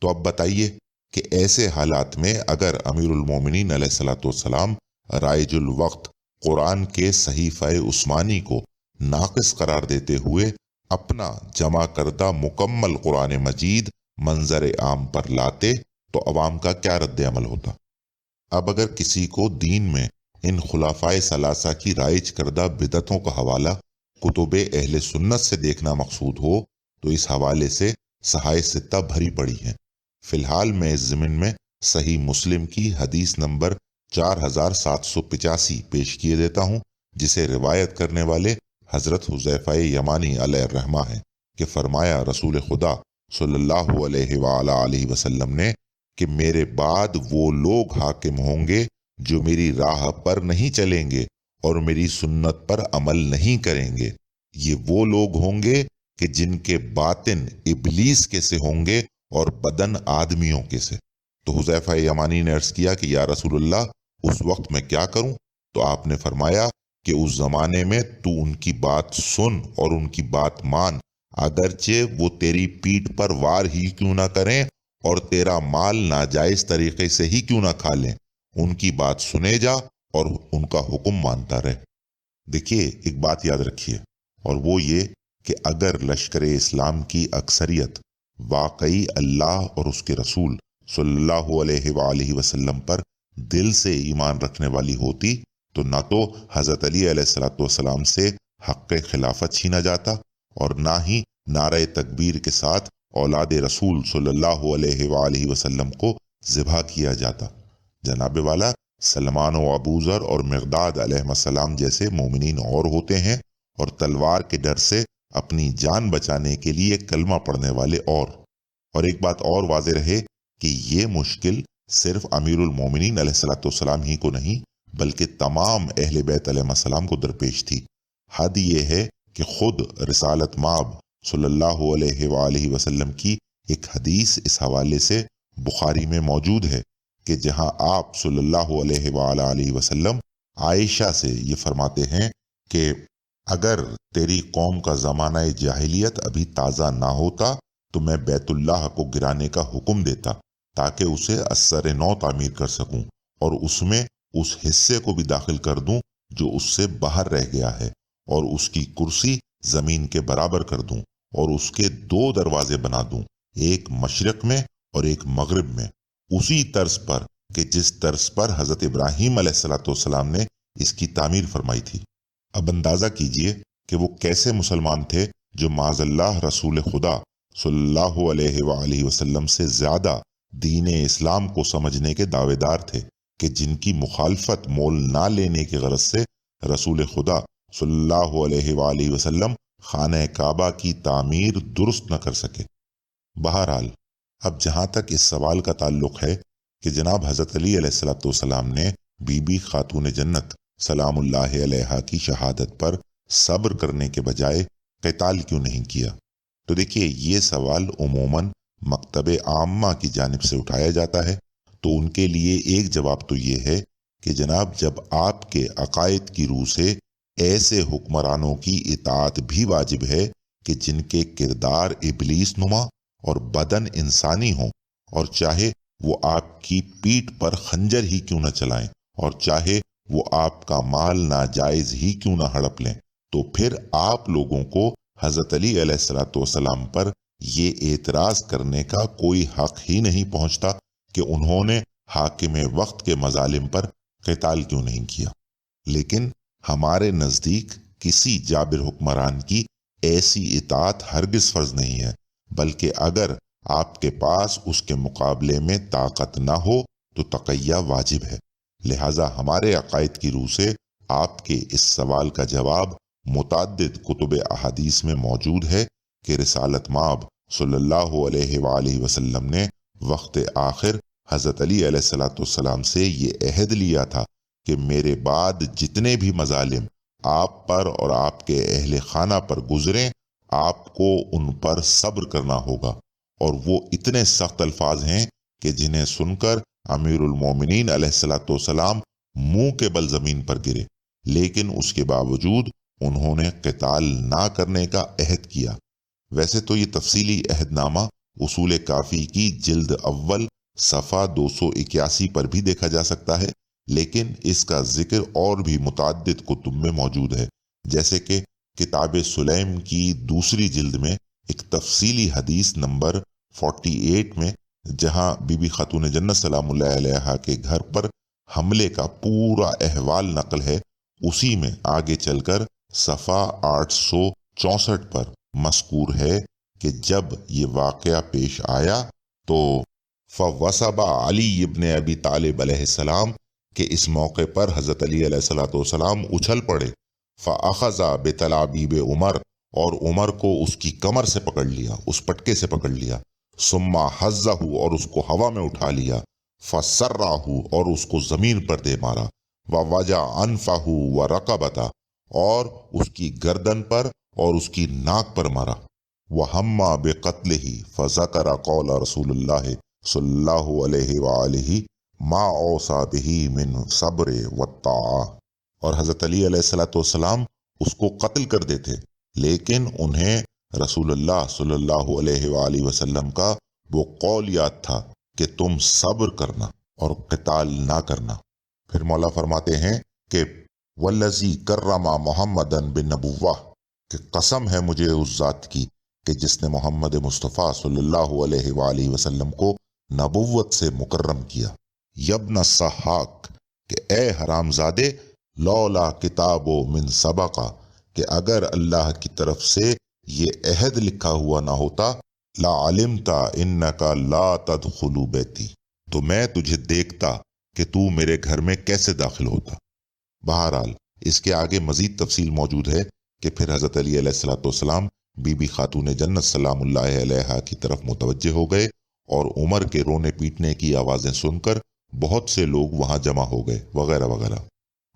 تو اب بتائیے کہ ایسے حالات میں اگر امیر المومنین علیہ الصلوۃ والسلام رائج الوقت قرآن کے صحیفہ عثمانی کو ناقص قرار دیتے ہوئے اپنا جمع کردہ مکمل قرآن مجید منظر عام پر لاتے تو عوام کا کیا رد عمل ہوتا؟ اب اگر کسی کو دین میں ان خلفائے ثلاثہ کی رائج کردہ بدعتوں کا حوالہ کتب اہل سنت سے دیکھنا مقصود ہو تو اس حوالے سے صحائح ستہ بھری پڑی ہیں. فی الحال میں اس ضمن میں صحیح مسلم کی حدیث نمبر 4785 پیش کیے دیتا ہوں، جسے روایت کرنے والے حضرت حذیفہ یمانی علیہ الرحمہ ہیں کہ فرمایا رسول خدا صلی اللہ علیہ وآلہ وسلم نے کہ میرے بعد وہ لوگ حاکم ہوں گے جو میری راہ پر نہیں چلیں گے اور میری سنت پر عمل نہیں کریں گے. یہ وہ لوگ ہوں گے کہ جن کے باطن ابلیس کے سے ہوں گے اور بدن آدمیوں کے سے. تو حذیفہ یمانی نے عرض کیا کہ یا رسول اللہ اس وقت میں کیا کروں؟ تو آپ نے فرمایا کہ اس زمانے میں تو ان کی بات سن اور ان کی بات مان، اگرچہ وہ تیری پیٹھ پر وار ہی کیوں نہ کریں اور تیرا مال ناجائز طریقے سے ہی کیوں نہ کھا لیں، ان کی بات سنے جا اور ان کا حکم مانتا رہے۔ دیکھیے ایک بات یاد رکھیے، اور وہ یہ کہ اگر لشکر اسلام کی اکثریت واقعی اللہ اور اس کے رسول صلی اللہ علیہ وآلہ وسلم پر دل سے ایمان رکھنے والی ہوتی تو نہ تو حضرت علی علیہ السلام سے حق خلافت چھینا جاتا اور نہ ہی نعرہ تکبیر کے ساتھ اولاد رسول صلی اللہ علیہ وآلہ وسلم کو ذبح کیا جاتا۔ جناب والا، سلمان و ابوذر اور مقداد علیہ السلام جیسے مومنین اور ہوتے ہیں، اور تلوار کے ڈر سے اپنی جان بچانے کے لیے کلمہ پڑھنے والے اور ایک بات اور واضح رہے کہ یہ مشکل صرف امیر المومنین علیہ السلام ہی کو نہیں بلکہ تمام اہل بیت علیہ السلام کو درپیش تھی۔ حد یہ ہے کہ خود رسالت مآب صلی اللہ علیہ وآلہ وسلم کی ایک حدیث اس حوالے سے بخاری میں موجود ہے کہ جہاں آپ صلی اللہ علیہ وآلہ وسلم عائشہ سے یہ فرماتے ہیں کہ اگر تیری قوم کا زمانہ جاہلیت ابھی تازہ نہ ہوتا تو میں بیت اللہ کو گرانے کا حکم دیتا تاکہ اسے اثر نو تعمیر کر سکوں اور اس میں اس حصے کو بھی داخل کر دوں جو اس سے باہر رہ گیا ہے، اور اس کی کرسی زمین کے برابر کر دوں اور اس کے 2 دروازے بنا دوں، ایک مشرق میں اور ایک مغرب میں، اسی طرز پر کہ جس طرز پر حضرت ابراہیم علیہ السلام نے اس کی تعمیر فرمائی تھی۔ اب اندازہ کیجئے کہ وہ کیسے مسلمان تھے جو معاذ اللہ رسول خدا صلی اللہ علیہ وآلہ وسلم سے زیادہ دین اسلام کو سمجھنے کے دعوے دار تھے، کہ جن کی مخالفت مول نہ لینے کی غرض سے رسول خدا صلی اللہ علیہ وآلہ وسلم خانہ کعبہ کی تعمیر درست نہ کر سکے۔ بہرحال اب جہاں تک اس سوال کا تعلق ہے کہ جناب حضرت علی علیہ السلام نے بی بی خاتون جنت سلام اللہ علیہا کی شہادت پر صبر کرنے کے بجائے قتال کیوں نہیں کیا، تو دیکھیے یہ سوال عموماً مکتب عامہ کی جانب سے اٹھایا جاتا ہے، تو ان کے لیے ایک جواب تو یہ ہے کہ جناب جب آپ کے عقائد کی روح سے ایسے حکمرانوں کی اطاعت بھی واجب ہے کہ جن کے کردار ابلیس نما اور بدن انسانی ہوں، اور چاہے وہ آپ کی پیٹھ پر خنجر ہی کیوں نہ چلائیں اور چاہے وہ آپ کا مال ناجائز ہی کیوں نہ ہڑپ لیں، تو پھر آپ لوگوں کو حضرت علی علیہ السلام پر یہ اعتراض کرنے کا کوئی حق ہی نہیں پہنچتا کہ انہوں نے حاکم وقت کے مظالم پر قتال کیوں نہیں کیا۔ لیکن ہمارے نزدیک کسی جابر حکمران کی ایسی اطاعت ہرگز فرض نہیں ہے، بلکہ اگر آپ کے پاس اس کے مقابلے میں طاقت نہ ہو تو تقیہ واجب ہے۔ لہٰذا ہمارے عقائد کی روح سے آپ کے اس سوال کا جواب متعدد کتب احادیث میں موجود ہے کہ رسالت مآب صلی اللہ علیہ وآلہ وسلم نے وقت آخر حضرت علی علیہ السلام سے یہ عہد لیا تھا کہ میرے بعد جتنے بھی مظالم آپ پر اور آپ کے اہل خانہ پر گزریں آپ کو ان پر صبر کرنا ہوگا، اور وہ اتنے سخت الفاظ ہیں کہ جنہیں سن کر امیر المومنین علیہ السلام منہ کے بل زمین پر گرے، لیکن اس کے باوجود انہوں نے قتال نہ کرنے کا عہد کیا۔ ویسے تو یہ تفصیلی عہد نامہ اصول کافی کی جلد اول صفحہ 281 پر بھی دیکھا جا سکتا ہے، لیکن اس کا ذکر اور بھی متعدد کتب میں موجود ہے، جیسے کہ کتاب سلیم کی دوسری جلد میں ایک تفصیلی حدیث نمبر 48 میں، جہاں بی بی خاتون جنت سلام اللہ علیہا کے گھر پر حملے کا پورا احوال نقل ہے، اسی میں آگے چل کر صفحہ 864 پر مذکور ہے کہ جب یہ واقعہ پیش آیا تو فوسب علی ابن ابی طالب علیہ السلام کہ اس موقع پر حضرت علی علیہ السلام اچھل پڑے، فاخذ بتلابیب عمر اور عمر کو اس کی کمر سے پکڑ لیا، اس پٹکے سے پکڑ لیا، ثم حزہ اور اس کو ہوا میں اٹھا لیا، فسرہ اور اس کو زمین پر دے مارا، ووجع انفہ ورقبتہ اور اس کی گردن پر اور اس کی ناک پر مارا، وہم بقتلہ فذکر قول رسول اللہ صلی اللہ علیہ وآلہ ما اوصى به من صبر والطاعہ، اور حضرت علی علیہ السلام اس کو قتل کر دیتے، لیکن انہیں رسول اللہ صلی اللہ علیہ وآلہ وسلم کا وہ قول یاد تھا کہ تم صبر کرنا اور قتال نہ کرنا۔ پھر مولا فرماتے ہیں کہ والذی کرم محمدا بالنبوہ، کہ قسم ہے مجھے اس ذات کی کہ جس نے محمد مصطفیٰ صلی اللہ علیہ وآلہ وسلم کو نبوت سے مکرم کیا۔ یبن السحاق، کہ اے حرام زادے، لولا کتاب من سبقہ، کہ اگر اللہ کی طرف سے یہ عہد لکھا ہوا نہ ہوتا، لا علمتا انکا لا تدخل بیتی، تو میں تجھے دیکھتا کہ تو میرے گھر میں کیسے داخل ہوتا۔ بہرحال اس کے آگے مزید تفصیل موجود ہے کہ پھر حضرت علی علیہ الصلوۃ والسلام بی بی خاتون جنت سلام اللہ علیہا کی طرف متوجہ ہو گئے، اور عمر کے رونے پیٹنے کی آوازیں سن کر بہت سے لوگ وہاں جمع ہو گئے وغیرہ وغیرہ۔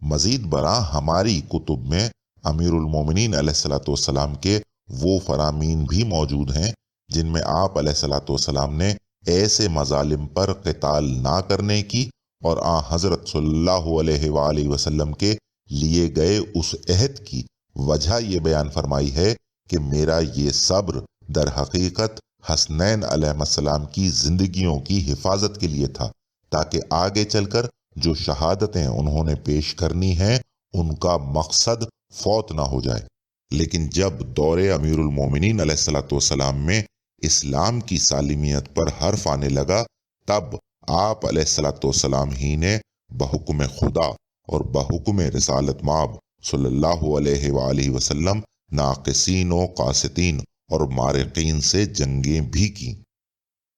مزید برآں ہماری کتب میں امیر المومنین علیہ الصلوۃ والسلام کے وہ فرامین بھی موجود ہیں جن میں آپ علیہ الصلوۃ والسلام نے ایسے مظالم پر قتال نہ کرنے کی اور حضرت صلی اللہ علیہ وآلہ وسلم کے لیے گئے اس عہد کی وجہ یہ بیان فرمائی ہے کہ میرا یہ صبر در حقیقت حسنین علیہ السلام کی زندگیوں کی حفاظت کے لیے تھا، تاکہ آگے چل کر جو شہادتیں انہوں نے پیش کرنی ہیں ان کا مقصد فوت نہ ہو جائے۔ لیکن جب دور امیر المومنین علیہ الصلوۃ والسلام میں اسلام کی سالمیت پر حرف آنے لگا، تب آپ علیہ الصلوۃ والسلام ہی نے بحکم خدا اور بحکم رسالت مآب صلی اللہ علیہ وآلہ وسلم ناقصین و قاسطین اور مارقین سے جنگیں بھی کیں۔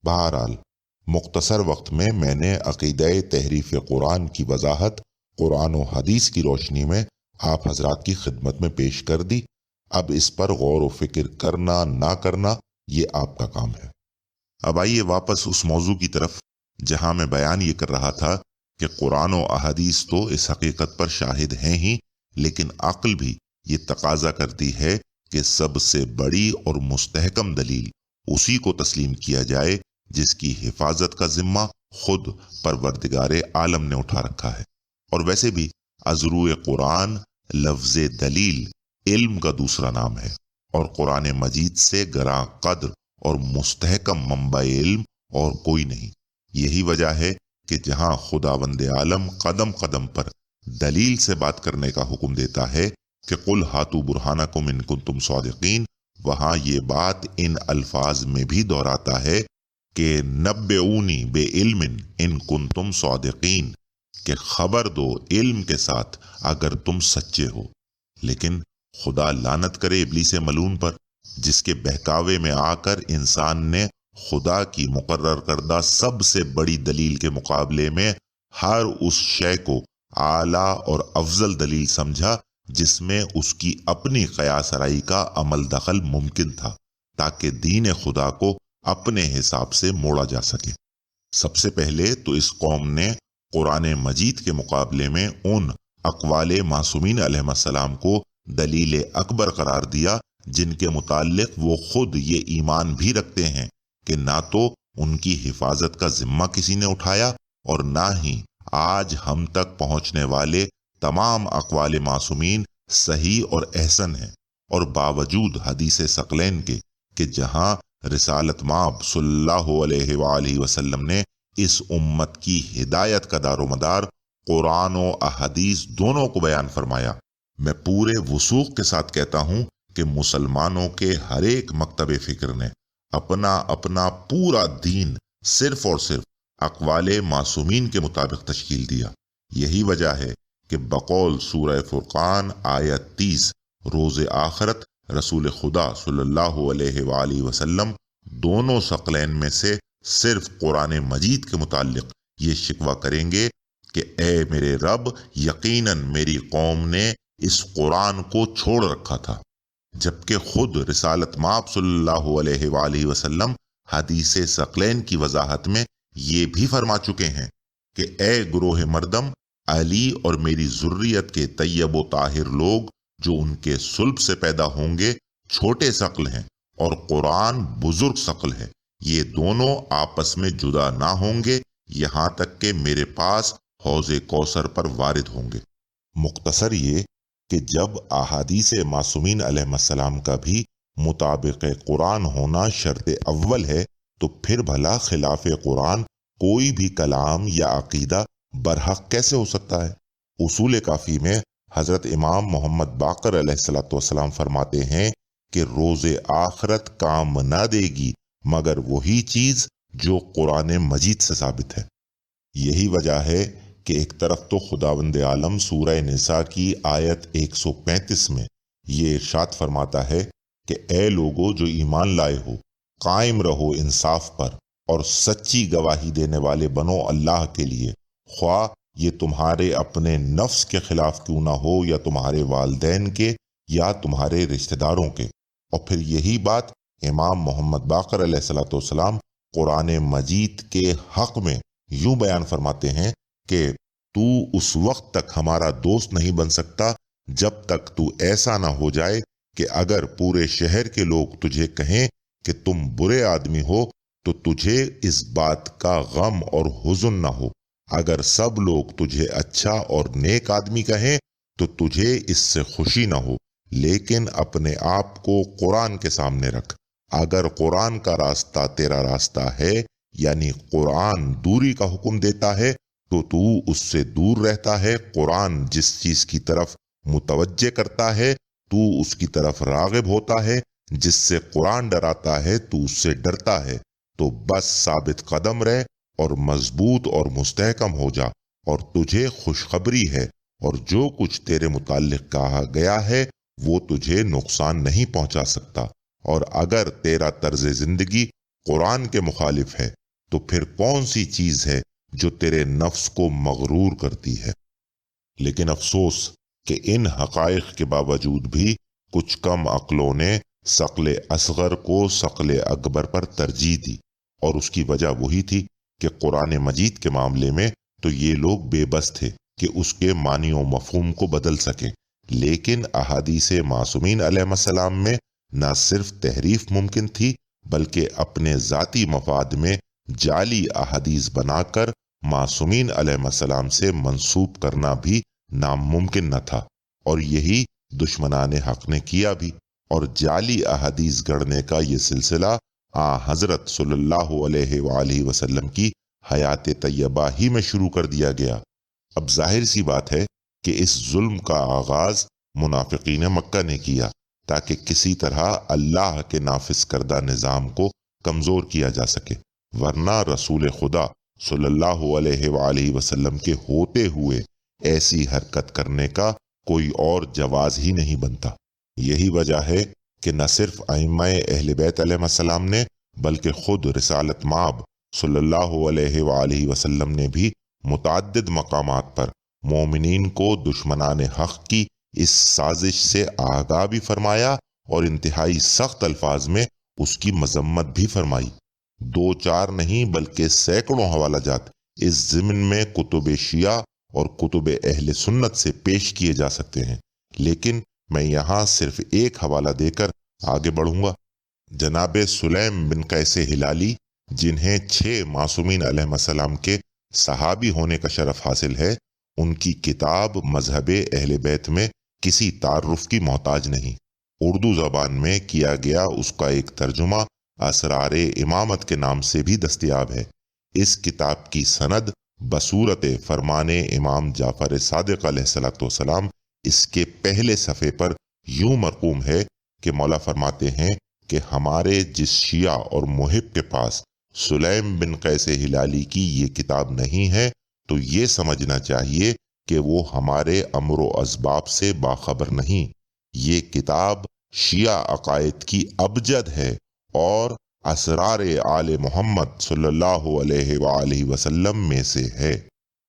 بہرحال مختصر وقت میں نے عقیدہ تحریف قرآن کی وضاحت قرآن و حدیث کی روشنی میں آپ حضرات کی خدمت میں پیش کر دی۔ اب اس پر غور و فکر کرنا نہ کرنا یہ آپ کا کام ہے۔ اب آئیے واپس اس موضوع کی طرف جہاں میں بیان یہ کر رہا تھا کہ قرآن و احادیث تو اس حقیقت پر شاہد ہیں ہی، لیکن عقل بھی یہ تقاضا کرتی ہے کہ سب سے بڑی اور مستحکم دلیل اسی کو تسلیم کیا جائے جس کی حفاظت کا ذمہ خود پروردگار عالم نے اٹھا رکھا ہے۔ اور ویسے بھی از روئے قرآن لفظ دلیل علم کا دوسرا نام ہے، اور قرآن مجید سے گراں قدر اور مستحکم منبع علم اور کوئی نہیں۔ یہی وجہ ہے کہ جہاں خداوند عالم قدم قدم پر دلیل سے بات کرنے کا حکم دیتا ہے کہ قل ہاتوا برہانکم ان کنتم صادقین، وہاں یہ بات ان الفاظ میں بھی دہراتا ہے کہ نبئونی بے علم ان کنتم صادقین، کہ خبر دو علم کے ساتھ اگر تم سچے ہو۔ لیکن خدا لعنت کرے ابلیس ملعون پر، جس کے بہکاوے میں آ کر انسان نے خدا کی مقرر کردہ سب سے بڑی دلیل کے مقابلے میں ہر اس شے کو اعلیٰ اور افضل دلیل سمجھا جس میں اس کی اپنی قیاس آرائی کا عمل دخل ممکن تھا، تاکہ دین خدا کو اپنے حساب سے موڑا جا سکے۔ سب سے پہلے تو اس قوم نے قرآن مجید کے مقابلے میں ان اقوال معصومین علیہ السلام کو دلیل اکبر قرار دیا جن کے متعلق وہ خود یہ ایمان بھی رکھتے ہیں کہ نہ تو ان کی حفاظت کا ذمہ کسی نے اٹھایا اور نہ ہی آج ہم تک پہنچنے والے تمام اقوال معصومین صحیح اور احسن ہیں، اور باوجود حدیث ثقلین کے کہ جہاں رسالت مآب صلی اللہ علیہ وآلہ وسلم نے اس امت کی ہدایت کا دار و مدار قرآن و احادیث دونوں کو بیان فرمایا، میں پورے وثوق کے ساتھ کہتا ہوں کہ مسلمانوں کے ہر ایک مکتب فکر نے اپنا اپنا پورا دین صرف اور صرف اقوال معصومین کے مطابق تشکیل دیا۔ یہی وجہ ہے کہ بقول سورہ فرقان آیت 30 روز آخرت رسول خدا صلی اللہ علیہ وآلہ وسلم دونوں ثقلین میں سے صرف قرآن مجید کے متعلق یہ شکوہ کریں گے کہ اے میرے رب، یقیناً میری قوم نے اس قرآن کو چھوڑ رکھا تھا، جبکہ خود رسالت مآب صلی اللہ علیہ وآلہ وسلم حدیث ثقلین کی وضاحت میں یہ بھی فرما چکے ہیں کہ اے گروہ مردم، علی اور میری ذریت کے طیب و طاہر لوگ جو ان کے صلب سے پیدا ہوں گے چھوٹے ثقل ہیں اور قرآن بزرگ ثقل ہے، یہ دونوں آپس میں جدا نہ ہوں گے یہاں تک کہ میرے پاس حوض کوثر پر وارد ہوں گے۔ مختصر یہ کہ جب احادیث معصومین علیہ السلام کا بھی مطابق قرآن ہونا شرط اول ہے، تو پھر بھلا خلاف قرآن کوئی بھی کلام یا عقیدہ برحق کیسے ہو سکتا ہے؟ اصول کافی میں حضرت امام محمد باقر علیہ السلام فرماتے ہیں کہ روز آخرت کام نہ دے گی مگر وہی چیز جو قرآن مجید سے ثابت ہے۔ یہی وجہ ہے کہ ایک طرف تو خداوند عالم سورہ نساء کی آیت 135 میں یہ ارشاد فرماتا ہے کہ اے لوگو جو ایمان لائے ہو، قائم رہو انصاف پر اور سچی گواہی دینے والے بنو اللہ کے لیے، خواہ یہ تمہارے اپنے نفس کے خلاف کیوں نہ ہو یا تمہارے والدین کے یا تمہارے رشتہ داروں کے۔ اور پھر یہی بات امام محمد باقر علیہ السلام قرآن مجید کے حق میں یوں بیان فرماتے ہیں کہ تو اس وقت تک ہمارا دوست نہیں بن سکتا جب تک تو ایسا نہ ہو جائے کہ اگر پورے شہر کے لوگ تجھے کہیں کہ تم برے آدمی ہو تو تجھے اس بات کا غم اور حزن نہ ہو، اگر سب لوگ تجھے اچھا اور نیک آدمی کہیں تو تجھے اس سے خوشی نہ ہو، لیکن اپنے آپ کو قرآن کے سامنے رکھ۔ اگر قرآن کا راستہ تیرا راستہ ہے، یعنی قرآن دوری کا حکم دیتا ہے، تو تو اس سے دور رہتا ہے۔ قرآن جس چیز کی طرف متوجہ کرتا ہے تو اس کی طرف راغب ہوتا ہے، جس سے قرآن ڈراتا ہے تو اس سے ڈرتا ہے۔ تو بس ثابت قدم رہ اور مضبوط اور مستحکم ہو جا، اور تجھے خوشخبری ہے، اور جو کچھ تیرے متعلق کہا گیا ہے وہ تجھے نقصان نہیں پہنچا سکتا۔ اور اگر تیرا طرز زندگی قرآن کے مخالف ہے تو پھر کون سی چیز ہے جو تیرے نفس کو مغرور کرتی ہے؟ لیکن افسوس کہ ان حقائق کے باوجود بھی کچھ کم عقلوں نے ثقل اصغر کو ثقل اکبر پر ترجیح دی، اور اس کی وجہ وہی تھی کہ قرآن مجید کے معاملے میں تو یہ لوگ بے بس تھے کہ اس کے معنی و مفہوم کو بدل سکیں، لیکن احادیث معصومین علیہ السلام میں نہ صرف تحریف ممکن تھی بلکہ اپنے ذاتی مفاد میں جعلی احادیث بنا کر معصومین علیہ السلام سے منسوب کرنا بھی ناممکن نہ تھا، اور یہی دشمنان حق نے کیا بھی، اور جعلی احادیث گڑھنے کا یہ سلسلہ حضرت صلی اللہ علیہ وآلہ وسلم کی حیات طیبہ ہی میں شروع کر دیا گیا۔ اب ظاہر سی بات ہے کہ اس ظلم کا آغاز منافقین مکہ نے کیا تاکہ کسی طرح اللہ کے نافذ کردہ نظام کو کمزور کیا جا سکے، ورنہ رسول خدا صلی اللہ علیہ وآلہ وسلم کے ہوتے ہوئے ایسی حرکت کرنے کا کوئی اور جواز ہی نہیں بنتا۔ یہی وجہ ہے کہ نہ صرف ائمہ اہل بیت علیہ السلام نے بلکہ خود رسالت مآب صلی اللہ علیہ وآلہ وسلم نے بھی متعدد مقامات پر مومنین کو دشمنان حق کی اس سازش سے آگاہ بھی فرمایا اور انتہائی سخت الفاظ میں اس کی مذمت بھی فرمائی۔ دو چار نہیں بلکہ سینکڑوں حوالہ جات اس ضمن میں کتب شیعہ اور کتب اہل سنت سے پیش کیے جا سکتے ہیں، لیکن میں یہاں صرف ایک حوالہ دے کر آگے بڑھوں گا۔ جناب سلیم بن قیس ہلالی، جنہیں 6 معصومین علیہ السلام کے صحابی ہونے کا شرف حاصل ہے، ان کی کتاب مذہب اہل بیت میں کسی تعارف کی محتاج نہیں۔ اردو زبان میں کیا گیا اس کا ایک ترجمہ اسرار امامت کے نام سے بھی دستیاب ہے۔ اس کتاب کی سند بصورت فرمان امام جعفر صادق علیہ السلام اس کے پہلے صفحے پر یوں مرقوم ہے کہ مولا فرماتے ہیں کہ ہمارے جس شیعہ اور محب کے پاس سلیم بن قیس ہلالی کی یہ کتاب نہیں ہے تو یہ سمجھنا چاہیے کہ وہ ہمارے امر و اسباب سے باخبر نہیں۔ یہ کتاب شیعہ عقائد کی ابجد ہے اور اسرار آل محمد صلی اللہ علیہ وآلہ وسلم میں سے ہے۔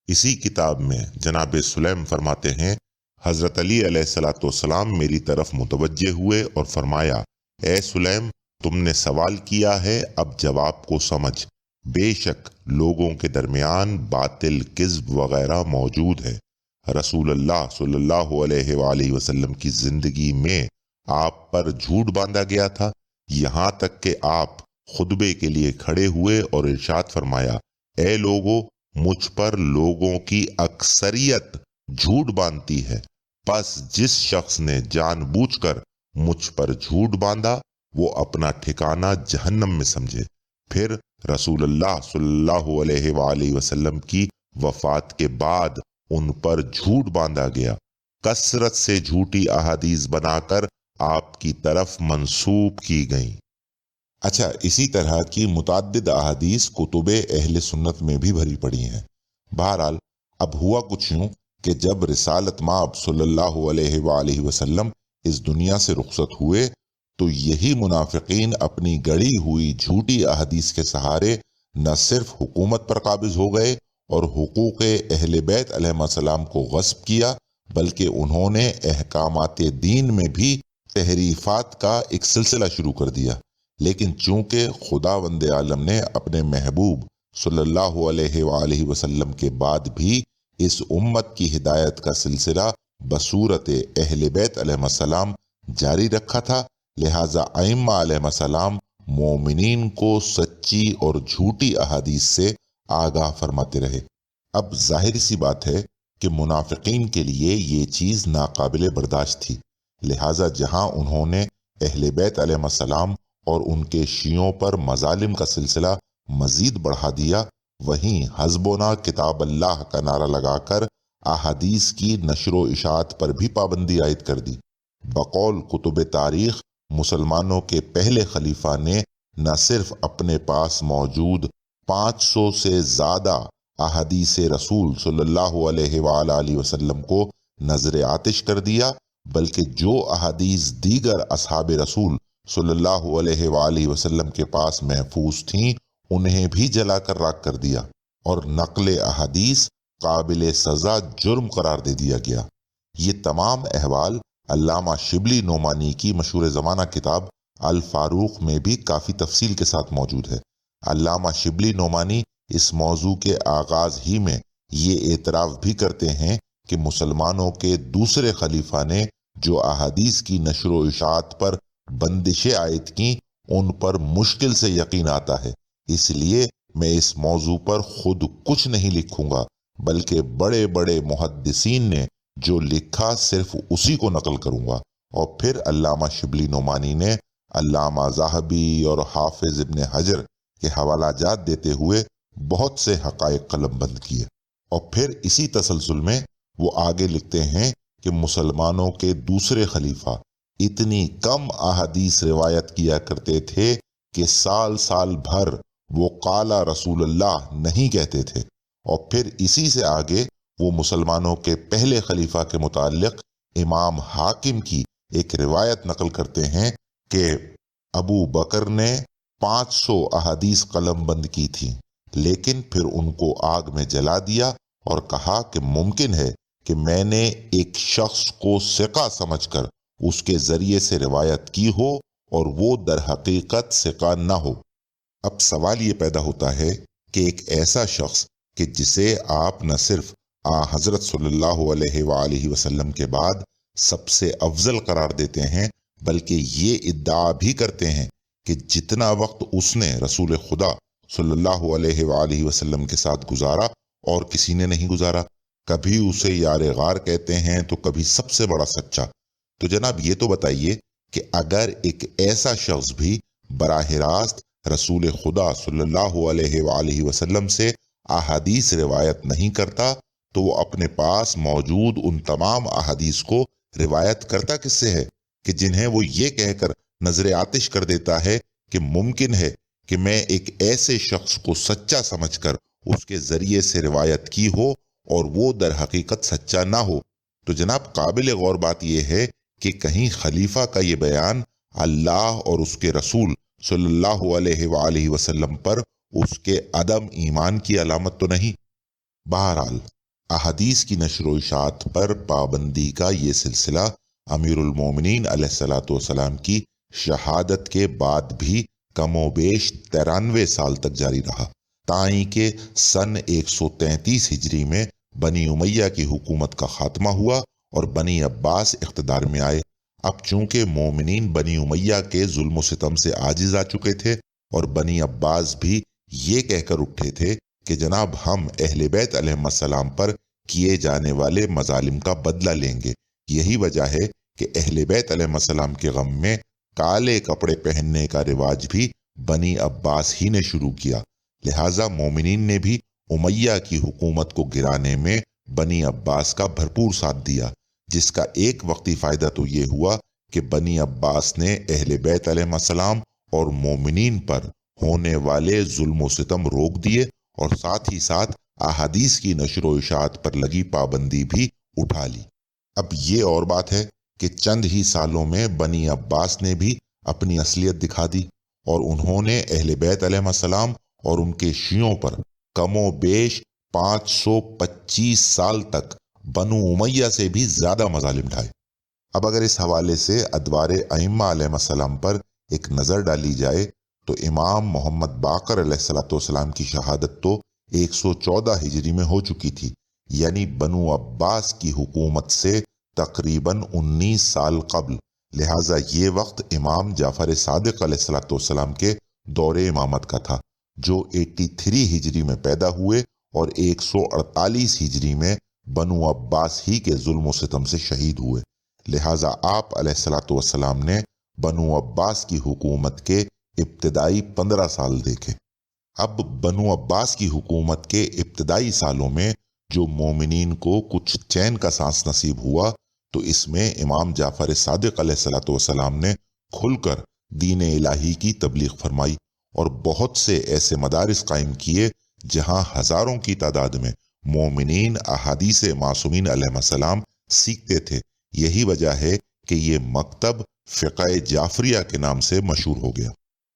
اسی کتاب میں جناب سلیم فرماتے ہیں، حضرت علی علیہ السلام میری طرف متوجہ ہوئے اور فرمایا، اے سلیم، تم نے سوال کیا ہے، اب جواب کو سمجھ۔ بے شک لوگوں کے درمیان باطل، کذب وغیرہ موجود ہے۔ رسول اللہ صلی اللہ علیہ وآلہ وسلم کی زندگی میں آپ پر جھوٹ باندھا گیا تھا، یہاں تک کہ آپ خطبے کے لیے کھڑے ہوئے اور ارشاد فرمایا، اے لوگو، مجھ پر لوگوں کی اکثریت جھوٹ باندھتی ہے، پس جس شخص نے جان بوجھ کر مجھ پر جھوٹ باندھا وہ اپنا ٹھکانہ جہنم میں سمجھے۔ پھر رسول اللہ صلی اللہ علیہ وآلہ وسلم کی وفات کے بعد ان پر جھوٹ باندھا گیا، کثرت سے جھوٹی احادیث بنا کر آپ کی طرف منسوب کی گئیں۔ اچھا، اسی طرح کی متعدد احادیث کتب اہل سنت میں بھی بھری پڑی ہیں۔ بہرحال اب ہوا کچھ یوں کہ جب رسالت مآب صلی اللہ علیہ وآلہ وسلم اس دنیا سے رخصت ہوئے تو یہی منافقین اپنی گڑی ہوئی جھوٹی احادیث کے سہارے نہ صرف حکومت پر قابض ہو گئے اور حقوق اہل بیت علیہ السلام کو غصب کیا، بلکہ انہوں نے احکامات دین میں بھی تحریفات کا ایک سلسلہ شروع کر دیا۔ لیکن چونکہ خداوند عالم نے اپنے محبوب صلی اللہ علیہ وآلہ وسلم کے بعد بھی اس امت کی ہدایت کا سلسلہ بصورت اہل بیت علیہ السلام جاری رکھا تھا، لہٰذا ائمہ علیہ السلام مومنین کو سچی اور جھوٹی احادیث سے آگاہ فرماتے رہے۔ اب ظاہر سی بات ہے کہ منافقین کے لیے یہ چیز ناقابل برداشت تھی، لہٰذا جہاں انہوں نے اہل بیت علیہ السلام اور ان کے شیعوں پر مظالم کا سلسلہ مزید بڑھا دیا، وہیں حسبنا کتاب اللہ کا نعرہ لگا کر احادیث کی نشر و اشاعت پر بھی پابندی عائد کر دی۔ بقول کتب تاریخ مسلمانوں کے پہلے خلیفہ نے نہ صرف اپنے پاس موجود 500 سے زیادہ احادیث رسول صلی اللہ علیہ وآلہ وسلم کو نظر آتش کر دیا، بلکہ جو احادیث دیگر اصحاب رسول صلی اللہ علیہ وآلہ وسلم کے پاس محفوظ تھیں انہیں بھی جلا کر راکھ کر دیا، اور نقل احادیث قابل سزا جرم قرار دے دیا گیا۔ یہ تمام احوال علامہ شبلی نعمانی کی مشہور زمانہ کتاب الفاروق میں بھی کافی تفصیل کے ساتھ موجود ہے۔ علامہ شبلی نعمانی اس موضوع کے آغاز ہی میں یہ اعتراف بھی کرتے ہیں کہ مسلمانوں کے دوسرے خلیفہ نے جو احادیث کی نشر و اشاعت پر بندشیں عائد کیں ان پر مشکل سے یقین آتا ہے، اس لیے میں اس موضوع پر خود کچھ نہیں لکھوں گا، بلکہ بڑے بڑے محدثین نے جو لکھا صرف اسی کو نقل کروں گا۔ اور پھر علامہ شبلی نعمانی نے علامہ ذہبی اور حافظ ابن حجر کے حوالہ جات دیتے ہوئے بہت سے حقائق قلم بند کیے، اور پھر اسی تسلسل میں وہ آگے لکھتے ہیں کہ مسلمانوں کے دوسرے خلیفہ اتنی کم احادیث روایت کیا کرتے تھے کہ سال سال بھر وہ قال رسول اللہ نہیں کہتے تھے۔ اور پھر اسی سے آگے وہ مسلمانوں کے پہلے خلیفہ کے متعلق امام حاکم کی ایک روایت نقل کرتے ہیں کہ ابو بکر نے 500 احادیث قلم بند کی تھیں، لیکن پھر ان کو آگ میں جلا دیا اور کہا کہ ممکن ہے کہ میں نے ایک شخص کو ثقہ سمجھ کر اس کے ذریعے سے روایت کی ہو اور وہ در حقیقت ثقہ نہ ہو۔ اب سوال یہ پیدا ہوتا ہے کہ ایک ایسا شخص کہ جسے آپ نہ صرف حضرت صلی اللہ علیہ وآلہ وسلم کے بعد سب سے افضل قرار دیتے ہیں، بلکہ یہ ادعا بھی کرتے ہیں کہ جتنا وقت اس نے رسول خدا صلی اللہ علیہ وآلہ وسلم کے ساتھ گزارا اور کسی نے نہیں گزارا، کبھی اسے یار غار کہتے ہیں تو کبھی سب سے بڑا سچا۔ تو جناب یہ تو بتائیے کہ اگر ایک ایسا شخص بھی براہ راست رسول خدا صلی اللہ علیہ وآلہ وسلم سے احادیث روایت نہیں کرتا تو وہ اپنے پاس موجود ان تمام احادیث کو روایت کرتا کس سے ہے کہ جنہیں وہ یہ کہہ کر نظر آتش کر دیتا ہے کہ ممکن ہے کہ میں ایک ایسے شخص کو سچا سمجھ کر اس کے ذریعے سے روایت کی ہو اور وہ در حقیقت سچا نہ ہو۔ تو جناب قابل غور بات یہ ہے کہ کہیں خلیفہ کا یہ بیان اللہ اور اس کے رسول صلی اللہ علیہ وآلہ وسلم پر اس کے عدم ایمان کی علامت تو نہیں۔ بہرحال احادیث کی نشر و اشاعت پر پابندی کا یہ سلسلہ امیر المومنین علیہ الصلوۃ والسلام کی شہادت کے بعد بھی کم و بیش 93 سال تک جاری رہا، تائیں کہ سن 133 ہجری میں بنی امیہ کی حکومت کا خاتمہ ہوا اور بنی عباس اقتدار میں آئے۔ اب چونکہ مومنین بنی امیہ کے ظلم و ستم سے عاجز آ چکے تھے اور بنی عباس بھی یہ کہہ کر اٹھے تھے کہ جناب ہم اہل بیت علیہ السلام پر کیے جانے والے مظالم کا بدلہ لیں گے، یہی وجہ ہے کہ اہل بیت علیہ السلام کے غم میں کالے کپڑے پہننے کا رواج بھی بنی عباس ہی نے شروع کیا، لہٰذا مومنین نے بھی امیہ کی حکومت کو گرانے میں بنی عباس کا بھرپور ساتھ دیا، جس کا ایک وقتی فائدہ تو یہ ہوا کہ بنی عباس نے اہل بیت علیہ السلام اور مومنین پر ہونے والے ظلم و ستم روک دیے، اور ساتھ ہی ساتھ احادیث کی نشر و اشاعت پر لگی پابندی بھی اٹھا لی۔ اب یہ اور بات ہے کہ چند ہی سالوں میں بنی عباس نے بھی اپنی اصلیت دکھا دی، اور انہوں نے اہل بیت علیہ السلام اور ان کے شیعوں پر کم و بیش 525 سال تک بنو امیہ سے بھی زیادہ مظالم ڈھائے۔ اب اگر اس حوالے سے ادوار ائمہ علیہ السلام پر ایک نظر ڈالی جائے تو امام محمد باقر علیہ السلام کی شہادت تو 114 ہجری میں ہو چکی تھی، یعنی بنو عباس کی حکومت سے تقریباً 19 سال قبل، لہٰذا یہ وقت امام جعفر صادق علیہ السلام کے دور امامت کا تھا، جو 83 ہجری میں پیدا ہوئے اور 148 ہجری میں بنو عباس ہی کے ظلم و ستم سے شہید ہوئے۔ لہٰذا آپ علیہ السلام نے بنو عباس کی حکومت کے ابتدائی 15 سال دیکھے۔ اب بنو عباس کی حکومت کے ابتدائی سالوں میں جو مومنین کو کچھ چین کا سانس نصیب ہوا، تو اس میں امام جعفر صادق علیہ السلام نے کھل کر دین الہی کی تبلیغ فرمائی، اور بہت سے ایسے مدارس قائم کیے جہاں ہزاروں کی تعداد میں مومنین احادیث معصومین علیہ السلام سیکھتے تھے۔ یہی وجہ ہے کہ یہ مکتب فقہ جعفریہ کے نام سے مشہور ہو گیا۔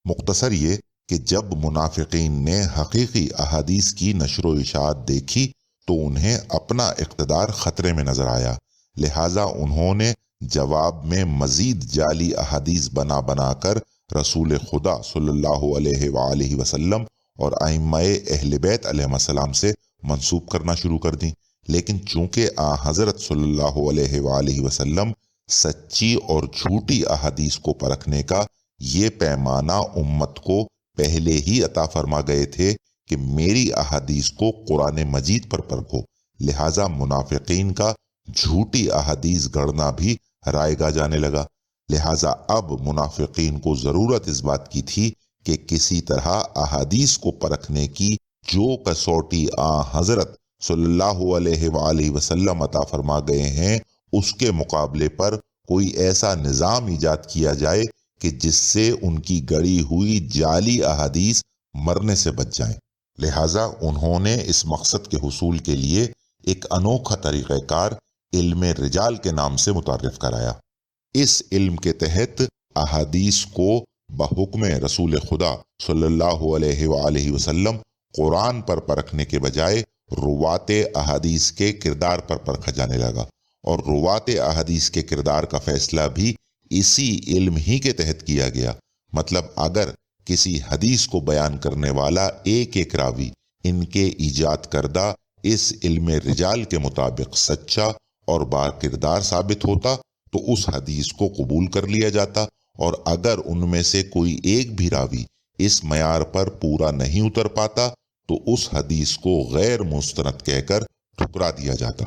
مختصر یہ کہ جب منافقین نے حقیقی احادیث کی نشر و اشاعت دیکھی تو انہیں اپنا اقتدار خطرے میں نظر آیا، لہٰذا انہوں نے جواب میں مزید جعلی احادیث بنا بنا کر رسول خدا صلی اللہ علیہ وآلہ وسلم اور ائمہ اہل بیت علیہ السلام سے منسوب کرنا شروع کر دیں۔ لیکن چونکہ حضرت صلی اللہ علیہ وآلہ وسلم سچی اور جھوٹی احادیث کو پرکھنے کا یہ پیمانہ امت کو پہلے ہی عطا فرما گئے تھے کہ میری احادیث کو قرآن مجید پر پرکھو، لہٰذا منافقین کا جھوٹی احادیث گڑنا بھی رائگاں جانے لگا۔ لہٰذا اب منافقین کو ضرورت اس بات کی تھی کہ کسی طرح احادیث کو پرکھنے کی جو کسوٹی حضرت صلی اللہ علیہ وآلہ وسلم عطا فرما گئے ہیں، اس کے مقابلے پر کوئی ایسا نظام ایجاد کیا جائے کہ جس سے ان کی گڑی ہوئی جعلی احادیث مرنے سے بچ جائیں۔ لہٰذا انہوں نے اس مقصد کے حصول کے لیے ایک انوکھا طریقہ کار علم رجال کے نام سے متعارف کرایا۔ اس علم کے تحت احادیث کو بحکم رسول خدا صلی اللہ علیہ وآلہ وسلم قرآن پر پرکھنے کے بجائے روات احادیث کے کردار پر پرکھا جانے لگا، اور روات احادیث کے کردار کا فیصلہ بھی اسی علم ہی کے تحت کیا گیا۔ مطلب اگر کسی حدیث کو بیان کرنے والا ایک ایک راوی ان کے ایجاد کردہ اس علم رجال کے مطابق سچا اور با کردار ثابت ہوتا تو اس حدیث کو قبول کر لیا جاتا، اور اگر ان میں سے کوئی ایک بھی راوی اس معیار پر پورا نہیں اتر پاتا تو اس حدیث کو غیر مستند کہہ کر ٹھکرا دیا جاتا۔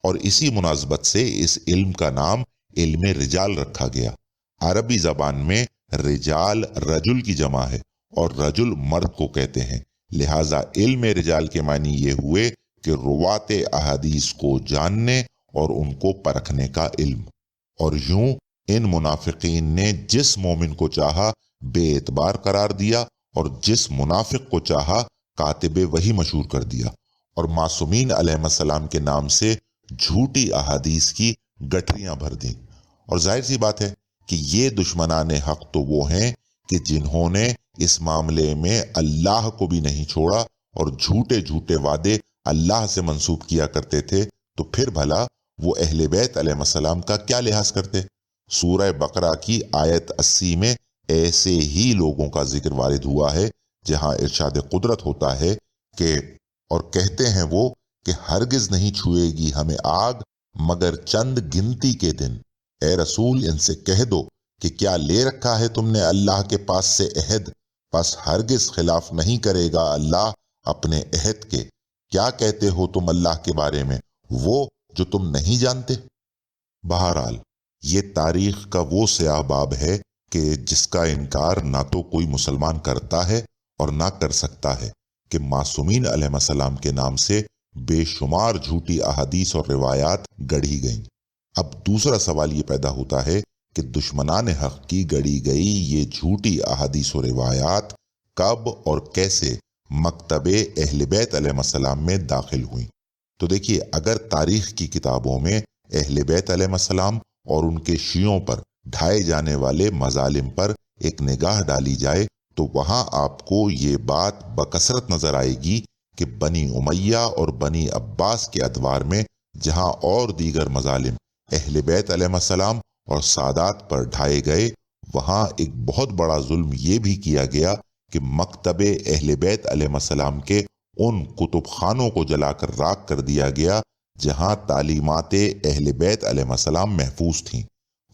اور اسی مناسبت سے اس علم کا نام علم رجال رکھا گیا۔ عربی زبان میں رجال رجل کی جمع ہے اور رجل مرد کو کہتے ہیں، لہٰذا علم رجال کے معنی یہ ہوئے کہ روات احادیث کو جاننے اور ان کو پرکھنے کا علم۔ اور یوں ان منافقین نے جس مومن کو چاہا بے اعتبار قرار دیا اور جس منافق کو چاہا کاتب وحی مشہور کر دیا، اور معصومین علیہ السلام کے نام سے جھوٹی احادیث کی گٹھریاں بھر دیں۔ اور ظاہر سی بات ہے کہ یہ دشمنان حق تو وہ ہیں کہ جنہوں نے اس معاملے میں اللہ کو بھی نہیں چھوڑا اور جھوٹے جھوٹے وعدے اللہ سے منسوب کیا کرتے تھے، تو پھر بھلا وہ اہل بیت علیہ السلام کا کیا لحاظ کرتے؟ سورہ بقرہ کی آیت 80 میں ایسے ہی لوگوں کا ذکر وارد ہوا ہے جہاں ارشاد قدرت ہوتا ہے کہ اور کہتے ہیں وہ کہ ہرگز نہیں چھوئے گی ہمیں آگ مگر چند گنتی کے دن۔ اے رسول ان سے کہہ دو کہ کیا لے رکھا ہے تم نے اللہ کے پاس سے عہد، پس ہرگز خلاف نہیں کرے گا اللہ اپنے عہد کے۔ کیا کہتے ہو تم اللہ کے بارے میں وہ جو تم نہیں جانتے؟ بہرحال یہ تاریخ کا وہ سیاہ باب ہے کہ جس کا انکار نہ تو کوئی مسلمان کرتا ہے اور نہ کر سکتا ہے، کہ معصومین علیہ السلام کے نام سے بے شمار جھوٹی احادیث اور روایات گڑھی گئیں۔ اب دوسرا سوال یہ پیدا ہوتا ہے کہ دشمنان حق کی گڑھی گئی یہ جھوٹی احادیث و روایات کب اور کیسے مکتب اہل بیت علیہ السلام میں داخل ہوئیں؟ تو دیکھیے، اگر تاریخ کی کتابوں میں اہل بیت علیہ السلام اور ان کے شیعوں پر ڈھائے جانے والے مظالم پر ایک نگاہ ڈالی جائے تو وہاں آپ کو یہ بات بکثرت نظر آئے گی کہ بنی امیہ اور بنی عباس کے ادوار میں جہاں اور دیگر مظالم اہل بیت علیہ السلام اور سادات پر ڈھائے گئے، وہاں ایک بہت بڑا ظلم یہ بھی کیا گیا کہ مکتب اہل بیت علیہ السلام کے ان کتب خانوں کو جلا کر راکھ کر دیا گیا جہاں تعلیمات اہل بیت علیہ السلام محفوظ تھیں۔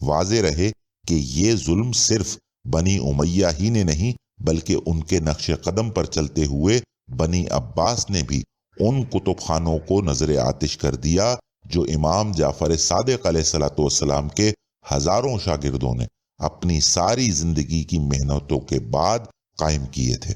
واضح رہے کہ یہ ظلم صرف بنی امیہ ہی نے نہیں بلکہ ان کے نقش قدم پر چلتے ہوئے بنی عباس نے بھی ان کتب خانوں کو نظر آتش کر دیا جو امام جعفر صادق علیہ السلام کے ہزاروں شاگردوں نے اپنی ساری زندگی کی محنتوں کے بعد قائم کیے تھے۔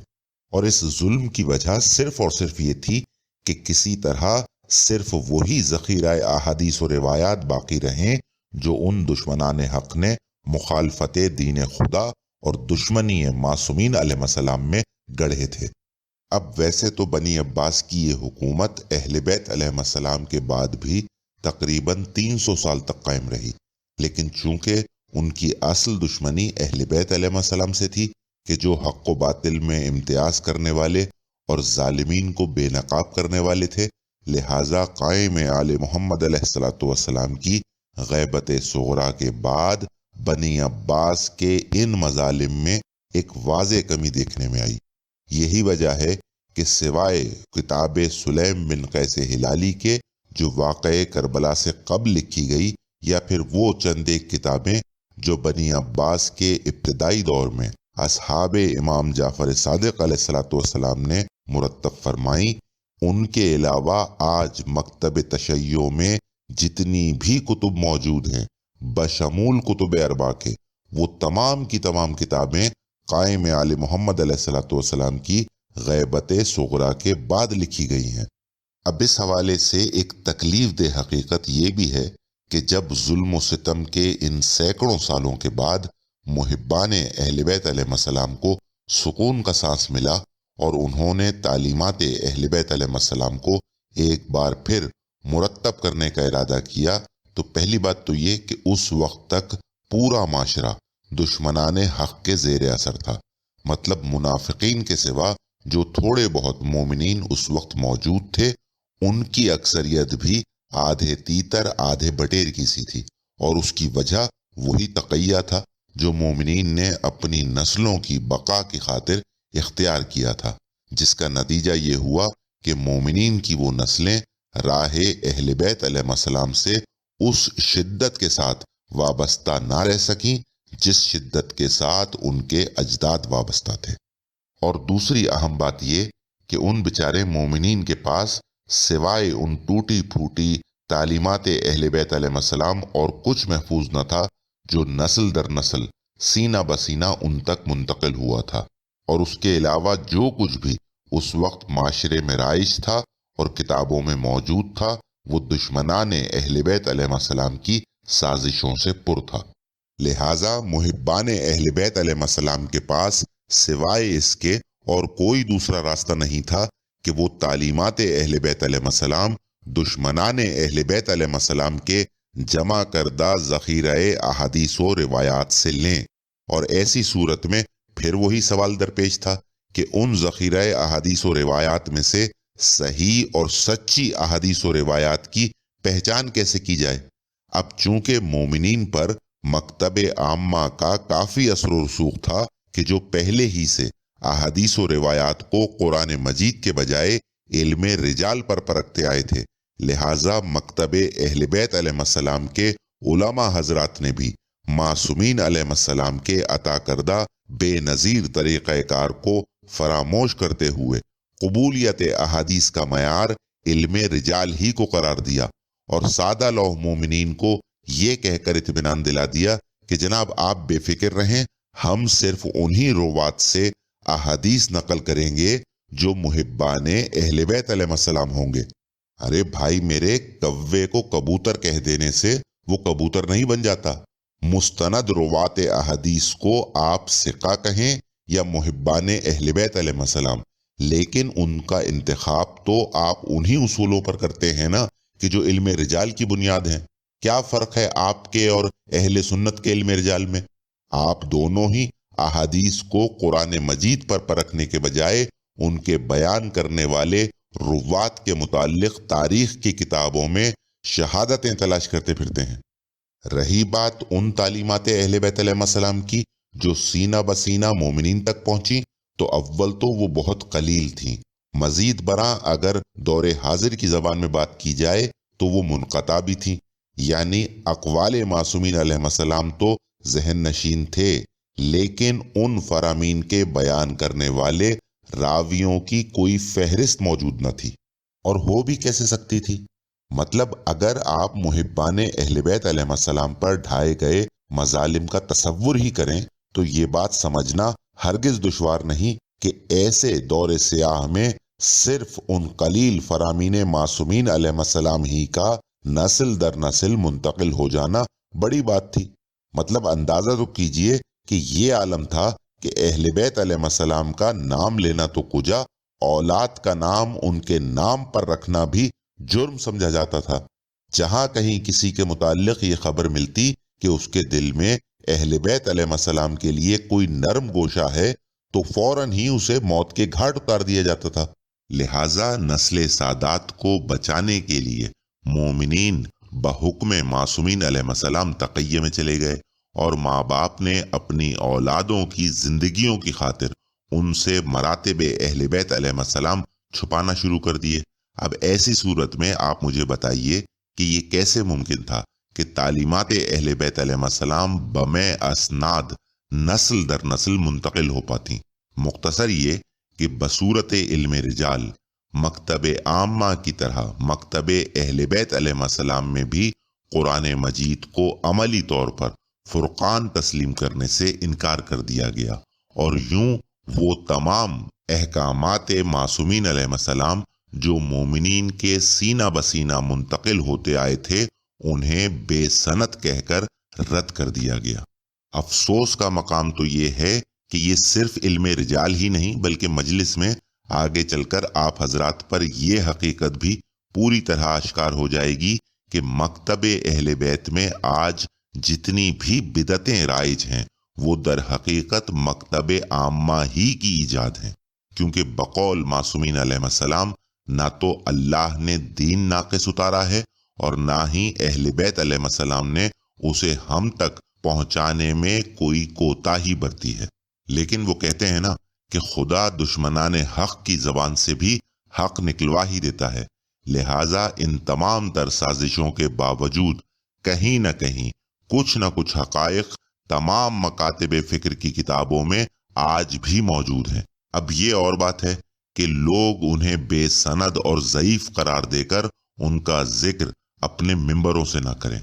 اور اس ظلم کی وجہ صرف اور صرف یہ تھی کہ کسی طرح صرف وہی ذخیرہ احادیث و روایات باقی رہیں جو ان دشمنان حق نے مخالفت دین خدا اور دشمنی معصومین علیہ السلام میں گڑھے تھے۔ اب ویسے تو بنی عباس کی یہ حکومت اہل بیت علیہ السلام کے بعد بھی تقریباً 300 سال تک قائم رہی، لیکن چونکہ ان کی اصل دشمنی اہل بیت علیہ السلام سے تھی کہ جو حق و باطل میں امتیاز کرنے والے اور ظالمین کو بے نقاب کرنے والے تھے، لہٰذا قائم آل محمد علیہ السلام کی غیبت صغریٰ کے بعد بنی عباس کے ان مظالم میں ایک واضح کمی دیکھنے میں آئی۔ یہی وجہ ہے کہ سوائے کتاب سلیم بن قیس ہلالی کے جو واقعہ کربلا سے قبل لکھی گئی، یا پھر وہ چند ایک کتابیں جو بنی عباس کے ابتدائی دور میں اصحاب امام جعفر صادق علیہ السلام نے مرتب فرمائیں، ان کے علاوہ آج مکتب تشیع میں جتنی بھی کتب موجود ہیں بشمول کتب اربع کے، وہ تمام کی تمام کتابیں قائم آل محمد علیہ السلام کی غیبت صغریٰ کے بعد لکھی گئی ہیں۔ اب اس حوالے سے ایک تکلیف دہ حقیقت یہ بھی ہے کہ جب ظلم و ستم کے ان سینکڑوں سالوں کے بعد محبان اہل بیت علیہ السلام کو سکون کا سانس ملا اور انہوں نے تعلیمات اہل بیت علیہ السلام کو ایک بار پھر مرتب کرنے کا ارادہ کیا، تو پہلی بات تو یہ کہ اس وقت تک پورا معاشرہ دشمنان حق کے زیر اثر تھا، مطلب منافقین کے سوا جو تھوڑے بہت مومنین اس وقت موجود تھے ان کی اکثریت بھی آدھے تیتر آدھے بٹیر کی سی تھی، اور اس کی وجہ وہی تقیہ تھا جو مومنین نے اپنی نسلوں کی بقا کی خاطر اختیار کیا تھا، جس کا نتیجہ یہ ہوا کہ مومنین کی وہ نسلیں راہ اہل بیت علیہ السلام سے اس شدت کے ساتھ وابستہ نہ رہ سکیں جس شدت کے ساتھ ان کے اجداد وابستہ تھے۔ اور دوسری اہم بات یہ کہ ان بیچارے مومنین کے پاس سوائے ان ٹوٹی پھوٹی تعلیمات اہل بیت علیہ السلام اور کچھ محفوظ نہ تھا جو نسل در نسل سینہ بسینہ ان تک منتقل ہوا تھا، اور اس کے علاوہ جو کچھ بھی اس وقت معاشرے میں رائج تھا اور کتابوں میں موجود تھا وہ دشمنان اہل بیت علیہ السلام کی سازشوں سے پر تھا۔ لہٰذا محبان اہل بیت علیہ السلام کے پاس سوائے اس کے اور کوئی دوسرا راستہ نہیں تھا کہ وہ تعلیمات اہل بیت علیہ السلام دشمنان اہل بیت علیہ السلام کے جمع کردہ ذخیرہ احادیث و روایات سے لیں، اور ایسی صورت میں پھر وہی سوال درپیش تھا کہ ان ذخیرہ احادیث و روایات میں سے صحیح اور سچی احادیث و روایات کی پہچان کیسے کی جائے؟ اب چونکہ مومنین پر مکتب عامہ کا کافی اثر و رسوخ تھا کہ جو پہلے ہی سے احادیث و روایات کو قرآن مجید کے بجائے علم رجال پر پرکھتے آئے تھے، لہٰذا مکتب اہل بیت علیہ السلام کے علماء حضرات نے بھی معصومین علیہ السلام کے عطا کردہ بے نظیر طریقہ کار کو فراموش کرتے ہوئے قبولیت احادیث کا معیار علم رجال ہی کو قرار دیا، اور سادہ لوح مومنین کو یہ کہہ کر اطمینان دلا دیا کہ جناب آپ بے فکر رہیں، ہم صرف انہی روات سے احادیث نقل کریں گے جو محبان اہل بیت علیہ السلام ہوں گے۔ ارے بھائی میرے، کوے کو کبوتر کہہ دینے سے وہ کبوتر نہیں بن جاتا۔ مستند روات احادیث کو آپ ثقہ کہیں یا محبان اہل بیت علیہ السلام، لیکن ان کا انتخاب تو آپ انہی اصولوں پر کرتے ہیں نا کہ جو علم رجال کی بنیاد ہیں۔ کیا فرق ہے آپ کے اور اہل سنت کے علم رجال میں؟ آپ دونوں ہی احادیث کو قرآن مجید پر پرکھنے کے بجائے ان کے بیان کرنے والے روات کے متعلق تاریخ کی کتابوں میں شہادتیں تلاش کرتے پھرتے ہیں۔ رہی بات ان تعلیمات اہل بیت علیہ السلام کی جو سینہ بسینہ مومنین تک پہنچی، تو اول تو وہ بہت قلیل تھیں۔ مزید برآں اگر دور حاضر کی زبان میں بات کی جائے تو وہ منقطع بھی تھیں، یعنی اقوال معصومین علیہ السلام تو ذہن نشین تھے، لیکن ان فرامین کے بیان کرنے والے راویوں کی کوئی فہرست موجود نہ تھی، اور ہو بھی کیسے سکتی تھی؟ مطلب اگر آپ محبان اہل بیت علیہ السلام پر ڈھائے گئے مظالم کا تصور ہی کریں تو یہ بات سمجھنا ہرگز دشوار نہیں کہ ایسے دور سیاہ میں صرف ان قلیل فرامین معصومین علیہ السلام ہی کا نسل در نسل منتقل ہو جانا بڑی بات تھی۔ مطلب اندازہ تو کیجئے کہ یہ عالم تھا کہ اہل بیت علیہ السلام کا نام لینا تو کجا، اولاد کا نام ان کے نام پر رکھنا بھی جرم سمجھا جاتا تھا۔ جہاں کہیں کسی کے متعلق یہ خبر ملتی کہ اس کے دل میں اہل بیت علیہ السلام کے لیے کوئی نرم گوشہ ہے تو فوراً ہی اسے موت کے گھاٹ اتار دیا جاتا تھا۔ لہٰذا نسل سادات کو بچانے کے لیے مومنین بحکم معصومین علیہ السلام تقیہ میں چلے گئے، اور ماں باپ نے اپنی اولادوں کی زندگیوں کی خاطر ان سے مراتب اہل بیت علیہ السلام چھپانا شروع کر دیے۔ اب ایسی صورت میں آپ مجھے بتائیے کہ یہ کیسے ممکن تھا کہ تعلیمات اہل بیت علیہ السلام بمِ اسناد نسل در نسل منتقل ہو پاتی؟ مختصر یہ کہ بصورت علم رجال مکتب عامہ کی طرح مکتب اہل بیت علیہ السلام میں بھی قرآن مجید کو عملی طور پر فرقان تسلیم کرنے سے انکار کر دیا گیا، اور یوں وہ تمام احکامات معصومین علیہ السلام جو مومنین کے سینہ بسینہ منتقل ہوتے آئے تھے انہیں بے سند کہہ کر رد کر دیا گیا۔ افسوس کا مقام تو یہ ہے کہ یہ صرف علم رجال ہی نہیں بلکہ مجلس میں آگے چل کر آپ حضرات پر یہ حقیقت بھی پوری طرح آشکار ہو جائے گی کہ مکتب اہل بیت میں آج جتنی بھی بدعتیں رائج ہیں وہ در حقیقت مکتب عامہ ہی کی ایجاد ہیں، کیونکہ بقول معصومین علیہ السلام نہ تو اللہ نے دین ناقص اتارا ہے اور نہ ہی اہل بیت علیہ السلام نے اسے ہم تک پہنچانے میں کوئی کوتاہی برتی ہے۔ لیکن وہ کہتے ہیں نا کہ خدا دشمنان حق کی زبان سے بھی حق نکلوا ہی دیتا ہے، لہٰذا ان تمام تر سازشوں کے باوجود کہیں نہ کہیں کچھ نہ کچھ حقائق تمام مکاتب فکر کی کتابوں میں آج بھی موجود ہیں۔ اب یہ اور بات ہے کہ لوگ انہیں بے سند اور ضعیف قرار دے کر ان کا ذکر اپنے ممبروں سے نہ کریں۔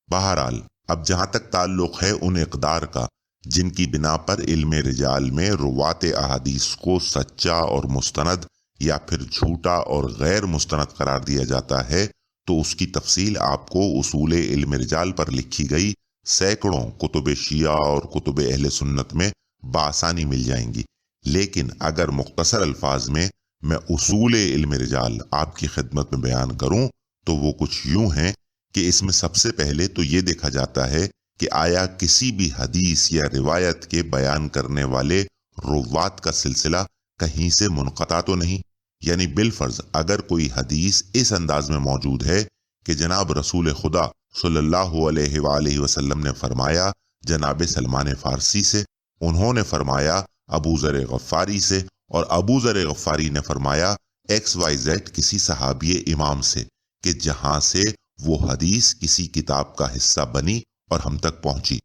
بہرحال اب جہاں تک تعلق ہے ان اقدار کا جن کی بنا پر علم رجال میں روات احادیث کو سچا اور مستند یا پھر جھوٹا اور غیر مستند قرار دیا جاتا ہے، تو اس کی تفصیل آپ کو اصول علم رجال پر لکھی گئی سینکڑوں کتب شیعہ اور کتب اہل سنت میں بآسانی مل جائیں گی۔ لیکن اگر مختصر الفاظ میں اصول علم رجال آپ کی خدمت میں بیان کروں تو وہ کچھ یوں ہیں کہ اس میں سب سے پہلے تو یہ دیکھا جاتا ہے کہ آیا کسی بھی حدیث یا روایت کے بیان کرنے والے روات کا سلسلہ کہیں سے منقطع تو نہیں، یعنی بالفرض اگر کوئی حدیث اس انداز میں موجود ہے کہ جناب رسول خدا صلی اللہ علیہ وآلہ وسلم نے فرمایا جناب سلمان فارسی سے، انہوں نے فرمایا ابو ذر غفاری سے، اور ابو ذر غفاری نے فرمایا XYZ کسی صحابی امام سے، کہ جہاں سے وہ حدیث کسی کتاب کا حصہ بنی اور ہم تک پہنچی،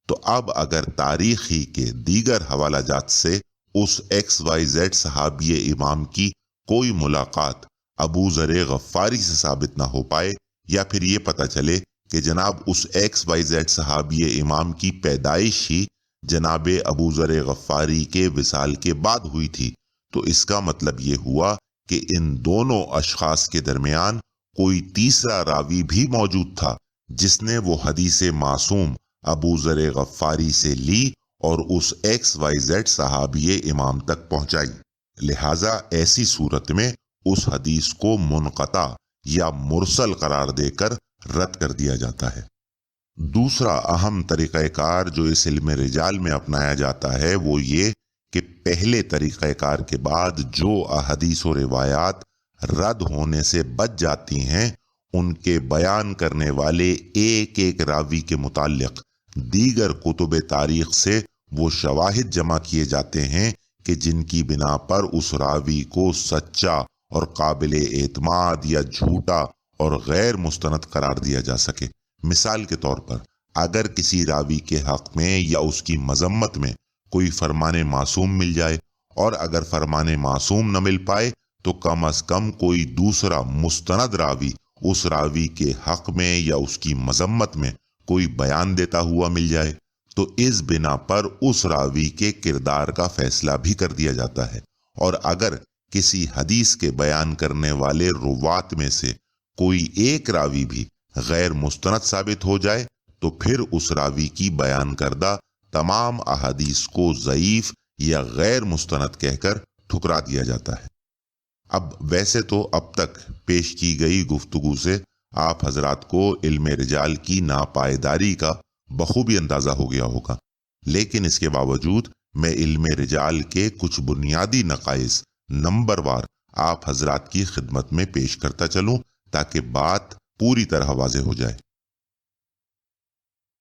تو اب اگر تاریخی کے دیگر حوالہ جات سے اس XYZ صحابی امام کی کوئی ملاقات ابو ذر غفاری سے ثابت نہ ہو پائے، یا پھر یہ پتہ چلے کہ جناب اس XYZ صحابی امام کی پیدائش ہی جناب ابو ذر غفاری کے وصال کے بعد ہوئی تھی، تو اس کا مطلب یہ ہوا کہ ان دونوں اشخاص کے درمیان کوئی تیسرا راوی بھی موجود تھا جس نے وہ حدیث معصوم ابو ذر غفاری سے لی اور اس XYZ صحابی امام تک پہنچائی۔ لہٰذا ایسی صورت میں اس حدیث کو منقطع یا مرسل قرار دے کر رد کر دیا جاتا ہے۔ دوسرا اہم طریقہ کار جو اس علم رجال میں اپنایا جاتا ہے وہ یہ کہ پہلے طریقہ کار کے بعد جو احادیث و روایات رد ہونے سے بچ جاتی ہیں، ان کے بیان کرنے والے ایک ایک راوی کے متعلق دیگر کتب تاریخ سے وہ شواہد جمع کیے جاتے ہیں کہ جن کی بنا پر اس راوی کو سچا اور قابل اعتماد یا جھوٹا اور غیر مستند قرار دیا جا سکے۔ مثال کے طور پر اگر کسی راوی کے حق میں یا اس کی مذمت میں کوئی فرمان معصوم مل جائے، اور اگر فرمان معصوم نہ مل پائے تو کم از کم کوئی دوسرا مستند راوی اس راوی کے حق میں یا اس کی مذمت میں کوئی بیان دیتا ہوا مل جائے، تو اس بنا پر اس راوی کے کردار کا فیصلہ بھی کر دیا جاتا ہے۔ اور اگر کسی حدیث کے بیان کرنے والے روات میں سے کوئی ایک راوی بھی غیر مستند ثابت ہو جائے تو پھر اس راوی کی بیان کردہ تمام احادیث کو ضعیف یا غیر مستند کہہ کر ٹھکرا دیا جاتا ہے۔ اب ویسے تو اب تک پیش کی گئی گفتگو سے آپ حضرات کو علم رجال کی ناپائیداری کا بخوبی اندازہ ہو گیا ہوگا، لیکن اس کے باوجود میں علم رجال کے کچھ بنیادی نقائص نمبر وار آپ حضرات کی خدمت میں پیش کرتا چلوں تاکہ بات پوری طرح واضح ہو جائے۔